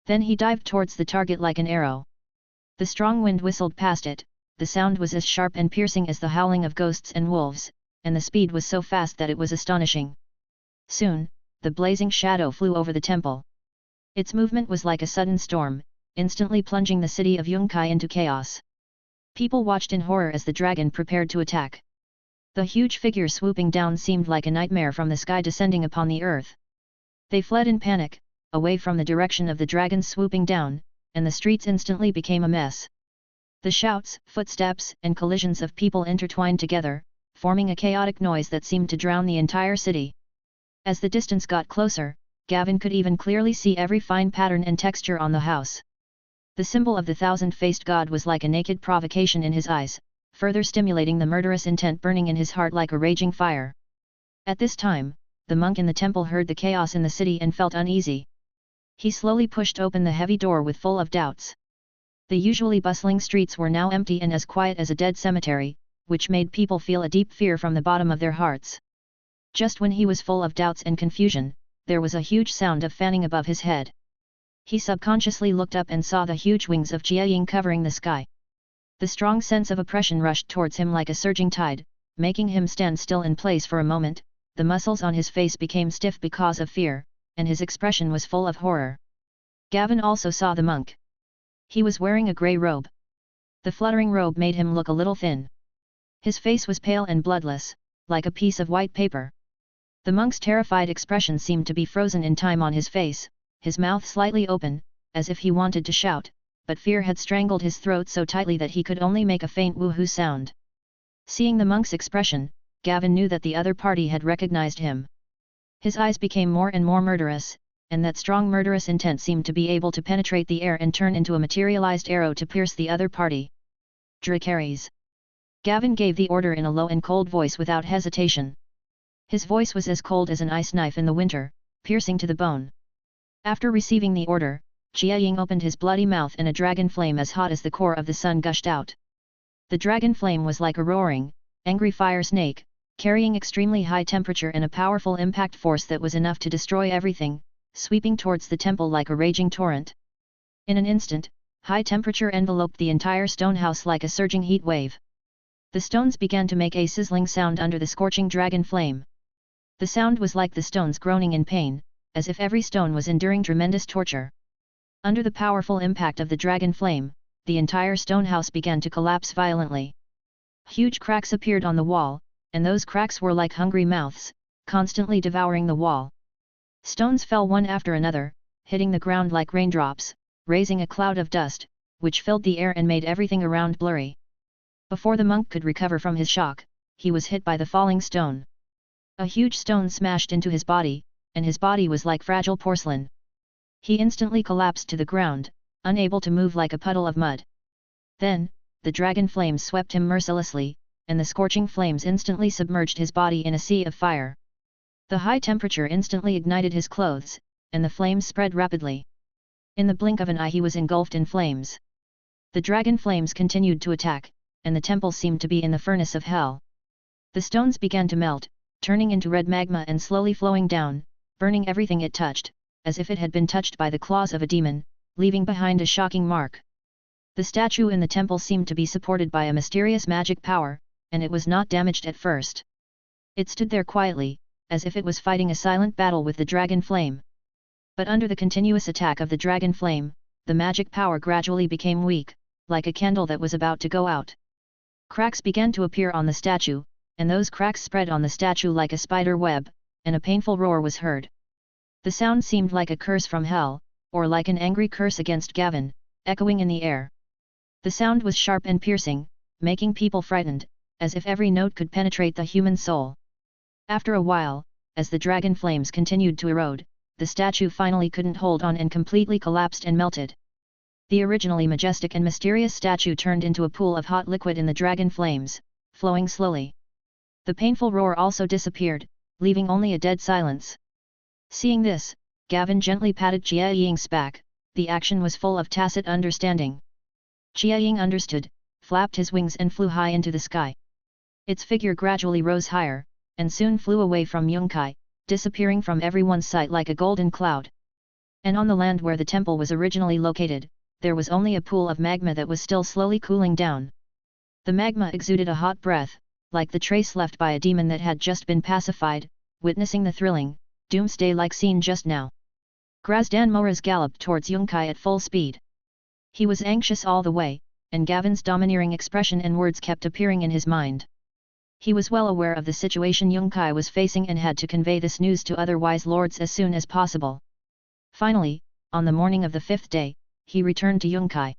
Then he dived towards the target like an arrow. The strong wind whistled past it, the sound was as sharp and piercing as the howling of ghosts and wolves, and the speed was so fast that it was astonishing. Soon, the blazing shadow flew over the temple. Its movement was like a sudden storm, instantly plunging the city of Yunkai into chaos. People watched in horror as the dragon prepared to attack. The huge figure swooping down seemed like a nightmare from the sky descending upon the earth. They fled in panic, away from the direction of the dragon swooping down, and the streets instantly became a mess. The shouts, footsteps, and collisions of people intertwined together, forming a chaotic noise that seemed to drown the entire city. As the distance got closer, Gavin could even clearly see every fine pattern and texture on the house. The symbol of the thousand-faced god was like a naked provocation in his eyes, further stimulating the murderous intent burning in his heart like a raging fire. At this time, the monk in the temple heard the chaos in the city and felt uneasy. He slowly pushed open the heavy door with full of doubts. The usually bustling streets were now empty and as quiet as a dead cemetery, which made people feel a deep fear from the bottom of their hearts. Just when he was full of doubts and confusion, there was a huge sound of fanning above his head. He subconsciously looked up and saw the huge wings of Jia Ying covering the sky. The strong sense of oppression rushed towards him like a surging tide, making him stand still in place for a moment. The muscles on his face became stiff because of fear, and his expression was full of horror. Gavin also saw the monk. He was wearing a grey robe. The fluttering robe made him look a little thin. His face was pale and bloodless, like a piece of white paper. The monk's terrified expression seemed to be frozen in time on his face, his mouth slightly open, as if he wanted to shout, but fear had strangled his throat so tightly that he could only make a faint woohoo sound. Seeing the monk's expression, Gavin knew that the other party had recognized him. His eyes became more and more murderous, and that strong murderous intent seemed to be able to penetrate the air and turn into a materialized arrow to pierce the other party. Dracarys. Gavin gave the order in a low and cold voice without hesitation. His voice was as cold as an ice knife in the winter, piercing to the bone. After receiving the order, Jia Ying opened his bloody mouth and a dragon flame as hot as the core of the sun gushed out. The dragon flame was like a roaring, angry fire snake, carrying extremely high temperature and a powerful impact force that was enough to destroy everything, sweeping towards the temple like a raging torrent. In an instant, high temperature enveloped the entire stone house like a surging heat wave. The stones began to make a sizzling sound under the scorching dragon flame. The sound was like the stones groaning in pain, as if every stone was enduring tremendous torture. Under the powerful impact of the dragon flame, the entire stone house began to collapse violently. Huge cracks appeared on the wall, and those cracks were like hungry mouths, constantly devouring the wall. Stones fell one after another, hitting the ground like raindrops, raising a cloud of dust, which filled the air and made everything around blurry. Before the monk could recover from his shock, he was hit by the falling stone. A huge stone smashed into his body, and his body was like fragile porcelain. He instantly collapsed to the ground, unable to move like a puddle of mud. Then, the dragon flames swept him mercilessly, and the scorching flames instantly submerged his body in a sea of fire. The high temperature instantly ignited his clothes, and the flames spread rapidly. In the blink of an eye he was engulfed in flames. The dragon flames continued to attack, and the temple seemed to be in the furnace of hell. The stones began to melt, turning into red magma and slowly flowing down, burning everything it touched, as if it had been touched by the claws of a demon, leaving behind a shocking mark. The statue in the temple seemed to be supported by a mysterious magic power, and it was not damaged at first. It stood there quietly, as if it was fighting a silent battle with the dragon flame. But under the continuous attack of the dragon flame, the magic power gradually became weak, like a candle that was about to go out. Cracks began to appear on the statue, and those cracks spread on the statue like a spider web, and a painful roar was heard. The sound seemed like a curse from hell, or like an angry curse against Gavin, echoing in the air. The sound was sharp and piercing, making people frightened, as if every note could penetrate the human soul. After a while, as the dragon flames continued to erode, the statue finally couldn't hold on and completely collapsed and melted. The originally majestic and mysterious statue turned into a pool of hot liquid in the dragon flames, flowing slowly. The painful roar also disappeared, leaving only a dead silence. Seeing this, Gavin gently patted Jia Ying's back. The action was full of tacit understanding. Jia Ying understood, flapped his wings and flew high into the sky. Its figure gradually rose higher, and soon flew away from Yunkai, disappearing from everyone's sight like a golden cloud. And on the land where the temple was originally located, there was only a pool of magma that was still slowly cooling down. The magma exuded a hot breath, like the trace left by a demon that had just been pacified, witnessing the thrilling, doomsday-like scene just now. Grazdan Moraz galloped towards Yunkai at full speed. He was anxious all the way, and Gavin's domineering expression and words kept appearing in his mind. He was well aware of the situation Yunkai was facing and had to convey this news to other wise lords as soon as possible. Finally, on the morning of the 5th day, he returned to Yunkai.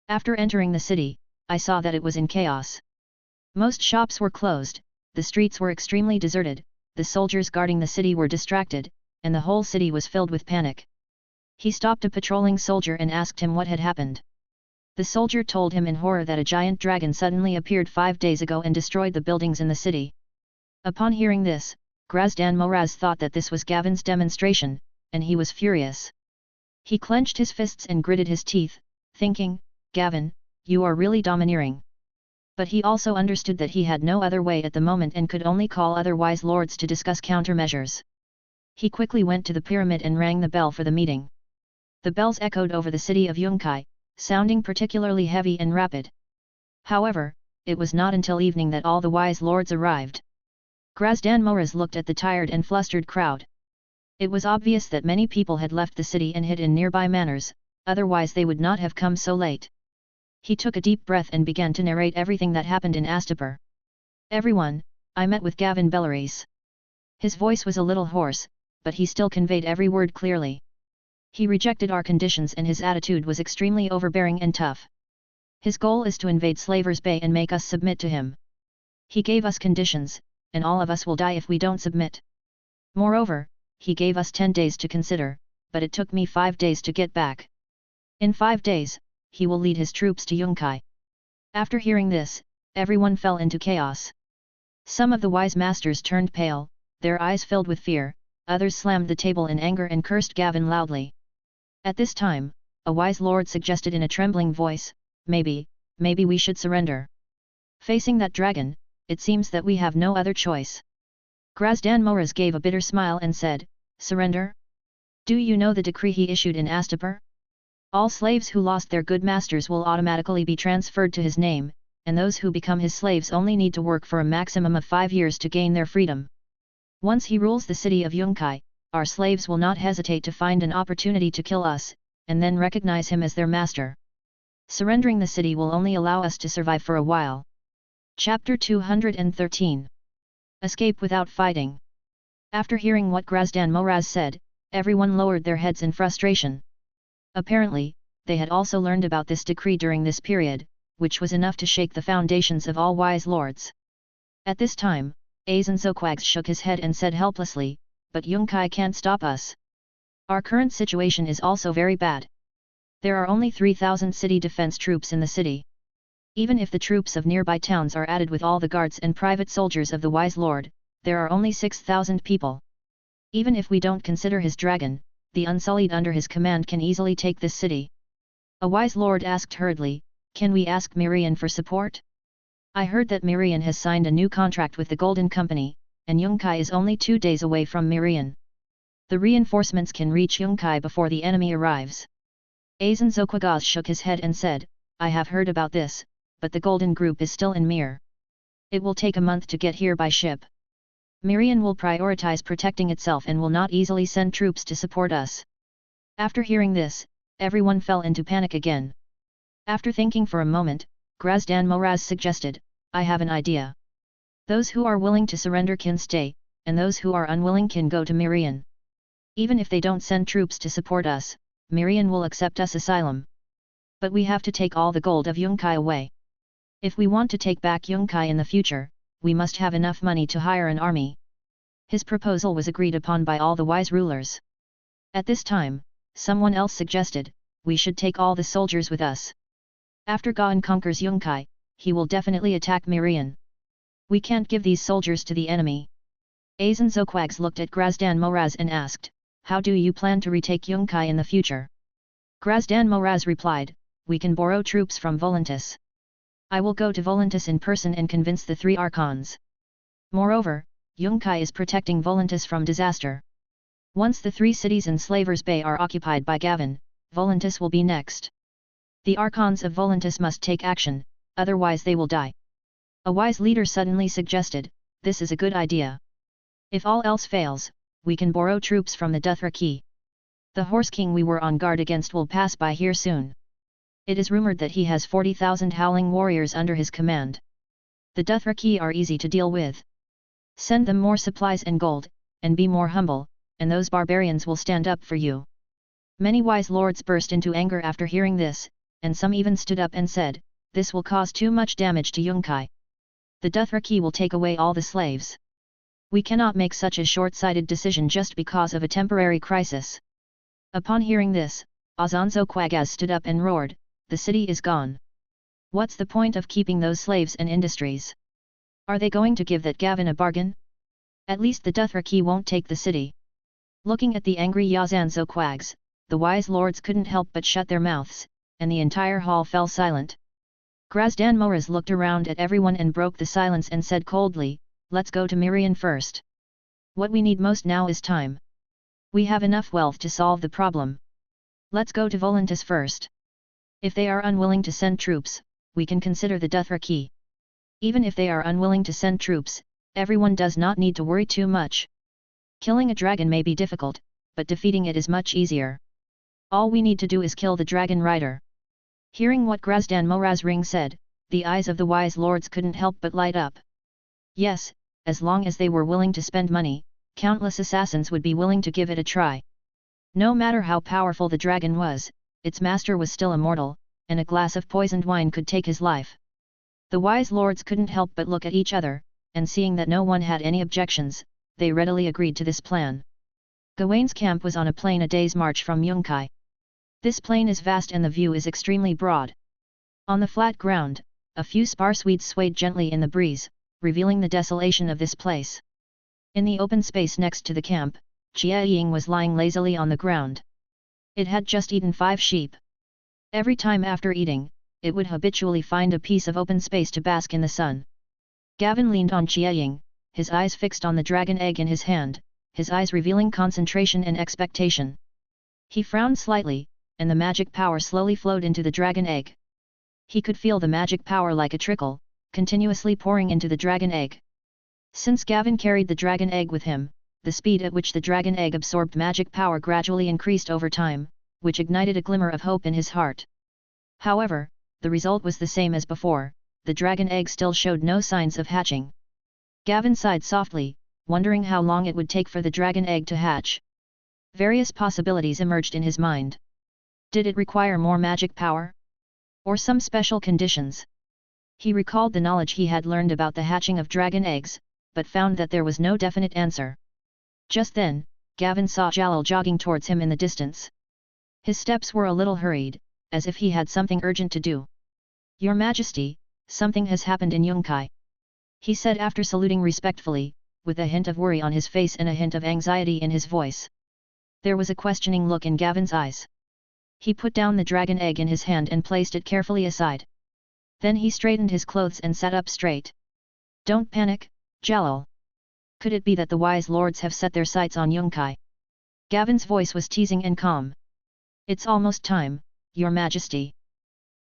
After entering the city, I saw that it was in chaos. Most shops were closed, the streets were extremely deserted, the soldiers guarding the city were distracted, and the whole city was filled with panic. He stopped a patrolling soldier and asked him what had happened. The soldier told him in horror that a giant dragon suddenly appeared 5 days ago and destroyed the buildings in the city. Upon hearing this, Grazdan Moraz thought that this was Gavin's demonstration, and he was furious. He clenched his fists and gritted his teeth, thinking, "Gavin, you are really domineering." But he also understood that he had no other way at the moment and could only call other wise lords to discuss countermeasures. He quickly went to the pyramid and rang the bell for the meeting. The bells echoed over the city of Yunkai, sounding particularly heavy and rapid. However, it was not until evening that all the wise lords arrived. Grazdan Moraz looked at the tired and flustered crowd. It was obvious that many people had left the city and hid in nearby manors, otherwise they would not have come so late. He took a deep breath and began to narrate everything that happened in Astapur. "Everyone, I met with Gavin Bellaris." His voice was a little hoarse, but he still conveyed every word clearly. He rejected our conditions and his attitude was extremely overbearing and tough. His goal is to invade Slavers Bay and make us submit to him. He gave us conditions, and all of us will die if we don't submit. Moreover, he gave us 10 days to consider, but it took me 5 days to get back. In 5 days, he will lead his troops to Yunkai. After hearing this, everyone fell into chaos. Some of the wise masters turned pale, their eyes filled with fear, others slammed the table in anger and cursed Gavin loudly. At this time, a wise lord suggested in a trembling voice, maybe we should surrender. Facing that dragon, it seems that we have no other choice." Grazdan Moraz gave a bitter smile and said, "Surrender? Do you know the decree he issued in Astapur? All slaves who lost their good masters will automatically be transferred to his name, and those who become his slaves only need to work for a maximum of 5 years to gain their freedom. Once he rules the city of Yunkai, our slaves will not hesitate to find an opportunity to kill us, and then recognize him as their master. Surrendering the city will only allow us to survive for a while." Chapter 213. Escape without fighting. After hearing what Grazdan Moraz said, everyone lowered their heads in frustration. Apparently, they had also learned about this decree during this period, which was enough to shake the foundations of all wise lords. At this time, Azanzoquags shook his head and said helplessly, "But Yunkai can't stop us. Our current situation is also very bad. There are only 3,000 city defense troops in the city. Even if the troops of nearby towns are added with all the guards and private soldiers of the wise lord, there are only 6,000 people. Even if we don't consider his dragon, the Unsullied under his command can easily take this city." A wise lord asked hurriedly, "Can we ask Mirian for support? I heard that Mirian has signed a new contract with the Golden Company, and Yunkai is only 2 days away from Mirian. The reinforcements can reach Yunkai before the enemy arrives." Azanzoquagas shook his head and said, "I have heard about this, but the Golden Group is still in Mir. It will take a month to get here by ship. Mirian will prioritize protecting itself and will not easily send troops to support us." After hearing this, everyone fell into panic again. After thinking for a moment, Grazdan Moraz suggested, "I have an idea. Those who are willing to surrender can stay, and those who are unwilling can go to Mirian. Even if they don't send troops to support us, Mirian will accept us asylum. But we have to take all the gold of Yunkai away. If we want to take back Yunkai in the future, we must have enough money to hire an army." His proposal was agreed upon by all the wise rulers. At this time, someone else suggested, "We should take all the soldiers with us. After Gaon conquers Yunkai, he will definitely attack Mirian. We can't give these soldiers to the enemy." Azanzoquags looked at Grazdan Moraz and asked, "How do you plan to retake Yunkai in the future?" Grazdan Moraz replied, "We can borrow troops from Volantis. I will go to Volantis in person and convince the 3 archons. Moreover, Yunkai is protecting Volantis from disaster. Once the 3 cities in Slavers Bay are occupied by Gavin, Volantis will be next. The archons of Volantis must take action, otherwise they will die. A wise leader suddenly suggested, this is a good idea. If all else fails, we can borrow troops from the Dothraki. The Horse King we were on guard against will pass by here soon. It is rumored that he has 40,000 howling warriors under his command. The Dothraki are easy to deal with. Send them more supplies and gold, and be more humble, and those barbarians will stand up for you. Many wise lords burst into anger after hearing this, and some even stood up and said, this will cause too much damage to Yunkai. The Dothraki will take away all the slaves. We cannot make such a short-sighted decision just because of a temporary crisis. Upon hearing this, Azanzo Quagaz stood up and roared, the city is gone. What's the point of keeping those slaves and industries? Are they going to give that Gavin a bargain? At least the Dothraki won't take the city. Looking at the angry Yazanzo Quags, the wise lords couldn't help but shut their mouths, and the entire hall fell silent. Grazdan Moraz looked around at everyone and broke the silence and said coldly, let's go to Mirian first. What we need most now is time. We have enough wealth to solve the problem. Let's go to Volantis first. If they are unwilling to send troops, we can consider the Dothraki. Even if they are unwilling to send troops, everyone does not need to worry too much. Killing a dragon may be difficult, but defeating it is much easier. All we need to do is kill the dragon rider. Hearing what Grazdan Moraz Ring said, the eyes of the wise lords couldn't help but light up. Yes, as long as they were willing to spend money, countless assassins would be willing to give it a try. No matter how powerful the dragon was, its master was still immortal, and a glass of poisoned wine could take his life. The wise lords couldn't help but look at each other, and seeing that no one had any objections, they readily agreed to this plan. Gawain's camp was on a plain a day's march from Yunkai. This plain is vast and the view is extremely broad. On the flat ground, a few sparse weeds swayed gently in the breeze, revealing the desolation of this place. In the open space next to the camp, Jia Ying was lying lazily on the ground. It had just eaten 5 sheep. Every time after eating, it would habitually find a piece of open space to bask in the sun. Gavin leaned on Jia Ying, his eyes fixed on the dragon egg in his hand, his eyes revealing concentration and expectation. He frowned slightly, and the magic power slowly flowed into the dragon egg. He could feel the magic power like a trickle, continuously pouring into the dragon egg. Since Gavin carried the dragon egg with him, the speed at which the dragon egg absorbed magic power gradually increased over time, which ignited a glimmer of hope in his heart. However, the result was the same as before, the dragon egg still showed no signs of hatching. Gavin sighed softly, wondering how long it would take for the dragon egg to hatch. Various possibilities emerged in his mind. Did it require more magic power? Or some special conditions? He recalled the knowledge he had learned about the hatching of dragon eggs, but found that there was no definite answer. Just then, Gavin saw Jalal jogging towards him in the distance. His steps were a little hurried, as if he had something urgent to do. Your Majesty, something has happened in Yunkai. He said after saluting respectfully, with a hint of worry on his face and a hint of anxiety in his voice. There was a questioning look in Gavin's eyes. He put down the dragon egg in his hand and placed it carefully aside. Then he straightened his clothes and sat up straight. Don't panic, Jalal. Could it be that the wise lords have set their sights on Yunkai? Gavin's voice was teasing and calm. It's almost time, Your Majesty.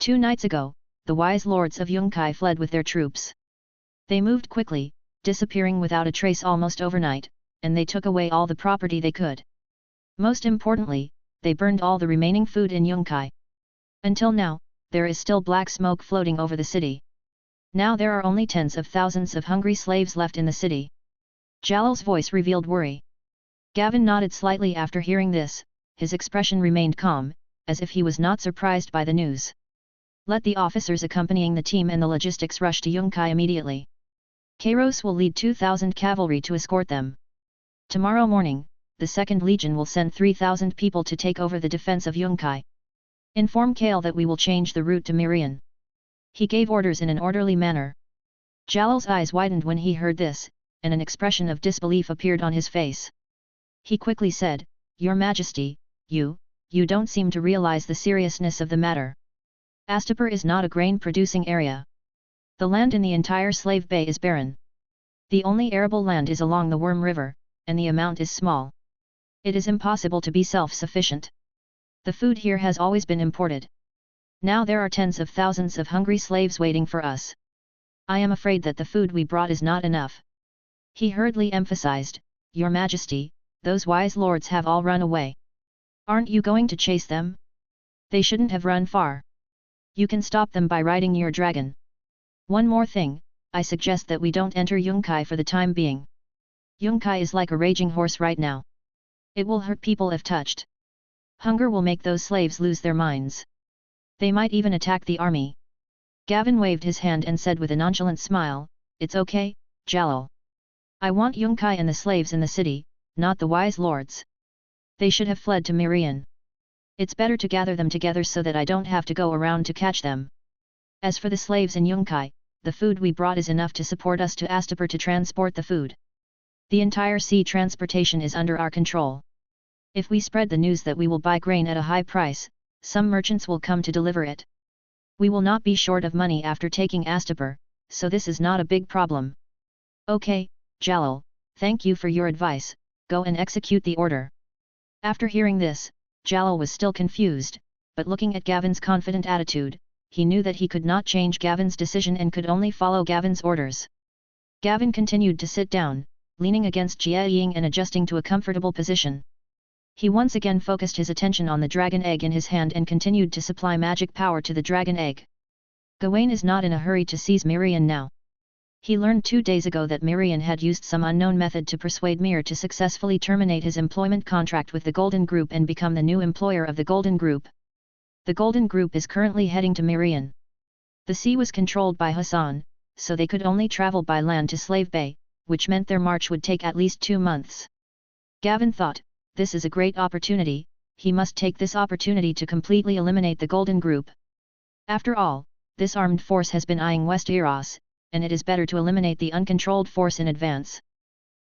2 nights ago, the wise lords of Yunkai fled with their troops. They moved quickly, disappearing without a trace almost overnight, and they took away all the property they could. Most importantly, they burned all the remaining food in Yunkai. Until now, there is still black smoke floating over the city. Now there are only tens of thousands of hungry slaves left in the city. Jalal's voice revealed worry. Gavin nodded slightly after hearing this, his expression remained calm, as if he was not surprised by the news. Let the officers accompanying the team and the logistics rush to Yunkai immediately. Kairos will lead 2,000 cavalry to escort them. Tomorrow morning, the 2nd Legion will send 3,000 people to take over the defense of Yunkai. Inform Kale that we will change the route to Mirian. He gave orders in an orderly manner. Jalal's eyes widened when he heard this, and an expression of disbelief appeared on his face. He quickly said, Your Majesty, you don't seem to realize the seriousness of the matter. Astapur is not a grain-producing area. The land in the entire Slave Bay is barren. The only arable land is along the Worm River, and the amount is small. It is impossible to be self-sufficient. The food here has always been imported. Now there are tens of thousands of hungry slaves waiting for us. I am afraid that the food we brought is not enough. He hurriedly emphasized, Your Majesty, those wise lords have all run away. Aren't you going to chase them? They shouldn't have run far. You can stop them by riding your dragon. One more thing, I suggest that we don't enter Yunkai for the time being. Yunkai is like a raging horse right now. It will hurt people if touched. Hunger will make those slaves lose their minds. They might even attack the army. Gavin waved his hand and said with a nonchalant smile, It's okay, Jalal. I want Yunkai and the slaves in the city, not the wise lords. They should have fled to Mirian. It's better to gather them together so that I don't have to go around to catch them. As for the slaves in Yunkai, the food we brought is enough to support us to Astapur to transport the food. The entire sea transportation is under our control. If we spread the news that we will buy grain at a high price, some merchants will come to deliver it. We will not be short of money after taking Astapur, so this is not a big problem. Okay, Jalal, thank you for your advice, go and execute the order. After hearing this, Jalal was still confused, but looking at Gavin's confident attitude, he knew that he could not change Gavin's decision and could only follow Gavin's orders. Gavin continued to sit down, leaning against Jia Ying and adjusting to a comfortable position. He once again focused his attention on the dragon egg in his hand and continued to supply magic power to the dragon egg. Gawain is not in a hurry to seize Mirian now. He learned 2 days ago that Mirian had used some unknown method to persuade Mir to successfully terminate his employment contract with the Golden Group and become the new employer of the Golden Group. The Golden Group is currently heading to Mirian. The sea was controlled by Hassan, so they could only travel by land to Slave Bay, which meant their march would take at least 2 months. Gavin thought, this is a great opportunity, he must take this opportunity to completely eliminate the Golden Group. After all, this armed force has been eyeing West Eros, and it is better to eliminate the uncontrolled force in advance.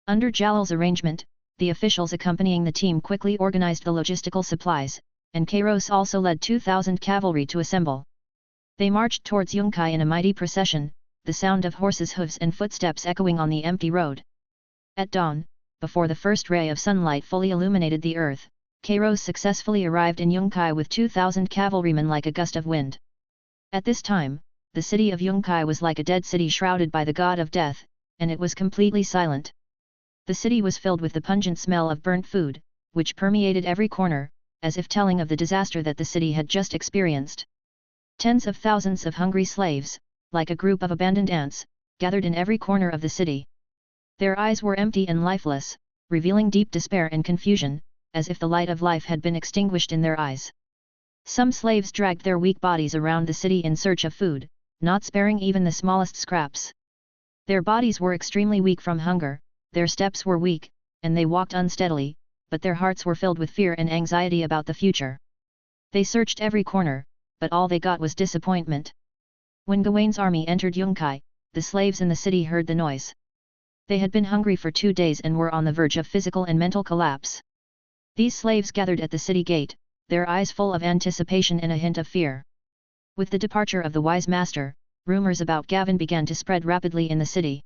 Under Jalal's arrangement, the officials accompanying the team quickly organized the logistical supplies, and Kairos also led 2,000 cavalry to assemble. They marched towards Yunkai in a mighty procession, the sound of horses' hooves and footsteps echoing on the empty road. At dawn, before the first ray of sunlight fully illuminated the earth, Kairos successfully arrived in Yunkai with 2,000 cavalrymen like a gust of wind. At this time, the city of Yunkai was like a dead city shrouded by the god of death, and it was completely silent. The city was filled with the pungent smell of burnt food, which permeated every corner, as if telling of the disaster that the city had just experienced. Tens of thousands of hungry slaves, like a group of abandoned ants, gathered in every corner of the city. Their eyes were empty and lifeless, revealing deep despair and confusion, as if the light of life had been extinguished in their eyes. Some slaves dragged their weak bodies around the city in search of food, not sparing even the smallest scraps. Their bodies were extremely weak from hunger, their steps were weak, and they walked unsteadily, but their hearts were filled with fear and anxiety about the future. They searched every corner, but all they got was disappointment. When Gawain's army entered Yunkai, the slaves in the city heard the noise. They had been hungry for 2 days and were on the verge of physical and mental collapse. These slaves gathered at the city gate, their eyes full of anticipation and a hint of fear. With the departure of the wise master, rumors about Gavin began to spread rapidly in the city.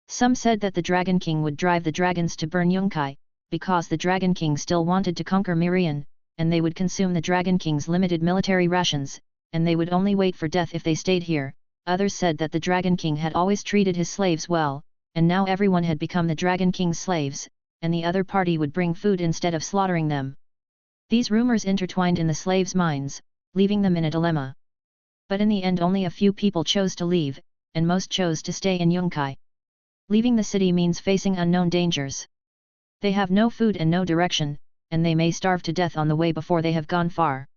Some said that the Dragon King would drive the dragons to burn Yunkai, because the Dragon King still wanted to conquer Mirian, and they would consume the Dragon King's limited military rations, and they would only wait for death if they stayed here. Others said that the Dragon King had always treated his slaves well, and now everyone had become the Dragon King's slaves, and the other party would bring food instead of slaughtering them. These rumors intertwined in the slaves' minds, leaving them in a dilemma. But in the end only a few people chose to leave, and most chose to stay in Yunkai. Leaving the city means facing unknown dangers. They have no food and no direction, and they may starve to death on the way before they have gone far.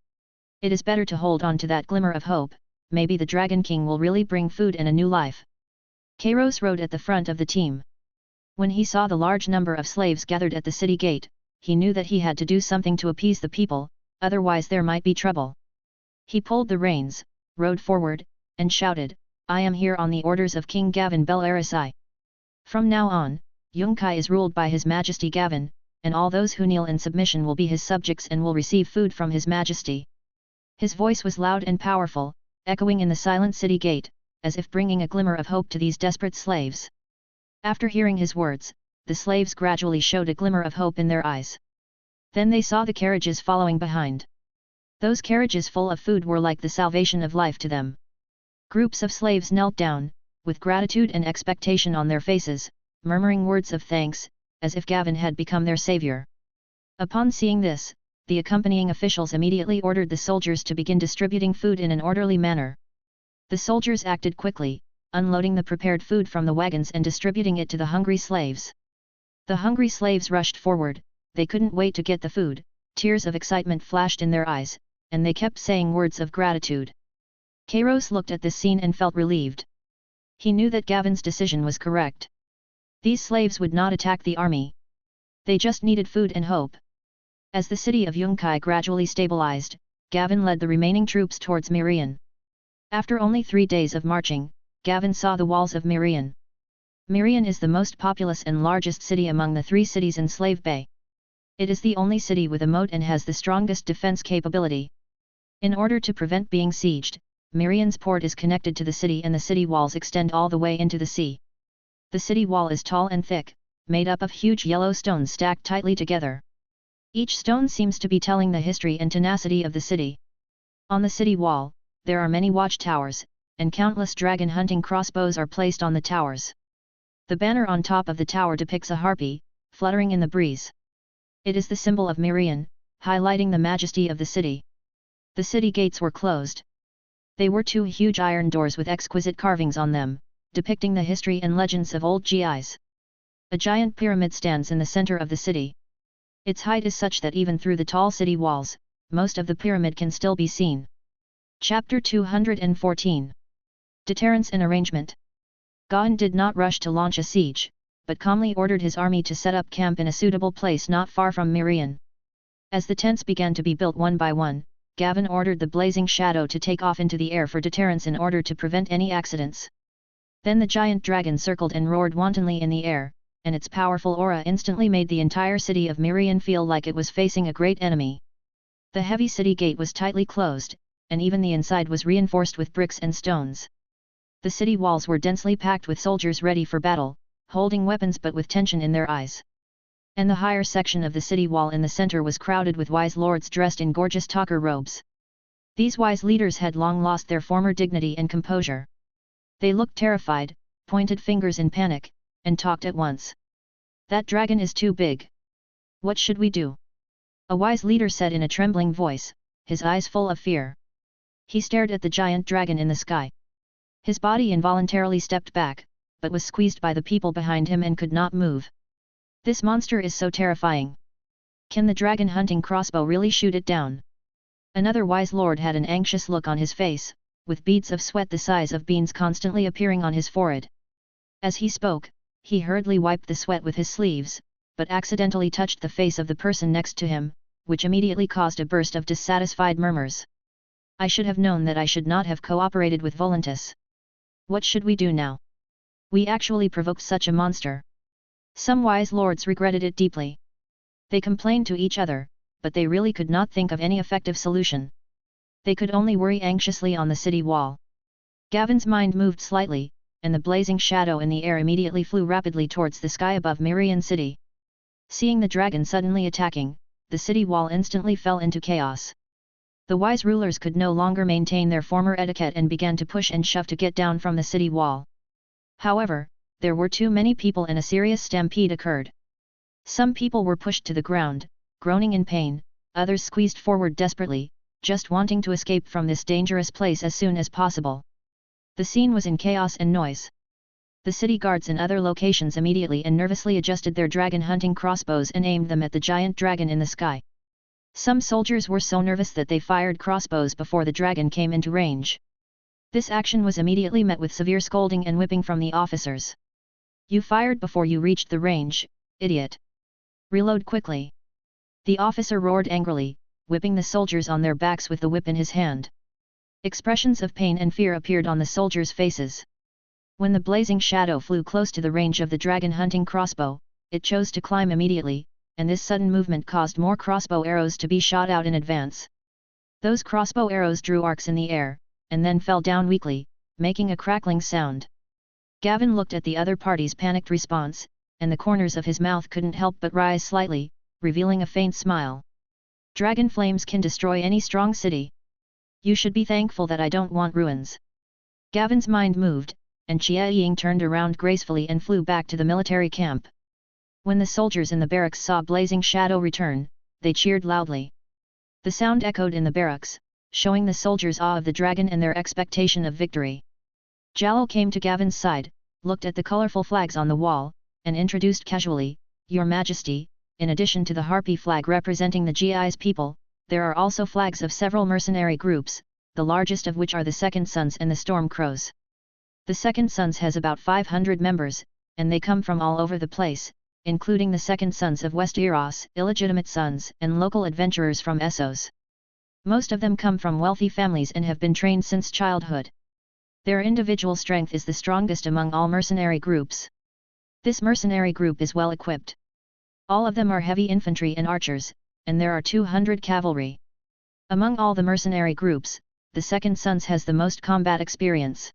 It is better to hold on to that glimmer of hope, maybe the Dragon King will really bring food and a new life. Kairos rode at the front of the team. When he saw the large number of slaves gathered at the city gate, he knew that he had to do something to appease the people, otherwise there might be trouble. He pulled the reins, rode forward, and shouted, "I am here on the orders of King Gavin Bel Arasai. From now on, Yunkai is ruled by His Majesty Gavin, and all those who kneel in submission will be his subjects and will receive food from His Majesty." His voice was loud and powerful, echoing in the silent city gate, as if bringing a glimmer of hope to these desperate slaves. After hearing his words, the slaves gradually showed a glimmer of hope in their eyes. Then they saw the carriages following behind. Those carriages full of food were like the salvation of life to them. Groups of slaves knelt down, with gratitude and expectation on their faces, murmuring words of thanks, as if Gavin had become their savior. Upon seeing this, the accompanying officials immediately ordered the soldiers to begin distributing food in an orderly manner. The soldiers acted quickly, unloading the prepared food from the wagons and distributing it to the hungry slaves. The hungry slaves rushed forward, they couldn't wait to get the food, tears of excitement flashed in their eyes, and they kept saying words of gratitude. Kairos looked at this scene and felt relieved. He knew that Gavin's decision was correct. These slaves would not attack the army. They just needed food and hope. As the city of Yunkai gradually stabilized, Gavin led the remaining troops towards Mirian. After only 3 days of marching, Gavin saw the walls of Mirian. Mirian is the most populous and largest city among the 3 cities in Slave Bay. It is the only city with a moat and has the strongest defense capability. In order to prevent being sieged, Mirian's port is connected to the city and the city walls extend all the way into the sea. The city wall is tall and thick, made up of huge yellow stones stacked tightly together. Each stone seems to be telling the history and tenacity of the city. On the city wall, there are many watchtowers, and countless dragon hunting crossbows are placed on the towers. The banner on top of the tower depicts a harpy, fluttering in the breeze. It is the symbol of Mirian, highlighting the majesty of the city. The city gates were closed. They were 2 huge iron doors with exquisite carvings on them, depicting the history and legends of old GIs. A giant pyramid stands in the center of the city. Its height is such that even through the tall city walls, most of the pyramid can still be seen. Chapter 214. Deterrence and Arrangement. Gaon did not rush to launch a siege, but calmly ordered his army to set up camp in a suitable place not far from Mirian. As the tents began to be built one by one, Gavin ordered the blazing shadow to take off into the air for deterrence in order to prevent any accidents. Then the giant dragon circled and roared wantonly in the air, and its powerful aura instantly made the entire city of Mirian feel like it was facing a great enemy. The heavy city gate was tightly closed, and even the inside was reinforced with bricks and stones. The city walls were densely packed with soldiers ready for battle, holding weapons but with tension in their eyes. And the higher section of the city wall in the center was crowded with wise lords dressed in gorgeous talker robes. These wise leaders had long lost their former dignity and composure. They looked terrified, pointed fingers in panic, and talked at once. "That dragon is too big. What should we do?" A wise leader said in a trembling voice, his eyes full of fear. He stared at the giant dragon in the sky. His body involuntarily stepped back, but was squeezed by the people behind him and could not move. "This monster is so terrifying. Can the dragon hunting crossbow really shoot it down?" Another wise lord had an anxious look on his face, with beads of sweat the size of beans constantly appearing on his forehead. As he spoke, he hurriedly wiped the sweat with his sleeves, but accidentally touched the face of the person next to him, which immediately caused a burst of dissatisfied murmurs. "I should have known that I should not have cooperated with Voluntas. What should we do now? We actually provoked such a monster." Some wise lords regretted it deeply. They complained to each other, but they really could not think of any effective solution. They could only worry anxiously on the city wall. Gavin's mind moved slightly, and the blazing shadow in the air immediately flew rapidly towards the sky above Mirian city. Seeing the dragon suddenly attacking, the city wall instantly fell into chaos. The wise rulers could no longer maintain their former etiquette and began to push and shove to get down from the city wall. However, there were too many people and a serious stampede occurred. Some people were pushed to the ground, groaning in pain, others squeezed forward desperately, just wanting to escape from this dangerous place as soon as possible. The scene was in chaos and noise. The city guards in other locations immediately and nervously adjusted their dragon hunting crossbows and aimed them at the giant dragon in the sky. Some soldiers were so nervous that they fired crossbows before the dragon came into range. This action was immediately met with severe scolding and whipping from the officers. "You fired before you reached the range, idiot. Reload quickly." The officer roared angrily, whipping the soldiers on their backs with the whip in his hand. Expressions of pain and fear appeared on the soldiers' faces. When the blazing shadow flew close to the range of the dragon hunting crossbow, it chose to climb immediately, and this sudden movement caused more crossbow arrows to be shot out in advance. Those crossbow arrows drew arcs in the air, and then fell down weakly, making a crackling sound. Gavin looked at the other party's panicked response, and the corners of his mouth couldn't help but rise slightly, revealing a faint smile. Dragon flames can destroy any strong city. You should be thankful that I don't want ruins. Gavin's mind moved, and Jia Ying turned around gracefully and flew back to the military camp. When the soldiers in the barracks saw Blazing Shadow return, they cheered loudly. The sound echoed in the barracks, showing the soldiers' awe of the dragon and their expectation of victory. Jalal came to Gavin's side, looked at the colorful flags on the wall, and introduced casually, "Your Majesty, in addition to the Harpy flag representing the GI's people, there are also flags of several mercenary groups, the largest of which are the Second Sons and the Storm Crows. The Second Sons has about 500 members, and they come from all over the place, including the Second Sons of West Eros, illegitimate sons, and local adventurers from Essos. Most of them come from wealthy families and have been trained since childhood. Their individual strength is the strongest among all mercenary groups. This mercenary group is well equipped. All of them are heavy infantry and archers, and there are 200 cavalry. Among all the mercenary groups, the Second Sons has the most combat experience.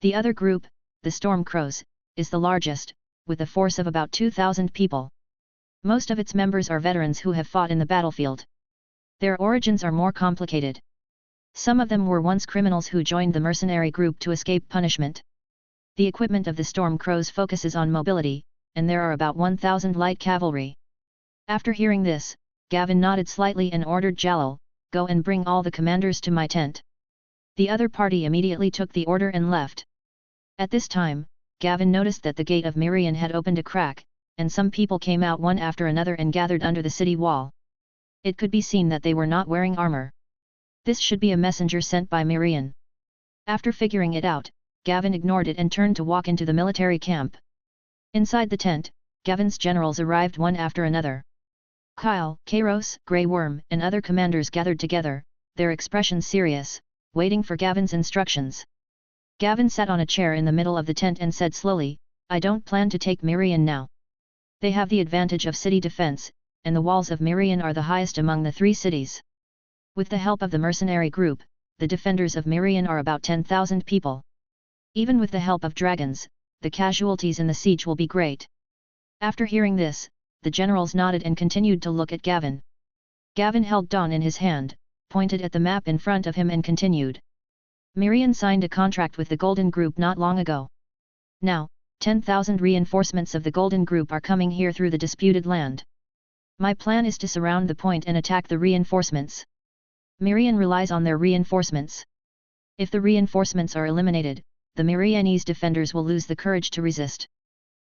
The other group, the Storm Crows, is the largest, with a force of about 2,000 people. Most of its members are veterans who have fought in the battlefield. Their origins are more complicated. Some of them were once criminals who joined the mercenary group to escape punishment. The equipment of the Storm Crows focuses on mobility, and there are about 1,000 light cavalry." After hearing this, Gavin nodded slightly and ordered Jalal, "Go and bring all the commanders to my tent." The other party immediately took the order and left. At this time, Gavin noticed that the gate of Mirian had opened a crack, and some people came out one after another and gathered under the city wall. It could be seen that they were not wearing armor. This should be a messenger sent by Mirian. After figuring it out, Gavin ignored it and turned to walk into the military camp. Inside the tent, Gavin's generals arrived one after another. Kyle, Kairos, Grey Worm, and other commanders gathered together, their expressions serious, waiting for Gavin's instructions. Gavin sat on a chair in the middle of the tent and said slowly, "I don't plan to take Mirian now. They have the advantage of city defense, and the walls of Mirian are the highest among the 3 cities. With the help of the mercenary group, the defenders of Mirian are about 10,000 people. Even with the help of dragons, the casualties in the siege will be great." After hearing this, the generals nodded and continued to look at Gavin. Gavin held Dawn in his hand, pointed at the map in front of him and continued. "Mirian signed a contract with the Golden Group not long ago. Now, 10,000 reinforcements of the Golden Group are coming here through the disputed land. My plan is to surround the point and attack the reinforcements. Mirian relies on their reinforcements. If the reinforcements are eliminated, the Mirianese defenders will lose the courage to resist.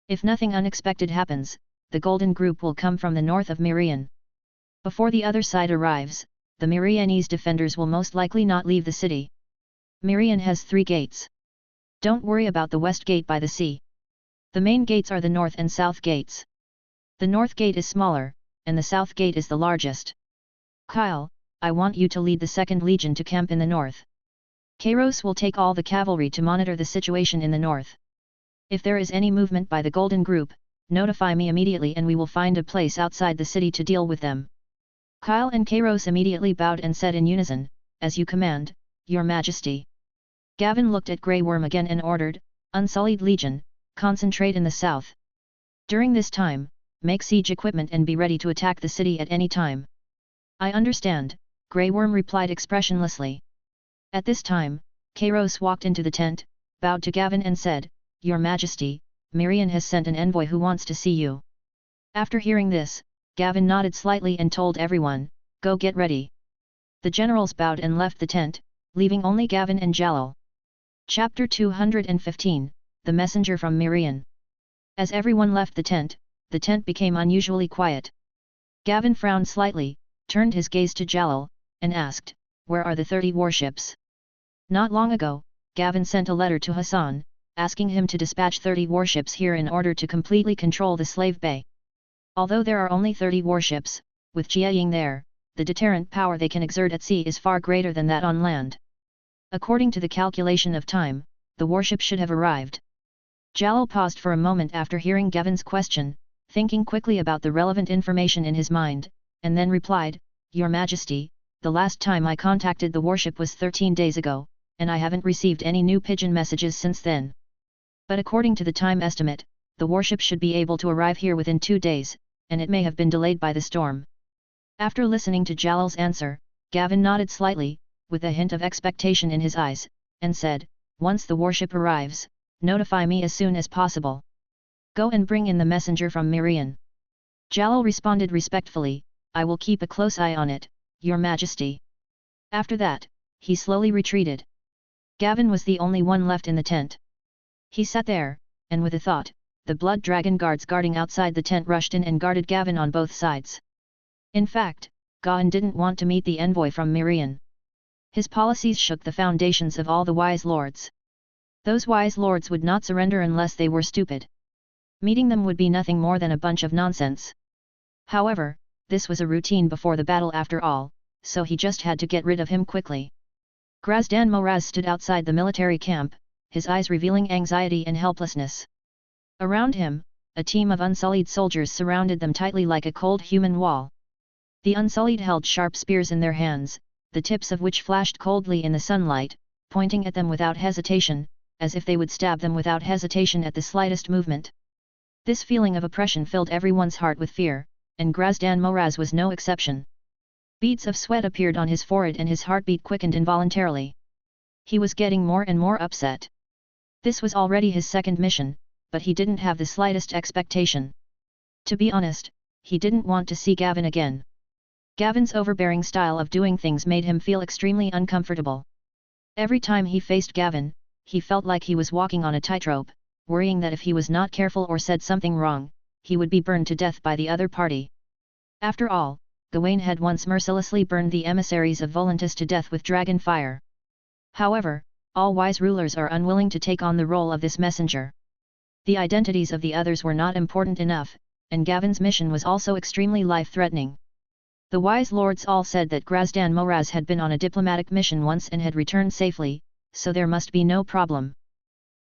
If nothing unexpected happens, the Golden Group will come from the north of Mirian. Before the other side arrives, the Mirianese defenders will most likely not leave the city. Mirian has 3 gates. Don't worry about the west gate by the sea. The main gates are the north and south gates. The north gate is smaller, and the south gate is the largest. Kyle, I want you to lead the 2nd Legion to camp in the north. Kairos will take all the cavalry to monitor the situation in the north. If there is any movement by the Golden Group, notify me immediately and we will find a place outside the city to deal with them." Kyle and Kairos immediately bowed and said in unison, "As you command, Your Majesty." Gavin looked at Grey Worm again and ordered, "Unsullied Legion, concentrate in the south. During this time, make siege equipment and be ready to attack the city at any time." "I understand," Grey Worm replied expressionlessly. At this time, Kairos walked into the tent, bowed to Gavin and said, "Your Majesty, Mirian has sent an envoy who wants to see you." After hearing this, Gavin nodded slightly and told everyone, "Go get ready." The generals bowed and left the tent, leaving only Gavin and Jalal. Chapter 215, The Messenger from Mirian. As everyone left the tent became unusually quiet. Gavin frowned slightly, turned his gaze to Jalal, and asked, "Where are the 30 warships?" Not long ago, Gavin sent a letter to Hassan, asking him to dispatch 30 warships here in order to completely control the slave bay. Although there are only 30 warships, with Jia Ying there, the deterrent power they can exert at sea is far greater than that on land. According to the calculation of time, the warship should have arrived. Jalal paused for a moment after hearing Gavin's question, thinking quickly about the relevant information in his mind, and then replied, "Your Majesty, the last time I contacted the warship was 13 days ago, and I haven't received any new pigeon messages since then. But according to the time estimate, the warship should be able to arrive here within 2 days, and it may have been delayed by the storm." After listening to Jalal's answer, Gavin nodded slightly, with a hint of expectation in his eyes, and said, "Once the warship arrives, notify me as soon as possible. Go and bring in the messenger from Mirian." Jalal responded respectfully, "I will keep a close eye on it, Your Majesty." After that, he slowly retreated. Gavin was the only one left in the tent. He sat there, and with a thought, the blood dragon guards guarding outside the tent rushed in and guarded Gavin on both sides. In fact, Gavin didn't want to meet the envoy from Mirian. His policies shook the foundations of all the wise lords. Those wise lords would not surrender unless they were stupid. Meeting them would be nothing more than a bunch of nonsense. However, this was a routine before the battle after all, so he just had to get rid of him quickly. Grazdan Moraz stood outside the military camp, his eyes revealing anxiety and helplessness. Around him, a team of unsullied soldiers surrounded them tightly like a cold human wall. The unsullied held sharp spears in their hands, the tips of which flashed coldly in the sunlight, pointing at them without hesitation, as if they would stab them without hesitation at the slightest movement. This feeling of oppression filled everyone's heart with fear, and Grazdan Moraz was no exception. Beads of sweat appeared on his forehead and his heartbeat quickened involuntarily. He was getting more and more upset. This was already his second mission, but he didn't have the slightest expectation. To be honest, he didn't want to see Gavin again. Gavin's overbearing style of doing things made him feel extremely uncomfortable. Every time he faced Gavin, he felt like he was walking on a tightrope, worrying that if he was not careful or said something wrong, he would be burned to death by the other party. After all, Gawain had once mercilessly burned the emissaries of Volantis to death with dragon fire. However, all wise rulers are unwilling to take on the role of this messenger. The identities of the others were not important enough, and Gavin's mission was also extremely life-threatening. The wise lords all said that Grazdan Moraz had been on a diplomatic mission once and had returned safely, so there must be no problem.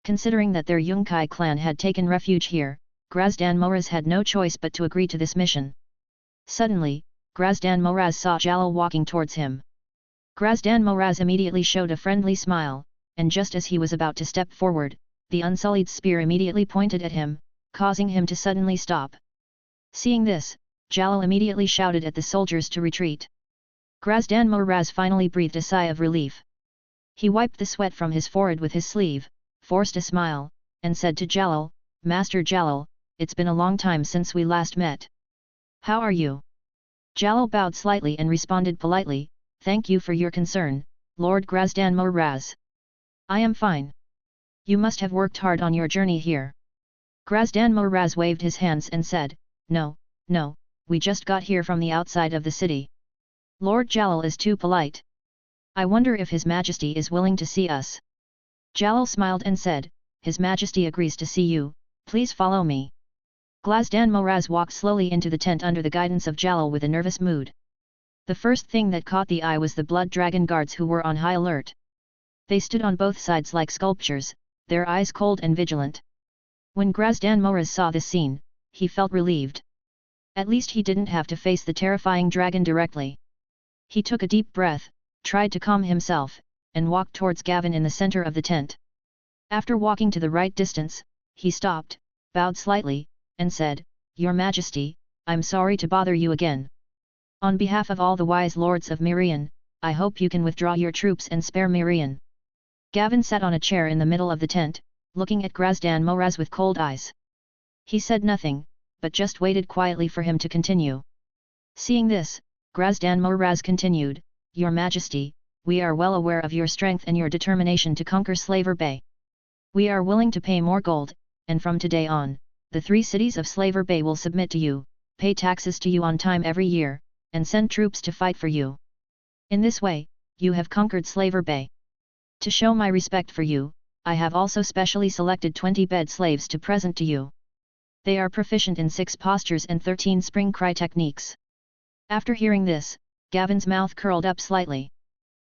Considering that their Yunkai clan had taken refuge here, Grazdan Moraz had no choice but to agree to this mission. Suddenly, Grazdan Moraz saw Jalal walking towards him. Grazdan Moraz immediately showed a friendly smile, and just as he was about to step forward, the unsullied spear immediately pointed at him, causing him to suddenly stop. Seeing this, Jalal immediately shouted at the soldiers to retreat. Grazdan Moraz finally breathed a sigh of relief. He wiped the sweat from his forehead with his sleeve, forced a smile, and said to Jalal, "Master Jalal, it's been a long time since we last met. How are you?" Jalal bowed slightly and responded politely, "Thank you for your concern, Lord Grazdan Moraz. I am fine. You must have worked hard on your journey here." Grazdan Moraz waved his hands and said, No, we just got here from the outside of the city. Lord Jalal is too polite. I wonder if His Majesty is willing to see us." Jalal smiled and said, "His Majesty agrees to see you, please follow me." Grazdan Moraz walked slowly into the tent under the guidance of Jalal with a nervous mood. The first thing that caught the eye was the blood dragon guards who were on high alert. They stood on both sides like sculptures, their eyes cold and vigilant. When Grazdan Moraz saw this scene, he felt relieved. At least he didn't have to face the terrifying dragon directly. He took a deep breath, tried to calm himself, and walked towards Gavin in the center of the tent. After walking to the right distance, he stopped, bowed slightly, and said, "Your Majesty, I'm sorry to bother you again. On behalf of all the wise lords of Mirian, I hope you can withdraw your troops and spare Mirian." Gavin sat on a chair in the middle of the tent, looking at Grazdan Moraz with cold eyes. He said nothing, but just waited quietly for him to continue. Seeing this, Grazdan Moraz continued, "Your Majesty, we are well aware of your strength and your determination to conquer Slaver Bay. We are willing to pay more gold, and from today on, the 3 cities of Slaver Bay will submit to you, pay taxes to you on time every year, and send troops to fight for you. In this way, you have conquered Slaver Bay. To show my respect for you, I have also specially selected 20 bed slaves to present to you. They are proficient in 6 postures and 13 spring cry techniques." After hearing this, Gavin's mouth curled up slightly.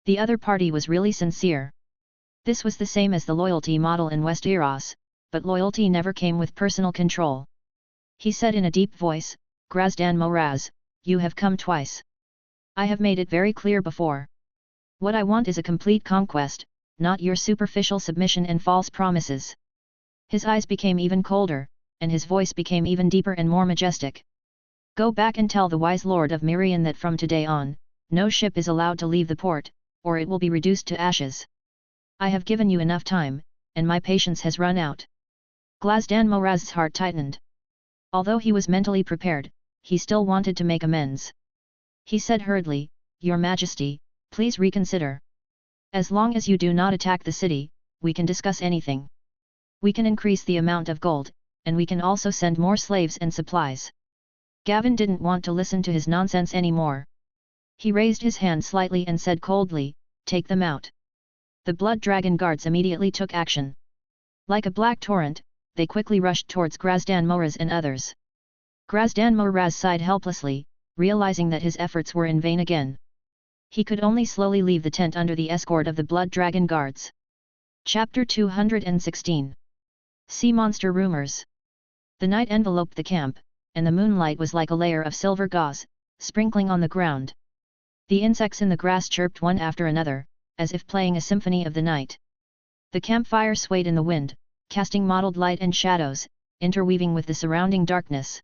The other party was really sincere. This was the same as the loyalty model in Westeros, but loyalty never came with personal control. He said in a deep voice, "Grazdan Moraz, you have come twice. I have made it very clear before. What I want is a complete conquest, not your superficial submission and false promises." His eyes became even colder, and his voice became even deeper and more majestic. Go back and tell the wise lord of Mirian that from today on, no ship is allowed to leave the port, or it will be reduced to ashes. I have given you enough time, and my patience has run out. Glazdan Moraz's heart tightened. Although he was mentally prepared, he still wanted to make amends. He said hurriedly, Your Majesty, please reconsider. As long as you do not attack the city, we can discuss anything. We can increase the amount of gold, and we can also send more slaves and supplies. Gavin didn't want to listen to his nonsense anymore. He raised his hand slightly and said coldly, Take them out. The Blood Dragon guards immediately took action. Like a black torrent, they quickly rushed towards Glazdan Moraz and others. Glazdan Moraz sighed helplessly, realizing that his efforts were in vain again. He could only slowly leave the tent under the escort of the Blood Dragon guards. Chapter 216. Sea Monster Rumors. The night enveloped the camp, and the moonlight was like a layer of silver gauze, sprinkling on the ground. The insects in the grass chirped one after another, as if playing a symphony of the night. The campfire swayed in the wind, casting mottled light and shadows, interweaving with the surrounding darkness.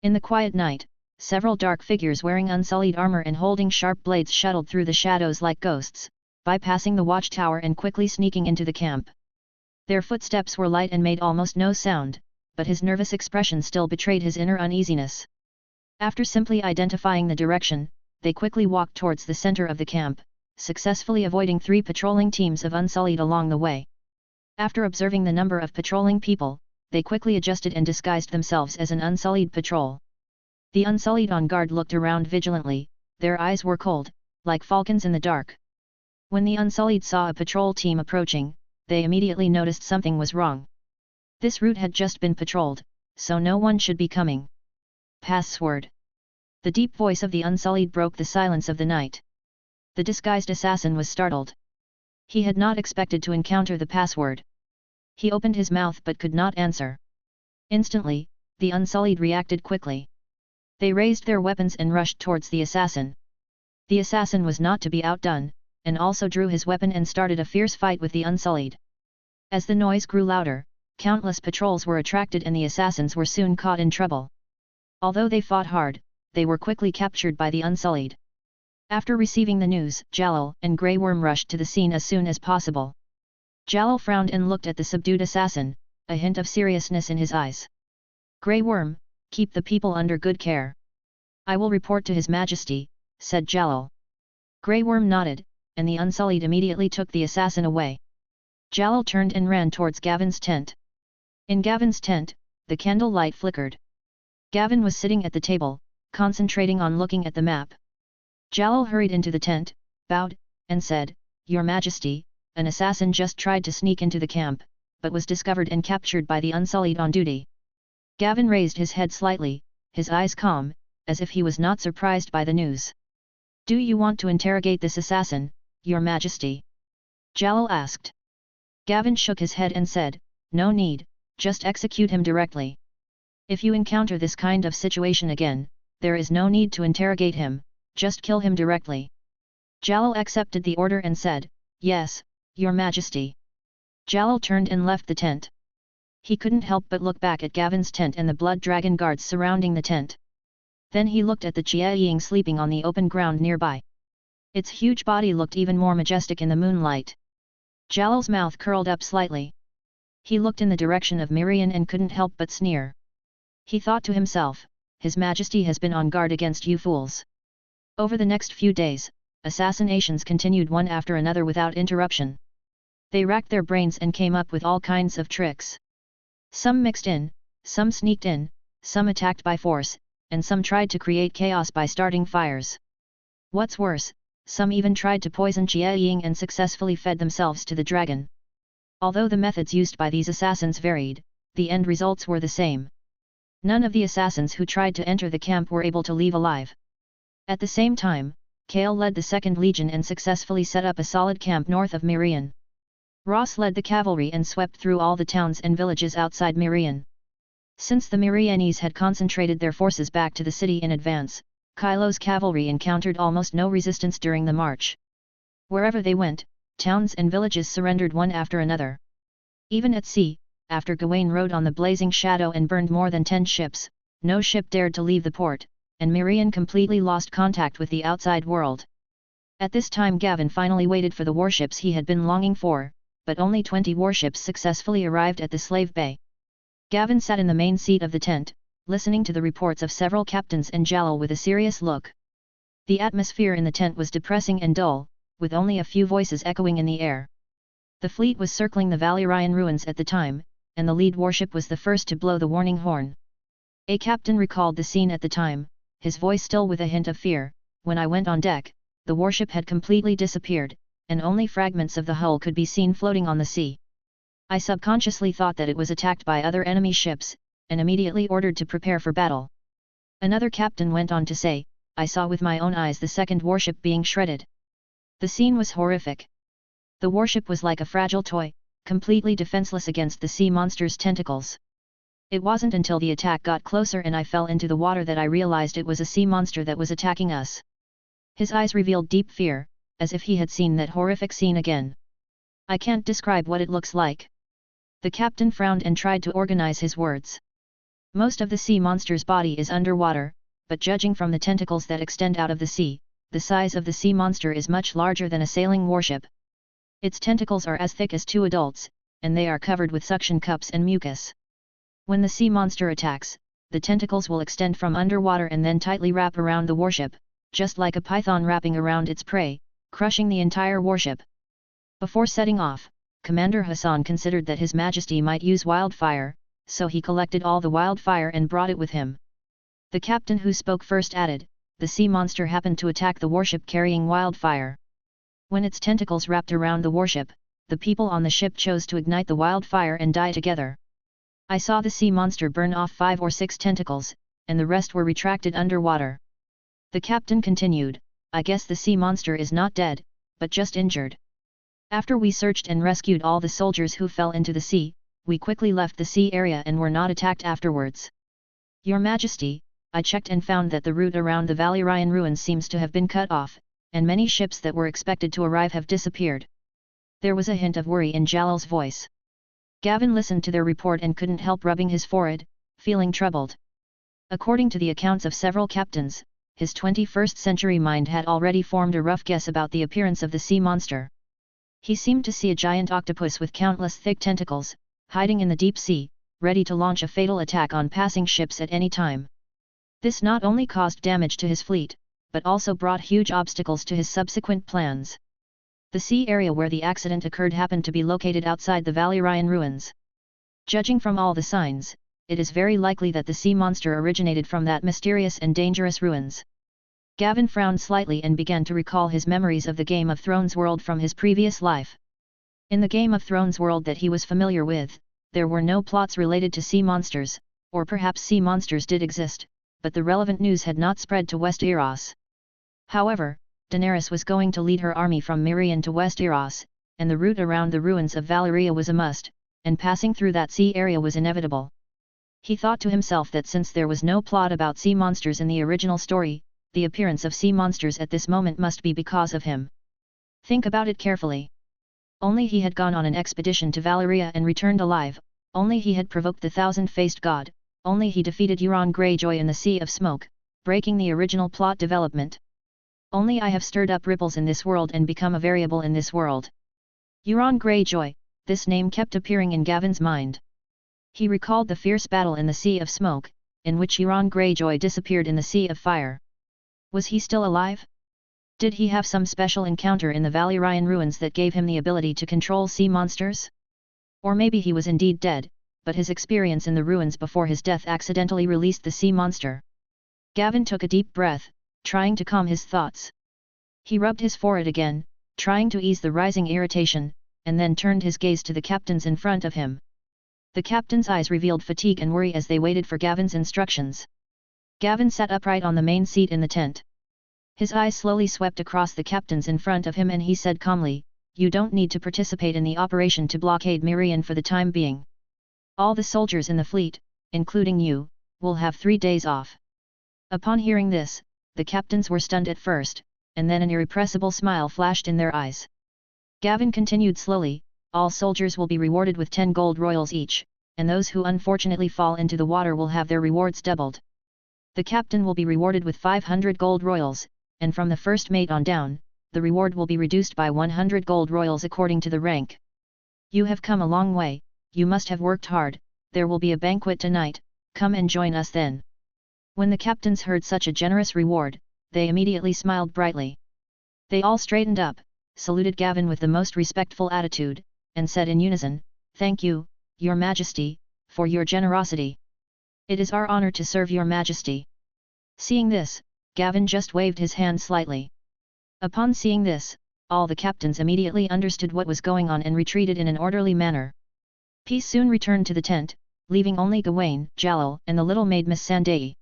In the quiet night, several dark figures wearing unsullied armor and holding sharp blades shuttled through the shadows like ghosts, bypassing the watchtower and quickly sneaking into the camp. Their footsteps were light and made almost no sound, but his nervous expression still betrayed his inner uneasiness. After simply identifying the direction, they quickly walked towards the center of the camp, successfully avoiding 3 patrolling teams of Unsullied along the way. After observing the number of patrolling people, they quickly adjusted and disguised themselves as an Unsullied patrol. The Unsullied on guard looked around vigilantly, their eyes were cold, like falcons in the dark. When the Unsullied saw a patrol team approaching, they immediately noticed something was wrong. This route had just been patrolled, so no one should be coming. Password. The deep voice of the Unsullied broke the silence of the night. The disguised assassin was startled. He had not expected to encounter the password. He opened his mouth but could not answer. Instantly, the Unsullied reacted quickly. They raised their weapons and rushed towards the assassin. The assassin was not to be outdone, and also drew his weapon and started a fierce fight with the Unsullied. As the noise grew louder, countless patrols were attracted and the assassins were soon caught in trouble. Although they fought hard, they were quickly captured by the Unsullied. After receiving the news, Jalal and Grey Worm rushed to the scene as soon as possible. Jalal frowned and looked at the subdued assassin, a hint of seriousness in his eyes. Grey Worm, keep the people under good care. I will report to His Majesty, said Jalal. Grey Worm nodded, and the Unsullied immediately took the assassin away. Jalal turned and ran towards Gavin's tent. In Gavin's tent, the candle light flickered. Gavin was sitting at the table, concentrating on looking at the map. Jalal hurried into the tent, bowed, and said, Your Majesty, an assassin just tried to sneak into the camp, but was discovered and captured by the Unsullied on duty. Gavin raised his head slightly, his eyes calm, as if he was not surprised by the news. Do you want to interrogate this assassin, Your Majesty? Jalal asked. Gavin shook his head and said, No need, just execute him directly. If you encounter this kind of situation again, there is no need to interrogate him, just kill him directly. Jalal accepted the order and said, Yes, Your Majesty. Jalal turned and left the tent. He couldn't help but look back at Gavin's tent and the Blood Dragon guards surrounding the tent. Then he looked at the Jiaying sleeping on the open ground nearby. Its huge body looked even more majestic in the moonlight. Jalal's mouth curled up slightly. He looked in the direction of Mirian and couldn't help but sneer. He thought to himself, His Majesty has been on guard against you fools. Over the next few days, assassinations continued one after another without interruption. They racked their brains and came up with all kinds of tricks. Some mixed in, some sneaked in, some attacked by force, and some tried to create chaos by starting fires. What's worse, some even tried to poison Jia Ying and successfully fed themselves to the dragon. Although the methods used by these assassins varied, the end results were the same. None of the assassins who tried to enter the camp were able to leave alive. At the same time, Kale led the 2nd Legion and successfully set up a solid camp north of Mirian. Ross led the cavalry and swept through all the towns and villages outside Mirian. Since the Mirianese had concentrated their forces back to the city in advance, Kylo's cavalry encountered almost no resistance during the march. Wherever they went, towns and villages surrendered one after another. Even at sea, after Gawain rode on the blazing shadow and burned more than 10 ships, no ship dared to leave the port, and Miriam completely lost contact with the outside world. At this time Gavin finally waited for the warships he had been longing for, but only 20 warships successfully arrived at the slave bay. Gavin sat in the main seat of the tent, listening to the reports of several captains and Jalal with a serious look. The atmosphere in the tent was depressing and dull, with only a few voices echoing in the air. The fleet was circling the Valyrian ruins at the time, and the lead warship was the first to blow the warning horn. A captain recalled the scene at the time, his voice still with a hint of fear. When I went on deck, the warship had completely disappeared, and only fragments of the hull could be seen floating on the sea. I subconsciously thought that it was attacked by other enemy ships, and immediately ordered to prepare for battle. Another captain went on to say, I saw with my own eyes the second warship being shredded. The scene was horrific. The warship was like a fragile toy, completely defenseless against the sea monster's tentacles. It wasn't until the attack got closer and I fell into the water that I realized it was a sea monster that was attacking us. His eyes revealed deep fear, as if he had seen that horrific scene again. I can't describe what it looks like. The captain frowned and tried to organize his words. Most of the sea monster's body is underwater, but judging from the tentacles that extend out of the sea, the size of the sea monster is much larger than a sailing warship. Its tentacles are as thick as 2 adults, and they are covered with suction cups and mucus. When the sea monster attacks, the tentacles will extend from underwater and then tightly wrap around the warship, just like a python wrapping around its prey, crushing the entire warship. Before setting off, Commander Hassan considered that His Majesty might use wildfire, so he collected all the wildfire and brought it with him. The captain who spoke first added, the sea monster happened to attack the warship carrying wildfire. When its tentacles wrapped around the warship, the people on the ship chose to ignite the wildfire and die together. I saw the sea monster burn off 5 or 6 tentacles, and the rest were retracted underwater. The captain continued, I guess the sea monster is not dead, but just injured. After we searched and rescued all the soldiers who fell into the sea, we quickly left the sea area and were not attacked afterwards. Your Majesty, I checked and found that the route around the Valyrian ruins seems to have been cut off, and many ships that were expected to arrive have disappeared. There was a hint of worry in Jalal's voice. Gavin listened to their report and couldn't help rubbing his forehead, feeling troubled. According to the accounts of several captains, his 21st century mind had already formed a rough guess about the appearance of the sea monster. He seemed to see a giant octopus with countless thick tentacles, hiding in the deep sea, ready to launch a fatal attack on passing ships at any time. This not only caused damage to his fleet, but also brought huge obstacles to his subsequent plans. The sea area where the accident occurred happened to be located outside the Valyrian ruins. Judging from all the signs, it is very likely that the sea monster originated from that mysterious and dangerous ruins. Gavin frowned slightly and began to recall his memories of the Game of Thrones world from his previous life. In the Game of Thrones world that he was familiar with, there were no plots related to sea monsters, or perhaps sea monsters did exist, but the relevant news had not spread to Westeros. However, Daenerys was going to lead her army from Mirian to Westeros, and the route around the ruins of Valyria was a must, and passing through that sea area was inevitable. He thought to himself that since there was no plot about sea monsters in the original story, the appearance of sea monsters at this moment must be because of him. Think about it carefully. Only he had gone on an expedition to Valyria and returned alive, only he had provoked the thousand-faced god, only he defeated Euron Greyjoy in the Sea of Smoke, breaking the original plot development. Only I have stirred up ripples in this world and become a variable in this world. Euron Greyjoy, this name kept appearing in Gavin's mind. He recalled the fierce battle in the Sea of Smoke, in which Euron Greyjoy disappeared in the Sea of Fire. Was he still alive? Did he have some special encounter in the Valyrian ruins that gave him the ability to control sea monsters? Or maybe he was indeed dead, but his experience in the ruins before his death accidentally released the sea monster. Gavin took a deep breath, trying to calm his thoughts. He rubbed his forehead again, trying to ease the rising irritation, and then turned his gaze to the captains in front of him. The captain's eyes revealed fatigue and worry as they waited for Gavin's instructions. Gavin sat upright on the main seat in the tent. His eyes slowly swept across the captains in front of him and he said calmly, "You don't need to participate in the operation to blockade Mirian for the time being. All the soldiers in the fleet, including you, will have 3 days off." Upon hearing this, the captains were stunned at first, and then an irrepressible smile flashed in their eyes. Gavin continued slowly, "All soldiers will be rewarded with 10 gold royals each, and those who unfortunately fall into the water will have their rewards doubled. The captain will be rewarded with 500 gold royals, and from the first mate on down, the reward will be reduced by 100 gold royals according to the rank. You have come a long way, you must have worked hard, there will be a banquet tonight, come and join us then. When the captains heard such a generous reward, they immediately smiled brightly. They all straightened up, saluted Gavin with the most respectful attitude, and said in unison, "Thank you, Your Majesty, for your generosity. It is our honor to serve Your Majesty." Seeing this, Gavin just waved his hand slightly. Upon seeing this, all the captains immediately understood what was going on and retreated in an orderly manner. Peace soon returned to the tent, leaving only Gawain, Jalal, and the little maid Miss Sandai.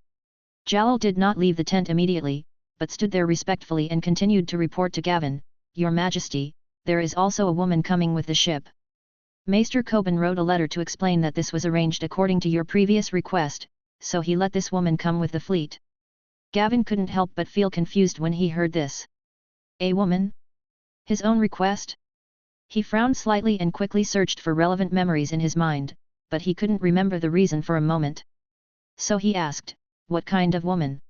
Jalal did not leave the tent immediately, but stood there respectfully and continued to report to Gavin, "Your Majesty, there is also a woman coming with the ship. Maester Coban wrote a letter to explain that this was arranged according to your previous request, so he let this woman come with the fleet." Gavin couldn't help but feel confused when he heard this. A woman? His own request? He frowned slightly and quickly searched for relevant memories in his mind, but he couldn't remember the reason for a moment. So he asked, "What kind of woman?"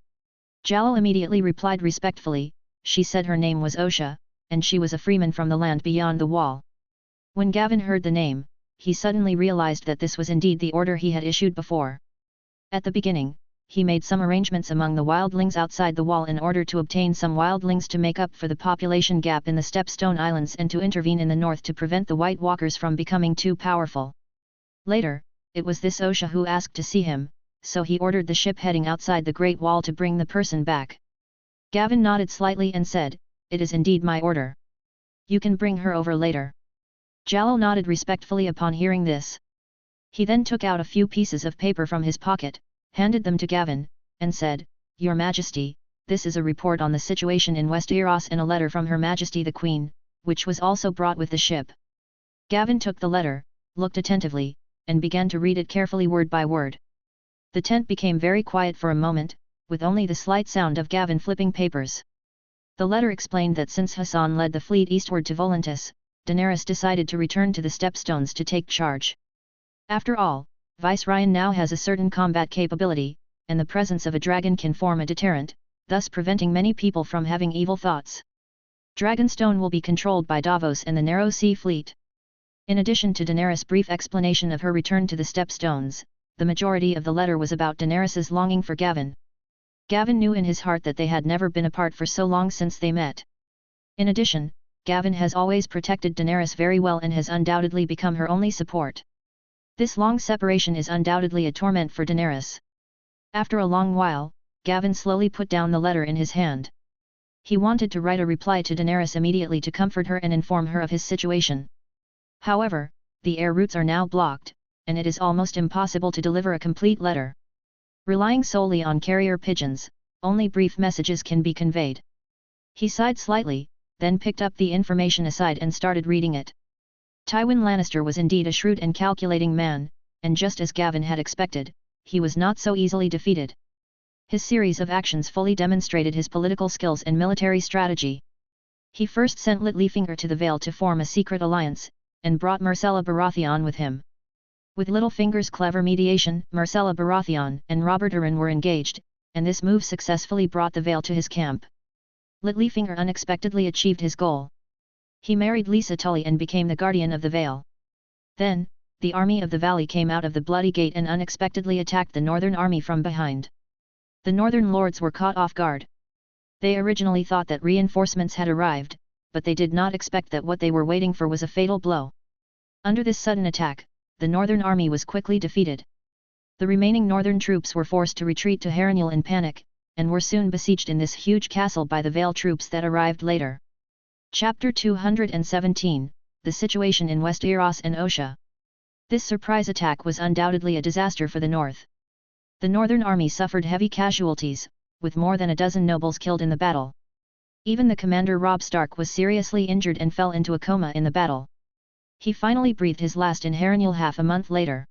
Jalal immediately replied respectfully, "She said her name was Osha, and she was a freeman from the land beyond the wall." When Gavin heard the name, he suddenly realized that this was indeed the order he had issued before. At the beginning, he made some arrangements among the wildlings outside the wall in order to obtain some wildlings to make up for the population gap in the Stepstone Islands and to intervene in the north to prevent the White Walkers from becoming too powerful. Later, it was this Osha who asked to see him, so he ordered the ship heading outside the Great Wall to bring the person back. Gavin nodded slightly and said, "It is indeed my order. You can bring her over later." Jalal nodded respectfully upon hearing this. He then took out a few pieces of paper from his pocket, handed them to Gavin, and said, "Your Majesty, this is a report on the situation in Westeros and a letter from Her Majesty the Queen, which was also brought with the ship." Gavin took the letter, looked attentively, and began to read it carefully word by word. The tent became very quiet for a moment, with only the slight sound of Gavin flipping papers. The letter explained that since Hassan led the fleet eastward to Volantis, Daenerys decided to return to the Stepstones to take charge. After all, Viceroy now has a certain combat capability, and the presence of a dragon can form a deterrent, thus preventing many people from having evil thoughts. Dragonstone will be controlled by Davos and the Narrow Sea Fleet. In addition to Daenerys' brief explanation of her return to the Stepstones, the majority of the letter was about Daenerys' longing for Gavin. Gavin knew in his heart that they had never been apart for so long since they met. In addition, Gavin has always protected Daenerys very well and has undoubtedly become her only support. This long separation is undoubtedly a torment for Daenerys. After a long while, Gavin slowly put down the letter in his hand. He wanted to write a reply to Daenerys immediately to comfort her and inform her of his situation. However, the air routes are now blocked, and it is almost impossible to deliver a complete letter. Relying solely on carrier pigeons, only brief messages can be conveyed. He sighed slightly, then picked up the information aside and started reading it. Tywin Lannister was indeed a shrewd and calculating man, and just as Gavin had expected, he was not so easily defeated. His series of actions fully demonstrated his political skills and military strategy. He first sent Littlefinger to the Vale to form a secret alliance, and brought Myrcella Baratheon with him. With Littlefinger's clever mediation, Myrcella Baratheon and Robert Arryn were engaged, and this move successfully brought the Vale to his camp. Littlefinger unexpectedly achieved his goal. He married Lisa Tully and became the guardian of the Vale. Then, the army of the Valley came out of the Bloody Gate and unexpectedly attacked the Northern army from behind. The Northern lords were caught off guard. They originally thought that reinforcements had arrived, but they did not expect that what they were waiting for was a fatal blow. Under this sudden attack, the Northern army was quickly defeated. The remaining Northern troops were forced to retreat to Harrenhal in panic, and were soon besieged in this huge castle by the Vale troops that arrived later. Chapter 217, The Situation in Westeros and Osha. This surprise attack was undoubtedly a disaster for the North. The Northern army suffered heavy casualties, with more than a dozen nobles killed in the battle. Even the commander Robb Stark was seriously injured and fell into a coma in the battle. He finally breathed his last in Harrenhal half a month later.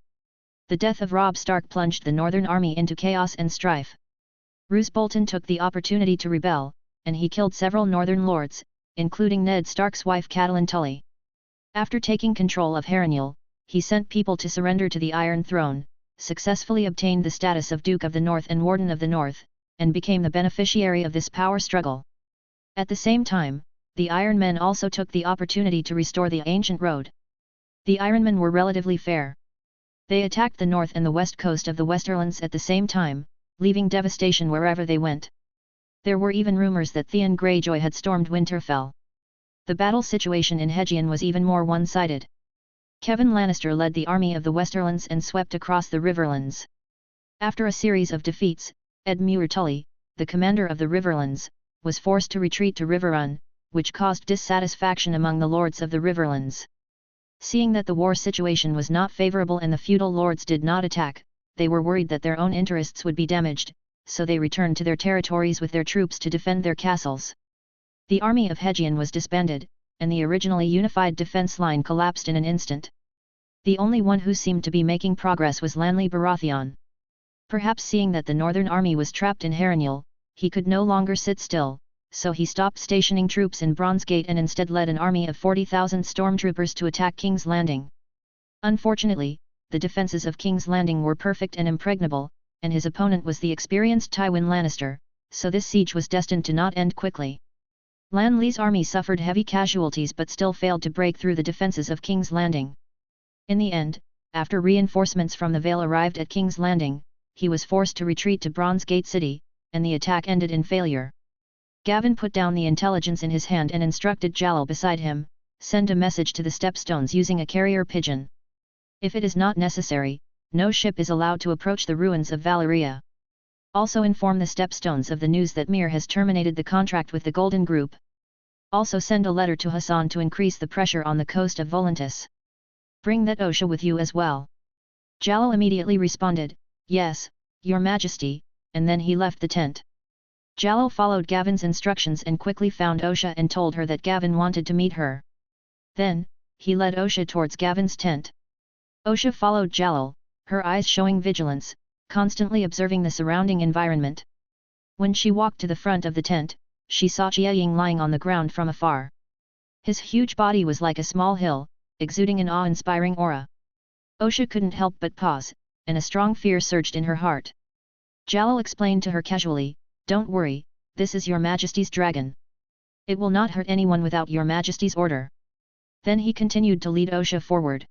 The death of Robb Stark plunged the Northern army into chaos and strife. Roose Bolton took the opportunity to rebel, and he killed several Northern lords, including Ned Stark's wife Catelyn Tully. After taking control of Harrenhal, he sent people to surrender to the Iron Throne, successfully obtained the status of Duke of the North and Warden of the North, and became the beneficiary of this power struggle. At the same time, the Iron Men also took the opportunity to restore the ancient road. The Iron Men were relatively fair. They attacked the north and the west coast of the Westerlands at the same time, leaving devastation wherever they went. There were even rumors that Theon Greyjoy had stormed Winterfell. The battle situation in Hedgian was even more one-sided. Kevan Lannister led the army of the Westerlands and swept across the Riverlands. After a series of defeats, Edmure Tully, the commander of the Riverlands, was forced to retreat to Riverrun, which caused dissatisfaction among the lords of the Riverlands. Seeing that the war situation was not favorable and the feudal lords did not attack, they were worried that their own interests would be damaged, so they returned to their territories with their troops to defend their castles. The army of Hedgian was disbanded, and the originally unified defense line collapsed in an instant. The only one who seemed to be making progress was Lanley Baratheon. Perhaps seeing that the northern army was trapped in Harrenhal, he could no longer sit still, so he stopped stationing troops in Bronzegate and instead led an army of 40,000 stormtroopers to attack King's Landing. Unfortunately, the defences of King's Landing were perfect and impregnable, and his opponent was the experienced Tywin Lannister, so this siege was destined to not end quickly. Lanley's army suffered heavy casualties but still failed to break through the defences of King's Landing. In the end, after reinforcements from the Vale arrived at King's Landing, he was forced to retreat to Bronzegate City, and the attack ended in failure. Gavin put down the intelligence in his hand and instructed Jalal beside him, send a message to the Stepstones using a carrier pigeon. If it is not necessary, no ship is allowed to approach the ruins of Valyria. Also inform the Stepstones of the news that Myr has terminated the contract with the Golden Group. Also send a letter to Hassan to increase the pressure on the coast of Volantis. Bring that Osha with you as well. Jalal immediately responded, yes, Your Majesty, and then he left the tent. Jalal followed Gavin's instructions and quickly found Osha and told her that Gavin wanted to meet her. Then, he led Osha towards Gavin's tent. Osha followed Jalal, her eyes showing vigilance, constantly observing the surrounding environment. When she walked to the front of the tent, she saw Jiaying lying on the ground from afar. His huge body was like a small hill, exuding an awe-inspiring aura. Osha couldn't help but pause, and a strong fear surged in her heart. Jalal explained to her casually, don't worry, this is Your Majesty's dragon. It will not hurt anyone without Your Majesty's order. Then he continued to lead Osha forward.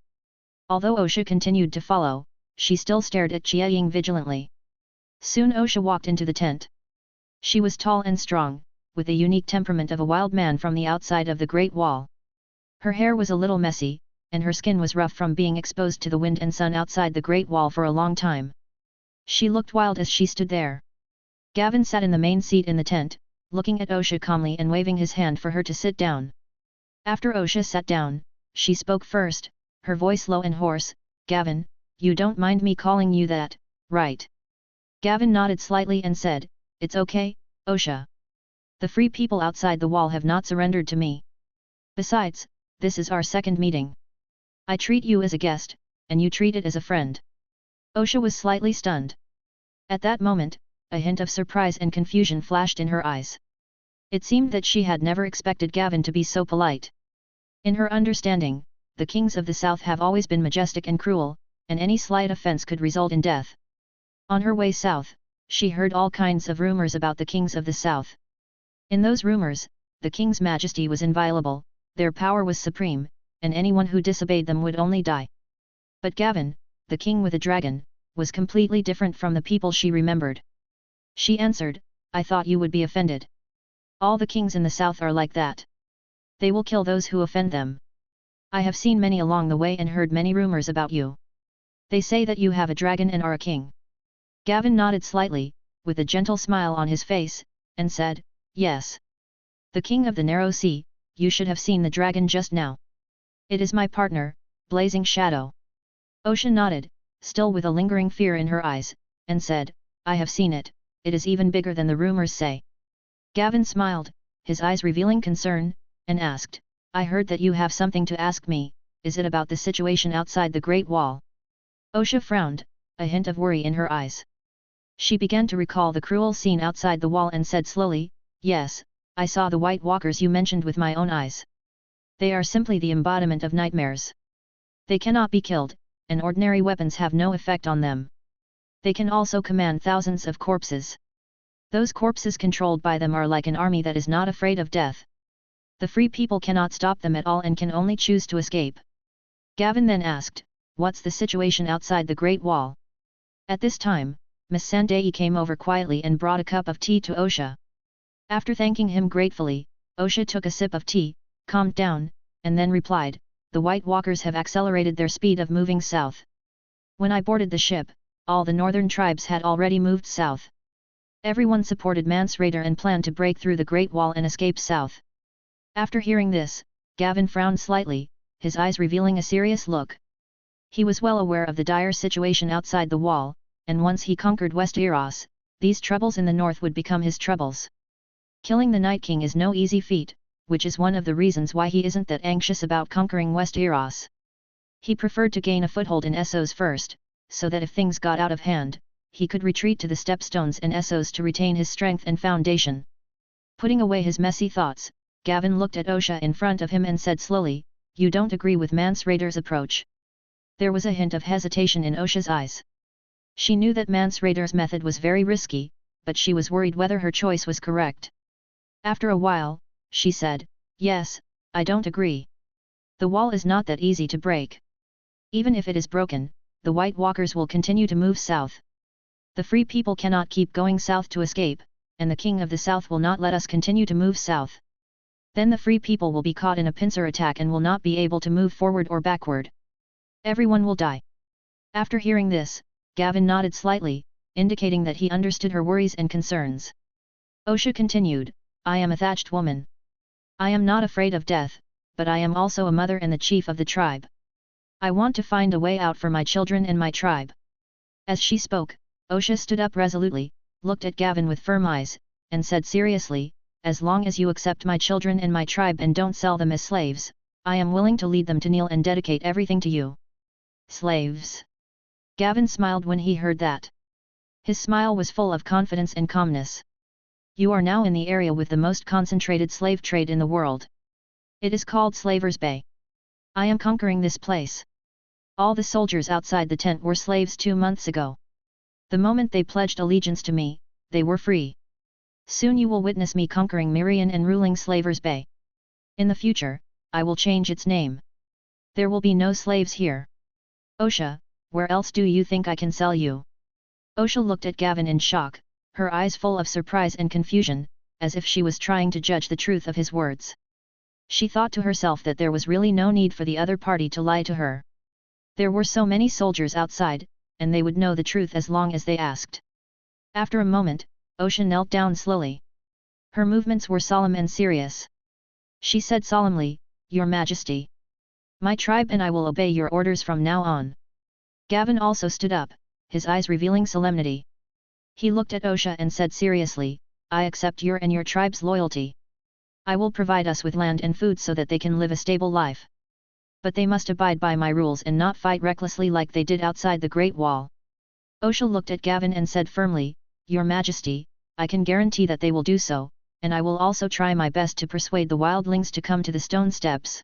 Although Osha continued to follow, she still stared at Jiaying vigilantly. Soon Osha walked into the tent. She was tall and strong, with the unique temperament of a wild man from the outside of the Great Wall. Her hair was a little messy, and her skin was rough from being exposed to the wind and sun outside the Great Wall for a long time. She looked wild as she stood there. Gavin sat in the main seat in the tent, looking at Osha calmly and waving his hand for her to sit down. After Osha sat down, she spoke first, her voice low and hoarse, Gavin, you don't mind me calling you that, right? Gavin nodded slightly and said, it's okay, Osha. The free people outside the wall have not surrendered to me. Besides, this is our second meeting. I treat you as a guest, and you treat it as a friend. Osha was slightly stunned. At that moment, a hint of surprise and confusion flashed in her eyes. It seemed that she had never expected Gavin to be so polite. In her understanding, the kings of the south have always been majestic and cruel, and any slight offense could result in death. On her way south, she heard all kinds of rumors about the kings of the south. In those rumors, the king's majesty was inviolable, their power was supreme, and anyone who disobeyed them would only die. But Gavin, the king with a dragon, was completely different from the people she remembered. She answered, I thought you would be offended. All the kings in the south are like that. They will kill those who offend them. I have seen many along the way and heard many rumors about you. They say that you have a dragon and are a king. Gavin nodded slightly, with a gentle smile on his face, and said, yes. The king of the narrow sea, you should have seen the dragon just now. It is my partner, Blazing Shadow. Osha nodded, still with a lingering fear in her eyes, and said, I have seen it, it is even bigger than the rumors say. Gavin smiled, his eyes revealing concern, and asked, I heard that you have something to ask me, is it about the situation outside the Great Wall? Osha frowned, a hint of worry in her eyes. She began to recall the cruel scene outside the wall and said slowly, yes, I saw the White Walkers you mentioned with my own eyes. They are simply the embodiment of nightmares. They cannot be killed, and ordinary weapons have no effect on them. They can also command thousands of corpses. Those corpses controlled by them are like an army that is not afraid of death. The free people cannot stop them at all and can only choose to escape. Gavin then asked, "What's the situation outside the Great Wall?" At this time, Miss Sandai came over quietly and brought a cup of tea to Osha. After thanking him gratefully, Osha took a sip of tea, calmed down, and then replied, "The White Walkers have accelerated their speed of moving south. When I boarded the ship, all the northern tribes had already moved south. Everyone supported Mansraider and planned to break through the Great Wall and escape south." After hearing this, Gavin frowned slightly, his eyes revealing a serious look. He was well aware of the dire situation outside the wall, and once he conquered Westeros, these troubles in the north would become his troubles. Killing the Night King is no easy feat, which is one of the reasons why he isn't that anxious about conquering Westeros. He preferred to gain a foothold in Essos first, so that if things got out of hand, he could retreat to the Stepstones in Essos to retain his strength and foundation. Putting away his messy thoughts, Gavin looked at Osha in front of him and said slowly, "You don't agree with Mansraider's approach?" There was a hint of hesitation in Osha's eyes. She knew that Mansraider's method was very risky, but she was worried whether her choice was correct. After a while, she said, "Yes, I don't agree. The wall is not that easy to break. Even if it is broken, the White Walkers will continue to move south. The free people cannot keep going south to escape, and the King of the South will not let us continue to move south. Then the free people will be caught in a pincer attack and will not be able to move forward or backward. Everyone will die." After hearing this, Gavin nodded slightly, indicating that he understood her worries and concerns. Osha continued, "I am a thatched woman. I am not afraid of death, but I am also a mother and the chief of the tribe. I want to find a way out for my children and my tribe." As she spoke, Osha stood up resolutely, looked at Gavin with firm eyes, and said seriously, "As long as you accept my children and my tribe and don't sell them as slaves, I am willing to lead them to kneel and dedicate everything to you." "Slaves?" Gavin smiled when he heard that. His smile was full of confidence and calmness. "You are now in the area with the most concentrated slave trade in the world. It is called Slavers' Bay. I am conquering this place. All the soldiers outside the tent were slaves 2 months ago. The moment they pledged allegiance to me, they were free. Soon you will witness me conquering Mirian and ruling Slavers' Bay. In the future, I will change its name. There will be no slaves here. Osha, where else do you think I can sell you?" Osha looked at Gavin in shock, her eyes full of surprise and confusion, as if she was trying to judge the truth of his words. She thought to herself that there was really no need for the other party to lie to her. There were so many soldiers outside, and they would know the truth as long as they asked. After a moment, Osha knelt down slowly. Her movements were solemn and serious. She said solemnly, "Your Majesty. My tribe and I will obey your orders from now on." Gavin also stood up, his eyes revealing solemnity. He looked at Osha and said seriously, "I accept your and your tribe's loyalty. I will provide us with land and food so that they can live a stable life. But they must abide by my rules and not fight recklessly like they did outside the Great Wall." Osha looked at Gavin and said firmly, "Your Majesty, I can guarantee that they will do so, and I will also try my best to persuade the wildlings to come to the stone steps."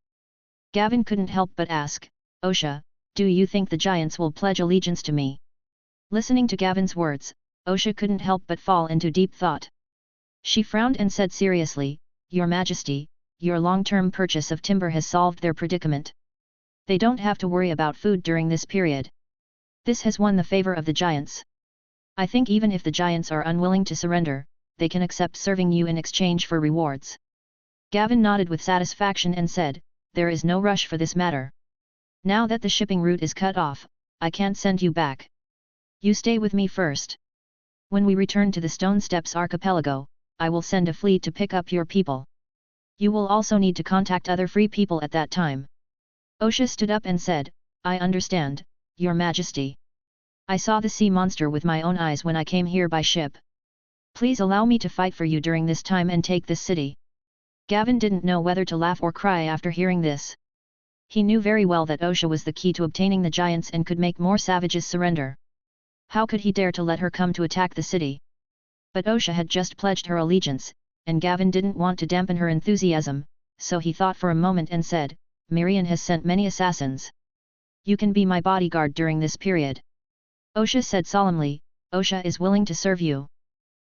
Gavin couldn't help but ask, "Osha, do you think the giants will pledge allegiance to me?" Listening to Gavin's words, Osha couldn't help but fall into deep thought. She frowned and said seriously, "Your Majesty, your long-term purchase of timber has solved their predicament. They don't have to worry about food during this period. This has won the favor of the giants. I think even if the giants are unwilling to surrender, they can accept serving you in exchange for rewards." Gavin nodded with satisfaction and said, "There is no rush for this matter. Now that the shipping route is cut off, I can't send you back. You stay with me first. When we return to the Stone Steps archipelago, I will send a fleet to pick up your people. You will also need to contact other free people at that time." Osha stood up and said, "I understand, Your Majesty. I saw the sea monster with my own eyes when I came here by ship. Please allow me to fight for you during this time and take this city." Gavin didn't know whether to laugh or cry after hearing this. He knew very well that Osha was the key to obtaining the giants and could make more savages surrender. How could he dare to let her come to attack the city? But Osha had just pledged her allegiance, and Gavin didn't want to dampen her enthusiasm, so he thought for a moment and said, "Mirian has sent many assassins. You can be my bodyguard during this period." Osha said solemnly, Osha is willing to serve you.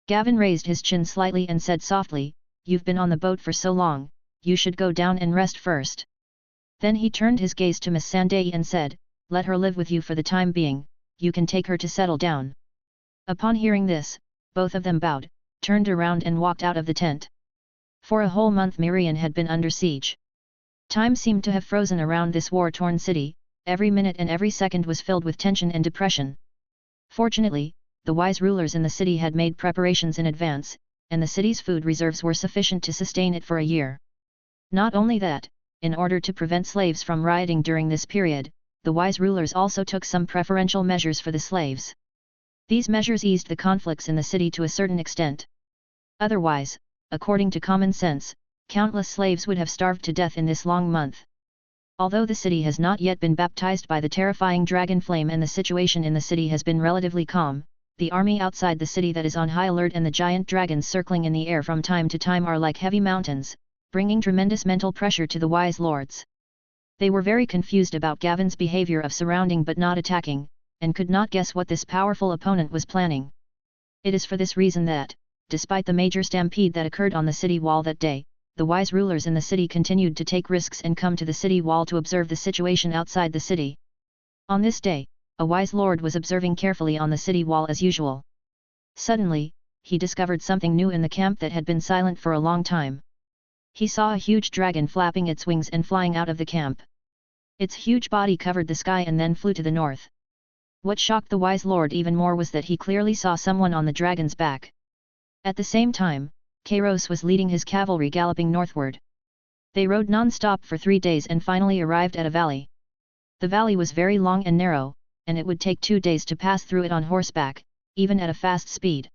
Gavin raised his chin slightly and said softly, "You've been on the boat for so long, you should go down and rest first." Then he turned his gaze to Miss Sandai and said, "Let her live with you for the time being, you can take her to settle down." Upon hearing this, both of them bowed, turned around and walked out of the tent. For a whole month Mirian had been under siege. Time seemed to have frozen around this war-torn city, every minute and every second was filled with tension and depression. Fortunately, the wise rulers in the city had made preparations in advance, and the city's food reserves were sufficient to sustain it for a year. Not only that, in order to prevent slaves from rioting during this period, the wise rulers also took some preferential measures for the slaves. These measures eased the conflicts in the city to a certain extent. Otherwise, according to common sense, countless slaves would have starved to death in this long month. Although the city has not yet been baptized by the terrifying dragon flame and the situation in the city has been relatively calm, the army outside the city that is on high alert and the giant dragons circling in the air from time to time are like heavy mountains, bringing tremendous mental pressure to the wise lords. They were very confused about Gavin's behavior of surrounding but not attacking, and could not guess what this powerful opponent was planning. It is for this reason that, despite the major stampede that occurred on the city wall that day, the wise rulers in the city continued to take risks and come to the city wall to observe the situation outside the city. On this day, a wise lord was observing carefully on the city wall as usual. Suddenly, he discovered something new in the camp that had been silent for a long time. He saw a huge dragon flapping its wings and flying out of the camp. Its huge body covered the sky and then flew to the north. What shocked the wise lord even more was that he clearly saw someone on the dragon's back. At the same time, Kairos was leading his cavalry galloping northward. They rode non-stop for 3 days and finally arrived at a valley. The valley was very long and narrow, and it would take 2 days to pass through it on horseback, even at a fast speed.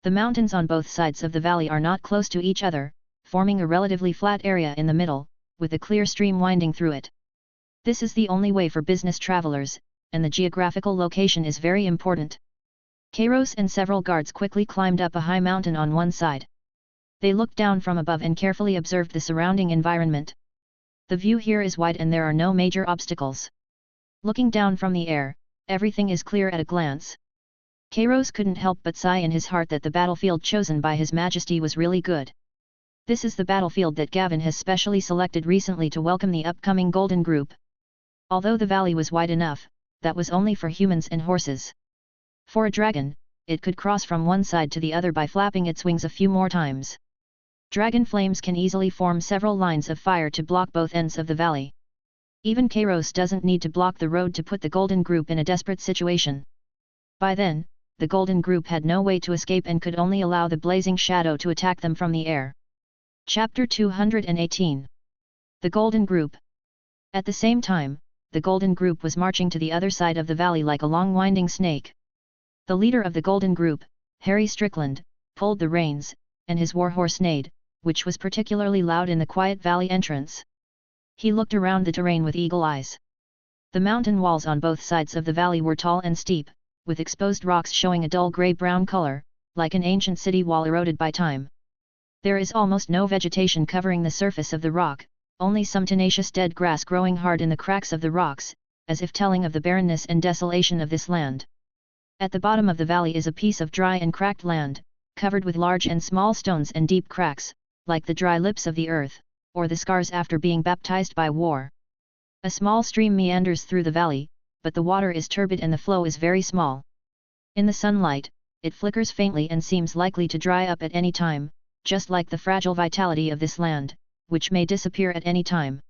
The mountains on both sides of the valley are not close to each other, forming a relatively flat area in the middle, with a clear stream winding through it. This is the only way for business travelers, and the geographical location is very important. Kairos and several guards quickly climbed up a high mountain on one side. They looked down from above and carefully observed the surrounding environment. The view here is wide and there are no major obstacles. Looking down from the air, everything is clear at a glance. Kairos couldn't help but sigh in his heart that the battlefield chosen by His Majesty was really good. This is the battlefield that Gavin has specially selected recently to welcome the upcoming Golden Group. Although the valley was wide enough, that was only for humans and horses. For a dragon, it could cross from one side to the other by flapping its wings a few more times. Dragon flames can easily form several lines of fire to block both ends of the valley. Even Kairos doesn't need to block the road to put the Golden Group in a desperate situation. By then, the Golden Group had no way to escape and could only allow the blazing shadow to attack them from the air. Chapter 218. The Golden Group. At the same time, the Golden Group was marching to the other side of the valley like a long winding snake. The leader of the Golden Group, Harry Strickland, pulled the reins, and his warhorse neighed, which was particularly loud in the quiet valley entrance. He looked around the terrain with eagle eyes. The mountain walls on both sides of the valley were tall and steep, with exposed rocks showing a dull grey-brown color, like an ancient city wall eroded by time. There is almost no vegetation covering the surface of the rock, only some tenacious dead grass growing hard in the cracks of the rocks, as if telling of the barrenness and desolation of this land. At the bottom of the valley is a piece of dry and cracked land, covered with large and small stones and deep cracks, like the dry lips of the earth, or the scars after being baptized by war. A small stream meanders through the valley, but the water is turbid and the flow is very small. In the sunlight, it flickers faintly and seems likely to dry up at any time, just like the fragile vitality of this land, which may disappear at any time.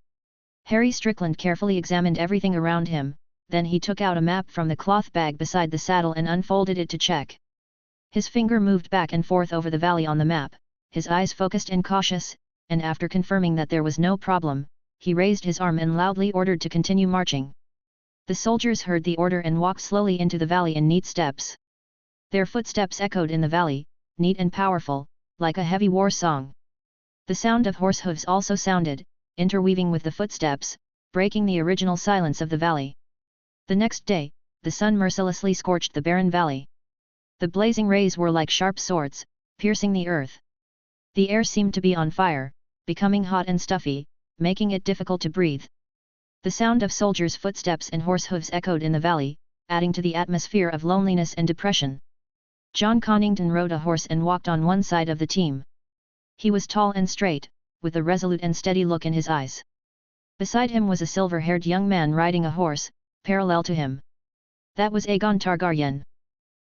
Harry Strickland carefully examined everything around him, then he took out a map from the cloth bag beside the saddle and unfolded it to check. His finger moved back and forth over the valley on the map, his eyes focused and cautious, and after confirming that there was no problem, he raised his arm and loudly ordered to continue marching. The soldiers heard the order and walked slowly into the valley in neat steps. Their footsteps echoed in the valley, neat and powerful, like a heavy war song. The sound of horse hooves also sounded, interweaving with the footsteps, breaking the original silence of the valley. The next day, the sun mercilessly scorched the barren valley. The blazing rays were like sharp swords, piercing the earth. The air seemed to be on fire, becoming hot and stuffy, making it difficult to breathe. The sound of soldiers' footsteps and horse hooves echoed in the valley, adding to the atmosphere of loneliness and depression. John Connington rode a horse and walked on one side of the team. He was tall and straight, with a resolute and steady look in his eyes. Beside him was a silver-haired young man riding a horse, parallel to him. That was Aegon Targaryen.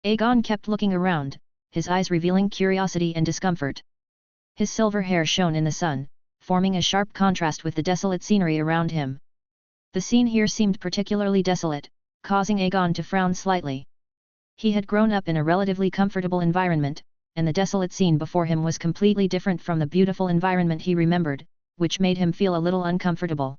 Aegon kept looking around, his eyes revealing curiosity and discomfort. His silver hair shone in the sun, forming a sharp contrast with the desolate scenery around him. The scene here seemed particularly desolate, causing Aegon to frown slightly. He had grown up in a relatively comfortable environment, and the desolate scene before him was completely different from the beautiful environment he remembered, which made him feel a little uncomfortable.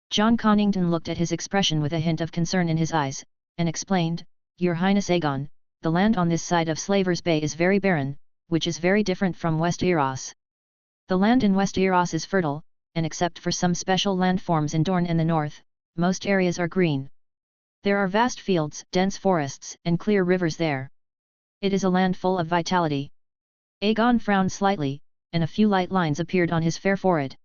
John Connington looked at his expression with a hint of concern in his eyes, and explained, "Your Highness Aegon, the land on this side of Slaver's Bay is very barren, which is very different from West Eros. The land in West Eros is fertile, and except for some special landforms in Dorne and the north, most areas are green. There are vast fields, dense forests, and clear rivers there. It is a land full of vitality." Aegon frowned slightly, and a few light lines appeared on his fair forehead.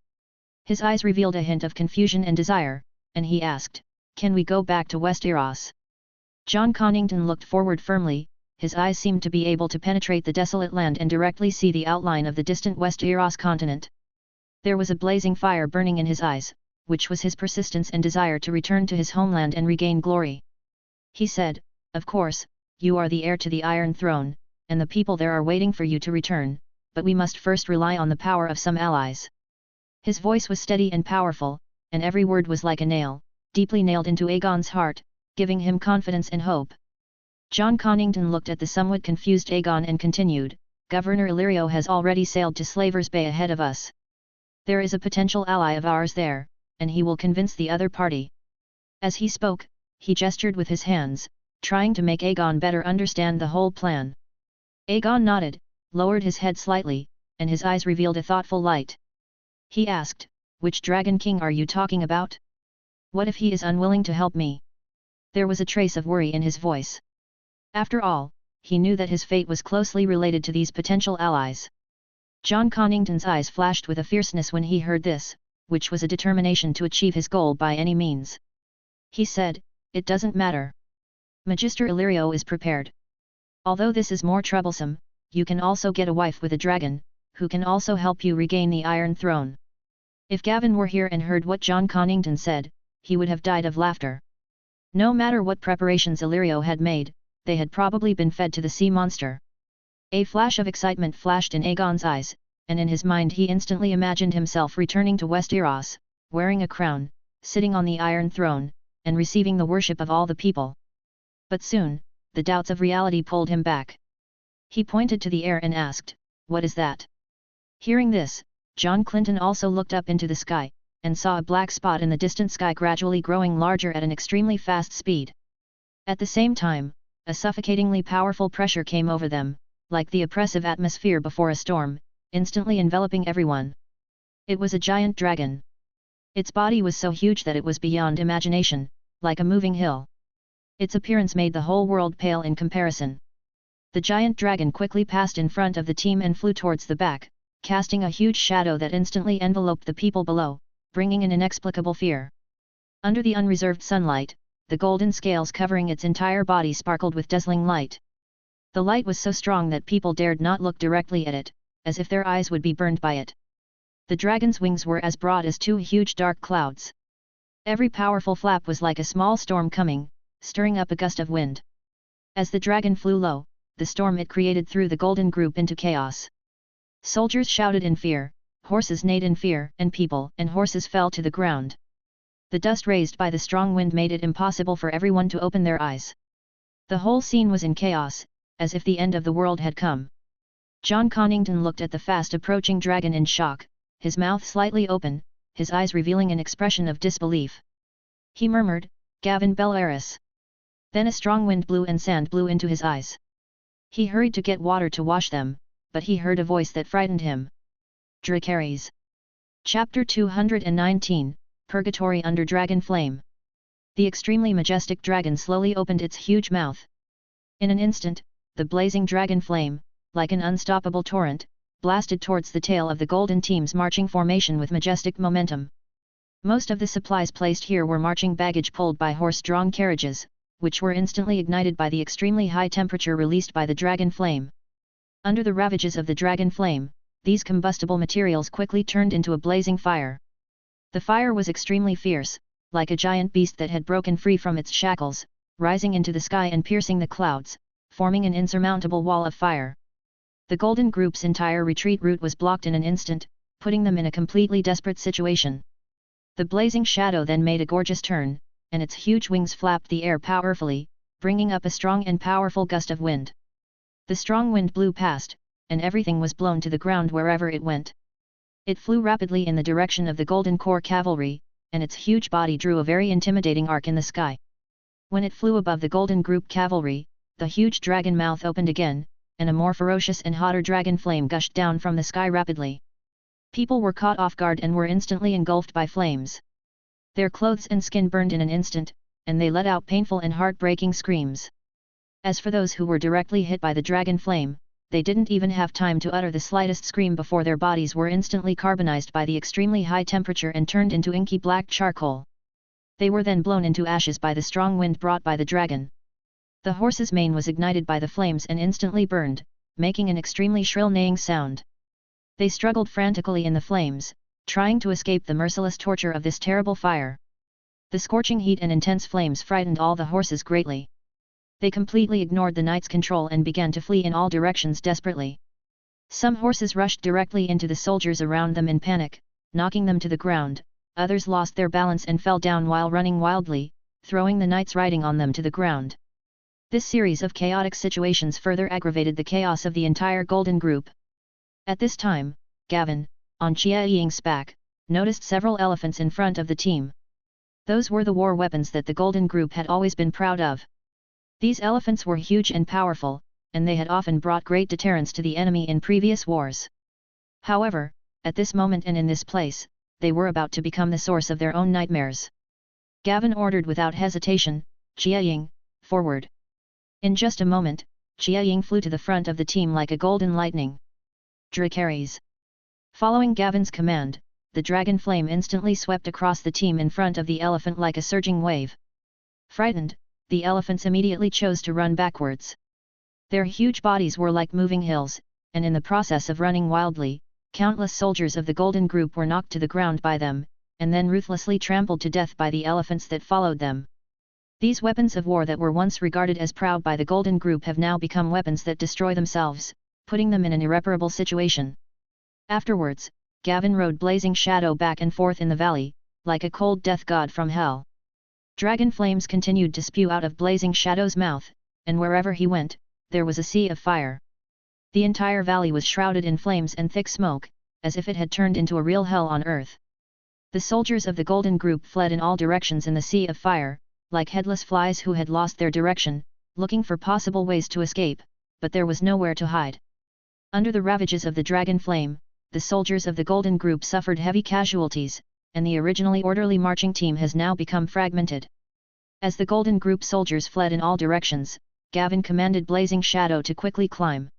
His eyes revealed a hint of confusion and desire, and he asked, "Can we go back to West Eros?" John Connington looked forward firmly, his eyes seemed to be able to penetrate the desolate land and directly see the outline of the distant West Eros continent. There was a blazing fire burning in his eyes, which was his persistence and desire to return to his homeland and regain glory. He said, "Of course, you are the heir to the Iron Throne, and the people there are waiting for you to return, but we must first rely on the power of some allies." His voice was steady and powerful, and every word was like a nail, deeply nailed into Aegon's heart, giving him confidence and hope. John Connington looked at the somewhat confused Aegon and continued, "Governor Illyrio has already sailed to Slaver's Bay ahead of us. There is a potential ally of ours there, and he will convince the other party." As he spoke, he gestured with his hands, trying to make Aegon better understand the whole plan. Aegon nodded, lowered his head slightly, and his eyes revealed a thoughtful light. He asked, "Which Dragon King are you talking about? What if he is unwilling to help me?" There was a trace of worry in his voice. After all, he knew that his fate was closely related to these potential allies. John Connington's eyes flashed with a fierceness when he heard this, which was a determination to achieve his goal by any means. He said, "It doesn't matter. Magister Illyrio is prepared. Although this is more troublesome, you can also get a wife with a dragon, who can also help you regain the Iron Throne." If Gavin were here and heard what John Connington said, he would have died of laughter. No matter what preparations Illyrio had made, they had probably been fed to the sea monster. A flash of excitement flashed in Aegon's eyes, and in his mind he instantly imagined himself returning to West Eros, wearing a crown, sitting on the Iron Throne, and receiving the worship of all the people. But soon, the doubts of reality pulled him back. He pointed to the air and asked, "What is that?" Hearing this, John Clinton also looked up into the sky, and saw a black spot in the distant sky gradually growing larger at an extremely fast speed. At the same time, a suffocatingly powerful pressure came over them, like the oppressive atmosphere before a storm, instantly enveloping everyone. It was a giant dragon. Its body was so huge that it was beyond imagination, like a moving hill. Its appearance made the whole world pale in comparison. The giant dragon quickly passed in front of the team and flew towards the back, casting a huge shadow that instantly enveloped the people below, bringing an inexplicable fear. Under the unreserved sunlight, the golden scales covering its entire body sparkled with dazzling light. The light was so strong that people dared not look directly at it, as if their eyes would be burned by it. The dragon's wings were as broad as two huge dark clouds. Every powerful flap was like a small storm coming, stirring up a gust of wind. As the dragon flew low, the storm it created threw the golden group into chaos. Soldiers shouted in fear, horses neighed in fear, and people and horses fell to the ground. The dust raised by the strong wind made it impossible for everyone to open their eyes. The whole scene was in chaos, as if the end of the world had come. John Connington looked at the fast approaching dragon in shock, his mouth slightly open, his eyes revealing an expression of disbelief. He murmured, "Gavin Bellaris." Then a strong wind blew and sand blew into his eyes. He hurried to get water to wash them, but he heard a voice that frightened him. Dracarys. Chapter 219, Purgatory under Dragon Flame. The extremely majestic dragon slowly opened its huge mouth. In an instant, the blazing dragon flame, like an unstoppable torrent, blasted towards the tail of the golden team's marching formation with majestic momentum. Most of the supplies placed here were marching baggage pulled by horse-drawn carriages, which were instantly ignited by the extremely high temperature released by the dragon flame. Under the ravages of the dragon flame, these combustible materials quickly turned into a blazing fire. The fire was extremely fierce, like a giant beast that had broken free from its shackles, rising into the sky and piercing the clouds, forming an insurmountable wall of fire. The Golden Group's entire retreat route was blocked in an instant, putting them in a completely desperate situation. The blazing shadow then made a gorgeous turn, and its huge wings flapped the air powerfully, bringing up a strong and powerful gust of wind. The strong wind blew past, and everything was blown to the ground wherever it went. It flew rapidly in the direction of the Golden Corps cavalry, and its huge body drew a very intimidating arc in the sky. When it flew above the Golden Group cavalry, the huge dragon mouth opened again, and a more ferocious and hotter dragon flame gushed down from the sky rapidly. People were caught off guard and were instantly engulfed by flames. Their clothes and skin burned in an instant, and they let out painful and heartbreaking screams. As for those who were directly hit by the dragon flame, they didn't even have time to utter the slightest scream before their bodies were instantly carbonized by the extremely high temperature and turned into inky black charcoal. They were then blown into ashes by the strong wind brought by the dragon. The horse's mane was ignited by the flames and instantly burned, making an extremely shrill neighing sound. They struggled frantically in the flames, trying to escape the merciless torture of this terrible fire. The scorching heat and intense flames frightened all the horses greatly. They completely ignored the knight's control and began to flee in all directions desperately. Some horses rushed directly into the soldiers around them in panic, knocking them to the ground, others lost their balance and fell down while running wildly, throwing the knights riding on them to the ground. This series of chaotic situations further aggravated the chaos of the entire Golden Group. At this time, Gavin, on Chia Ying's back, noticed several elephants in front of the team. Those were the war weapons that the Golden Group had always been proud of. These elephants were huge and powerful, and they had often brought great deterrence to the enemy in previous wars. However, at this moment and in this place, they were about to become the source of their own nightmares. Gavin ordered without hesitation, Chia Ying, forward. In just a moment, Chia Ying flew to the front of the team like a golden lightning. Dracaries. Following Gavin's command, the dragon flame instantly swept across the team in front of the elephant like a surging wave. Frightened, the elephants immediately chose to run backwards. Their huge bodies were like moving hills, and in the process of running wildly, countless soldiers of the Golden Group were knocked to the ground by them, and then ruthlessly trampled to death by the elephants that followed them. These weapons of war that were once regarded as proud by the Golden Group have now become weapons that destroy themselves, putting them in an irreparable situation. Afterwards, Gavin rode Blazing Shadow back and forth in the valley, like a cold death god from hell. Dragon flames continued to spew out of Blazing Shadow's mouth, and wherever he went, there was a sea of fire. The entire valley was shrouded in flames and thick smoke, as if it had turned into a real hell on earth. The soldiers of the Golden Group fled in all directions in the sea of fire, like headless flies who had lost their direction, looking for possible ways to escape, but there was nowhere to hide. Under the ravages of the dragon flame, the soldiers of the Golden Group suffered heavy casualties, and the originally orderly marching team has now become fragmented. As the Golden Group soldiers fled in all directions, Gavin commanded Blazing Shadow to quickly climb.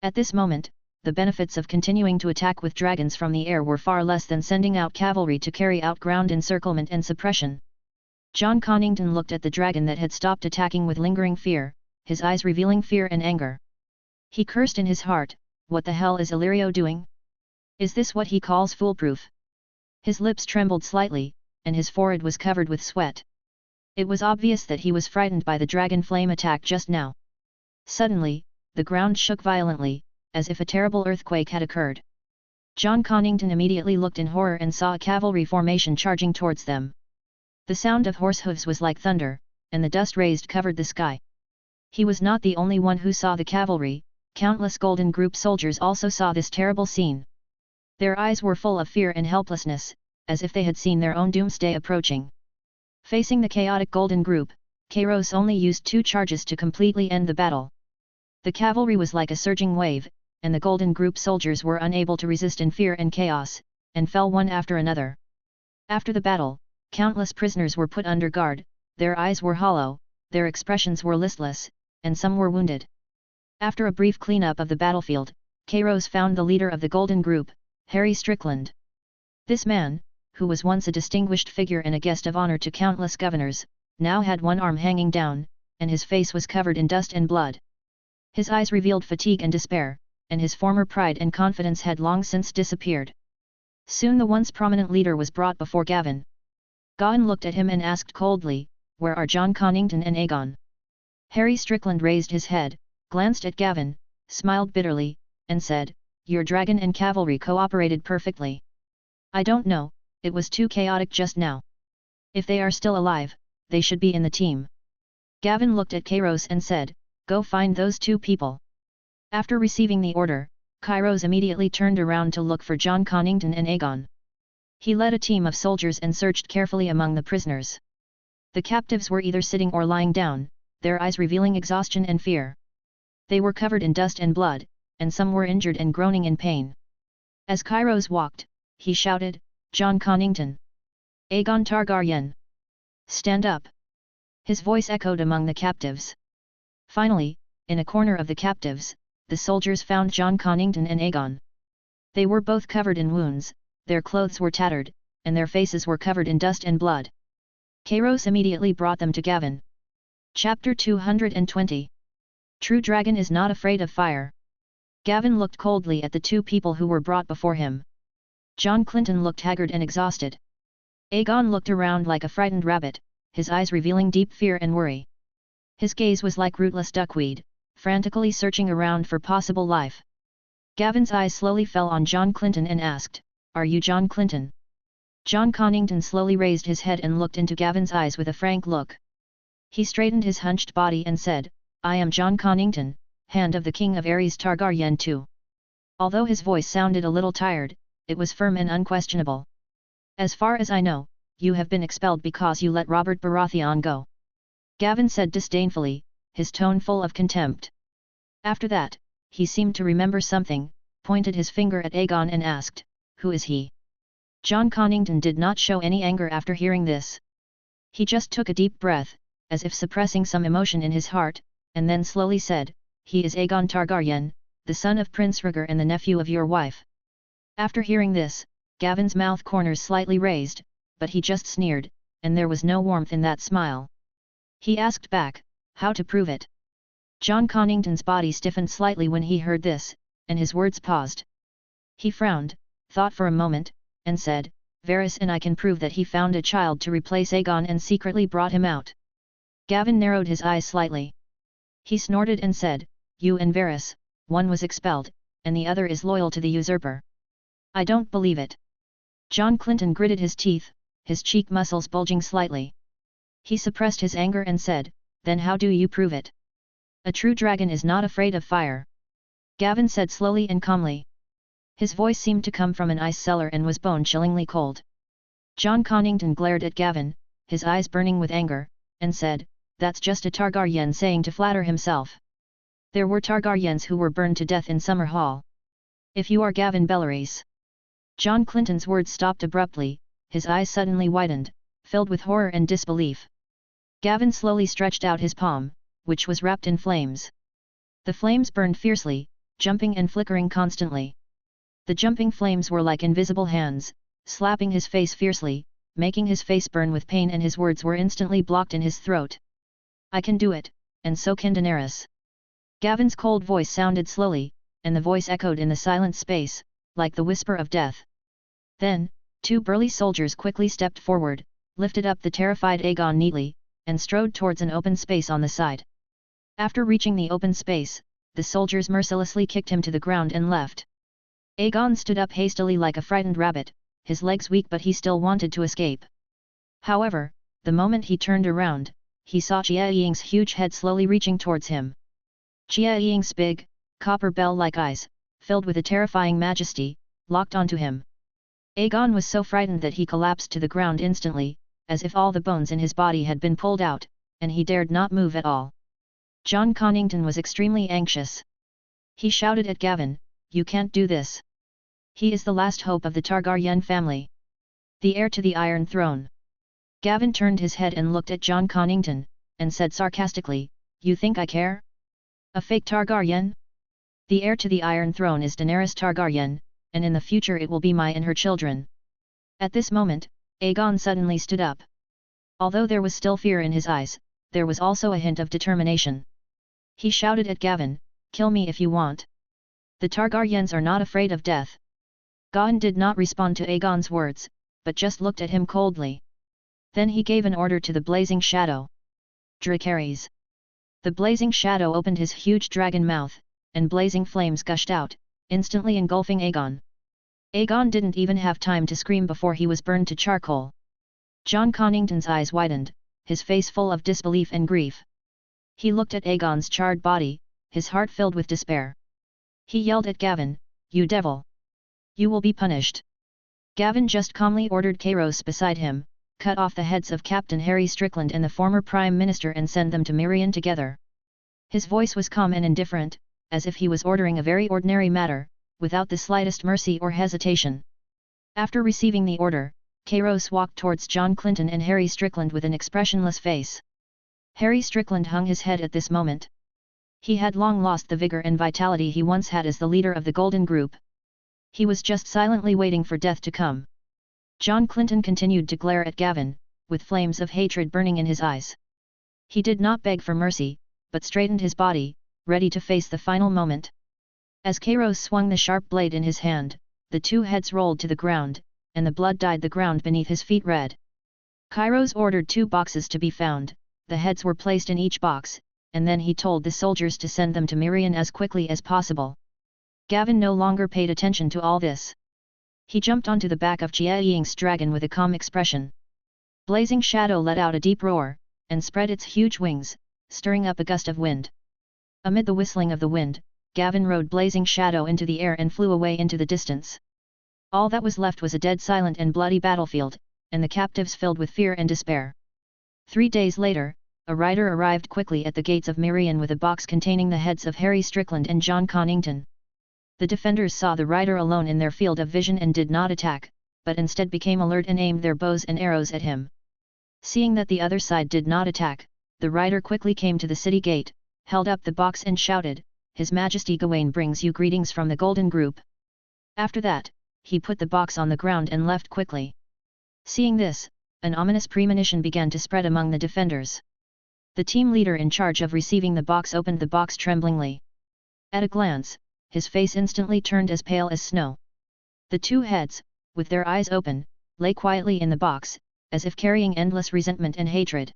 At this moment, the benefits of continuing to attack with dragons from the air were far less than sending out cavalry to carry out ground encirclement and suppression. John Connington looked at the dragon that had stopped attacking with lingering fear, his eyes revealing fear and anger. He cursed in his heart, "What the hell is Illyrio doing? Is this what he calls foolproof?" His lips trembled slightly, and his forehead was covered with sweat. It was obvious that he was frightened by the dragon flame attack just now. Suddenly, the ground shook violently, as if a terrible earthquake had occurred. John Connington immediately looked in horror and saw a cavalry formation charging towards them. The sound of horse hooves was like thunder, and the dust raised covered the sky. He was not the only one who saw the cavalry, countless Golden Group soldiers also saw this terrible scene. Their eyes were full of fear and helplessness, as if they had seen their own doomsday approaching. Facing the chaotic Golden Group, Kairos only used 2 charges to completely end the battle. The cavalry was like a surging wave, and the Golden Group soldiers were unable to resist in fear and chaos, and fell one after another. After the battle, countless prisoners were put under guard, their eyes were hollow, their expressions were listless, and some were wounded. After a brief cleanup of the battlefield, Kairos found the leader of the Golden Group, Harry Strickland. This man, who was once a distinguished figure and a guest of honor to countless governors, now had one arm hanging down, and his face was covered in dust and blood. His eyes revealed fatigue and despair, and his former pride and confidence had long since disappeared. Soon the once prominent leader was brought before Gavin. Gawain looked at him and asked coldly, "Where are John Connington and Aegon?" Harry Strickland raised his head, glanced at Gavin, smiled bitterly, and said, "Your dragon and cavalry cooperated perfectly. I don't know, it was too chaotic just now. If they are still alive, they should be in the team." Gavin looked at Kairos and said, "Go find those two people." After receiving the order, Kairos immediately turned around to look for John Connington and Aegon. He led a team of soldiers and searched carefully among the prisoners. The captives were either sitting or lying down, their eyes revealing exhaustion and fear. They were covered in dust and blood, and some were injured and groaning in pain. As Kairos walked, he shouted, "John Connington! Aegon Targaryen! Stand up!" His voice echoed among the captives. Finally, in a corner of the captives, the soldiers found John Connington and Aegon. They were both covered in wounds, their clothes were tattered, and their faces were covered in dust and blood. Kairos immediately brought them to Gavin. Chapter 220. True Dragon is not afraid of fire. Gavin looked coldly at the two people who were brought before him. John Clinton looked haggard and exhausted. Aegon looked around like a frightened rabbit, his eyes revealing deep fear and worry. His gaze was like rootless duckweed, frantically searching around for possible life. Gavin's eyes slowly fell on John Clinton and asked, "Are you John Clinton?" John Connington slowly raised his head and looked into Gavin's eyes with a frank look. He straightened his hunched body and said, "I am John Connington, Hand of the King of Aerys Targaryen II." Although his voice sounded a little tired, it was firm and unquestionable. "As far as I know, you have been expelled because you let Robert Baratheon go," Gavin said disdainfully, his tone full of contempt. After that, he seemed to remember something, pointed his finger at Aegon and asked, "Who is he?" John Connington did not show any anger after hearing this. He just took a deep breath, as if suppressing some emotion in his heart, and then slowly said, "He is Aegon Targaryen, the son of Prince Rhaegar and the nephew of your wife." After hearing this, Gavin's mouth corners slightly raised, but he just sneered, and there was no warmth in that smile. He asked back, "How to prove it?" John Connington's body stiffened slightly when he heard this, and his words paused. He frowned, thought for a moment, and said, "Varys and I can prove that he found a child to replace Aegon and secretly brought him out." Gavin narrowed his eyes slightly. He snorted and said, "You and Varys, one was expelled, and the other is loyal to the usurper." "I don't believe it." John Clinton gritted his teeth, his cheek muscles bulging slightly. He suppressed his anger and said, "Then how do you prove it?" "A true dragon is not afraid of fire," Gavin said slowly and calmly. His voice seemed to come from an ice cellar and was bone-chillingly cold. John Connington glared at Gavin, his eyes burning with anger, and said, "That's just a Targaryen saying to flatter himself. There were Targaryens who were burned to death in Summer Hall. If you are Gavin Bellarese." John Clinton's words stopped abruptly, his eyes suddenly widened, filled with horror and disbelief. Gavin slowly stretched out his palm, which was wrapped in flames. The flames burned fiercely, jumping and flickering constantly. The jumping flames were like invisible hands, slapping his face fiercely, making his face burn with pain, and his words were instantly blocked in his throat. "I can do it, and so can Daenerys." Gavin's cold voice sounded slowly, and the voice echoed in the silent space, like the whisper of death. Then, two burly soldiers quickly stepped forward, lifted up the terrified Aegon neatly, and strode towards an open space on the side. After reaching the open space, the soldiers mercilessly kicked him to the ground and left. Aegon stood up hastily like a frightened rabbit, his legs weak, but he still wanted to escape. However, the moment he turned around, he saw Jia Ying's huge head slowly reaching towards him. Jia Ying's big, copper bell-like eyes, filled with a terrifying majesty, locked onto him. Aegon was so frightened that he collapsed to the ground instantly, as if all the bones in his body had been pulled out, and he dared not move at all. John Connington was extremely anxious. He shouted at Gavin, "You can't do this. He is the last hope of the Targaryen family. The heir to the Iron Throne." Gavin turned his head and looked at John Connington, and said sarcastically, "You think I care? A fake Targaryen? The heir to the Iron Throne is Daenerys Targaryen, and in the future it will be my and her children." At this moment, Aegon suddenly stood up. Although there was still fear in his eyes, there was also a hint of determination. He shouted at Gavin, "Kill me if you want. The Targaryens are not afraid of death." Gavin did not respond to Aegon's words, but just looked at him coldly. Then he gave an order to the Blazing Shadow. "Dracarys." The Blazing Shadow opened his huge dragon mouth, and blazing flames gushed out, instantly engulfing Aegon. Aegon didn't even have time to scream before he was burned to charcoal. Jon Connington's eyes widened, his face full of disbelief and grief. He looked at Aegon's charred body, his heart filled with despair. He yelled at Gavin, "You devil! You will be punished." Gavin just calmly ordered Kairos beside him, "Cut off the heads of Captain Harry Strickland and the former Prime Minister and send them to Mirian together." His voice was calm and indifferent, as if he was ordering a very ordinary matter, without the slightest mercy or hesitation. After receiving the order, Kairos walked towards John Clinton and Harry Strickland with an expressionless face. Harry Strickland hung his head at this moment. He had long lost the vigor and vitality he once had as the leader of the Golden Group. He was just silently waiting for death to come. John Clinton continued to glare at Gavin, with flames of hatred burning in his eyes. He did not beg for mercy, but straightened his body, ready to face the final moment. As Kairos swung the sharp blade in his hand, the two heads rolled to the ground, and the blood dyed the ground beneath his feet red. Kairos ordered 2 boxes to be found, the heads were placed in each box, and then he told the soldiers to send them to Mirian as quickly as possible. Gavin no longer paid attention to all this. He jumped onto the back of Jia Ying's dragon with a calm expression. Blazing Shadow let out a deep roar, and spread its huge wings, stirring up a gust of wind. Amid the whistling of the wind, Gavin rode Blazing Shadow into the air and flew away into the distance. All that was left was a dead, silent and bloody battlefield, and the captives filled with fear and despair. 3 days later, a rider arrived quickly at the gates of Mirian with a box containing the heads of Harry Strickland and Jon Connington. The defenders saw the rider alone in their field of vision and did not attack, but instead became alert and aimed their bows and arrows at him. Seeing that the other side did not attack, the rider quickly came to the city gate, held up the box and shouted, "His Majesty Gawain brings you greetings from the Golden Group." After that, he put the box on the ground and left quickly. Seeing this, an ominous premonition began to spread among the defenders. The team leader in charge of receiving the box opened the box tremblingly. At a glance, his face instantly turned as pale as snow. The 2 heads, with their eyes open, lay quietly in the box, as if carrying endless resentment and hatred.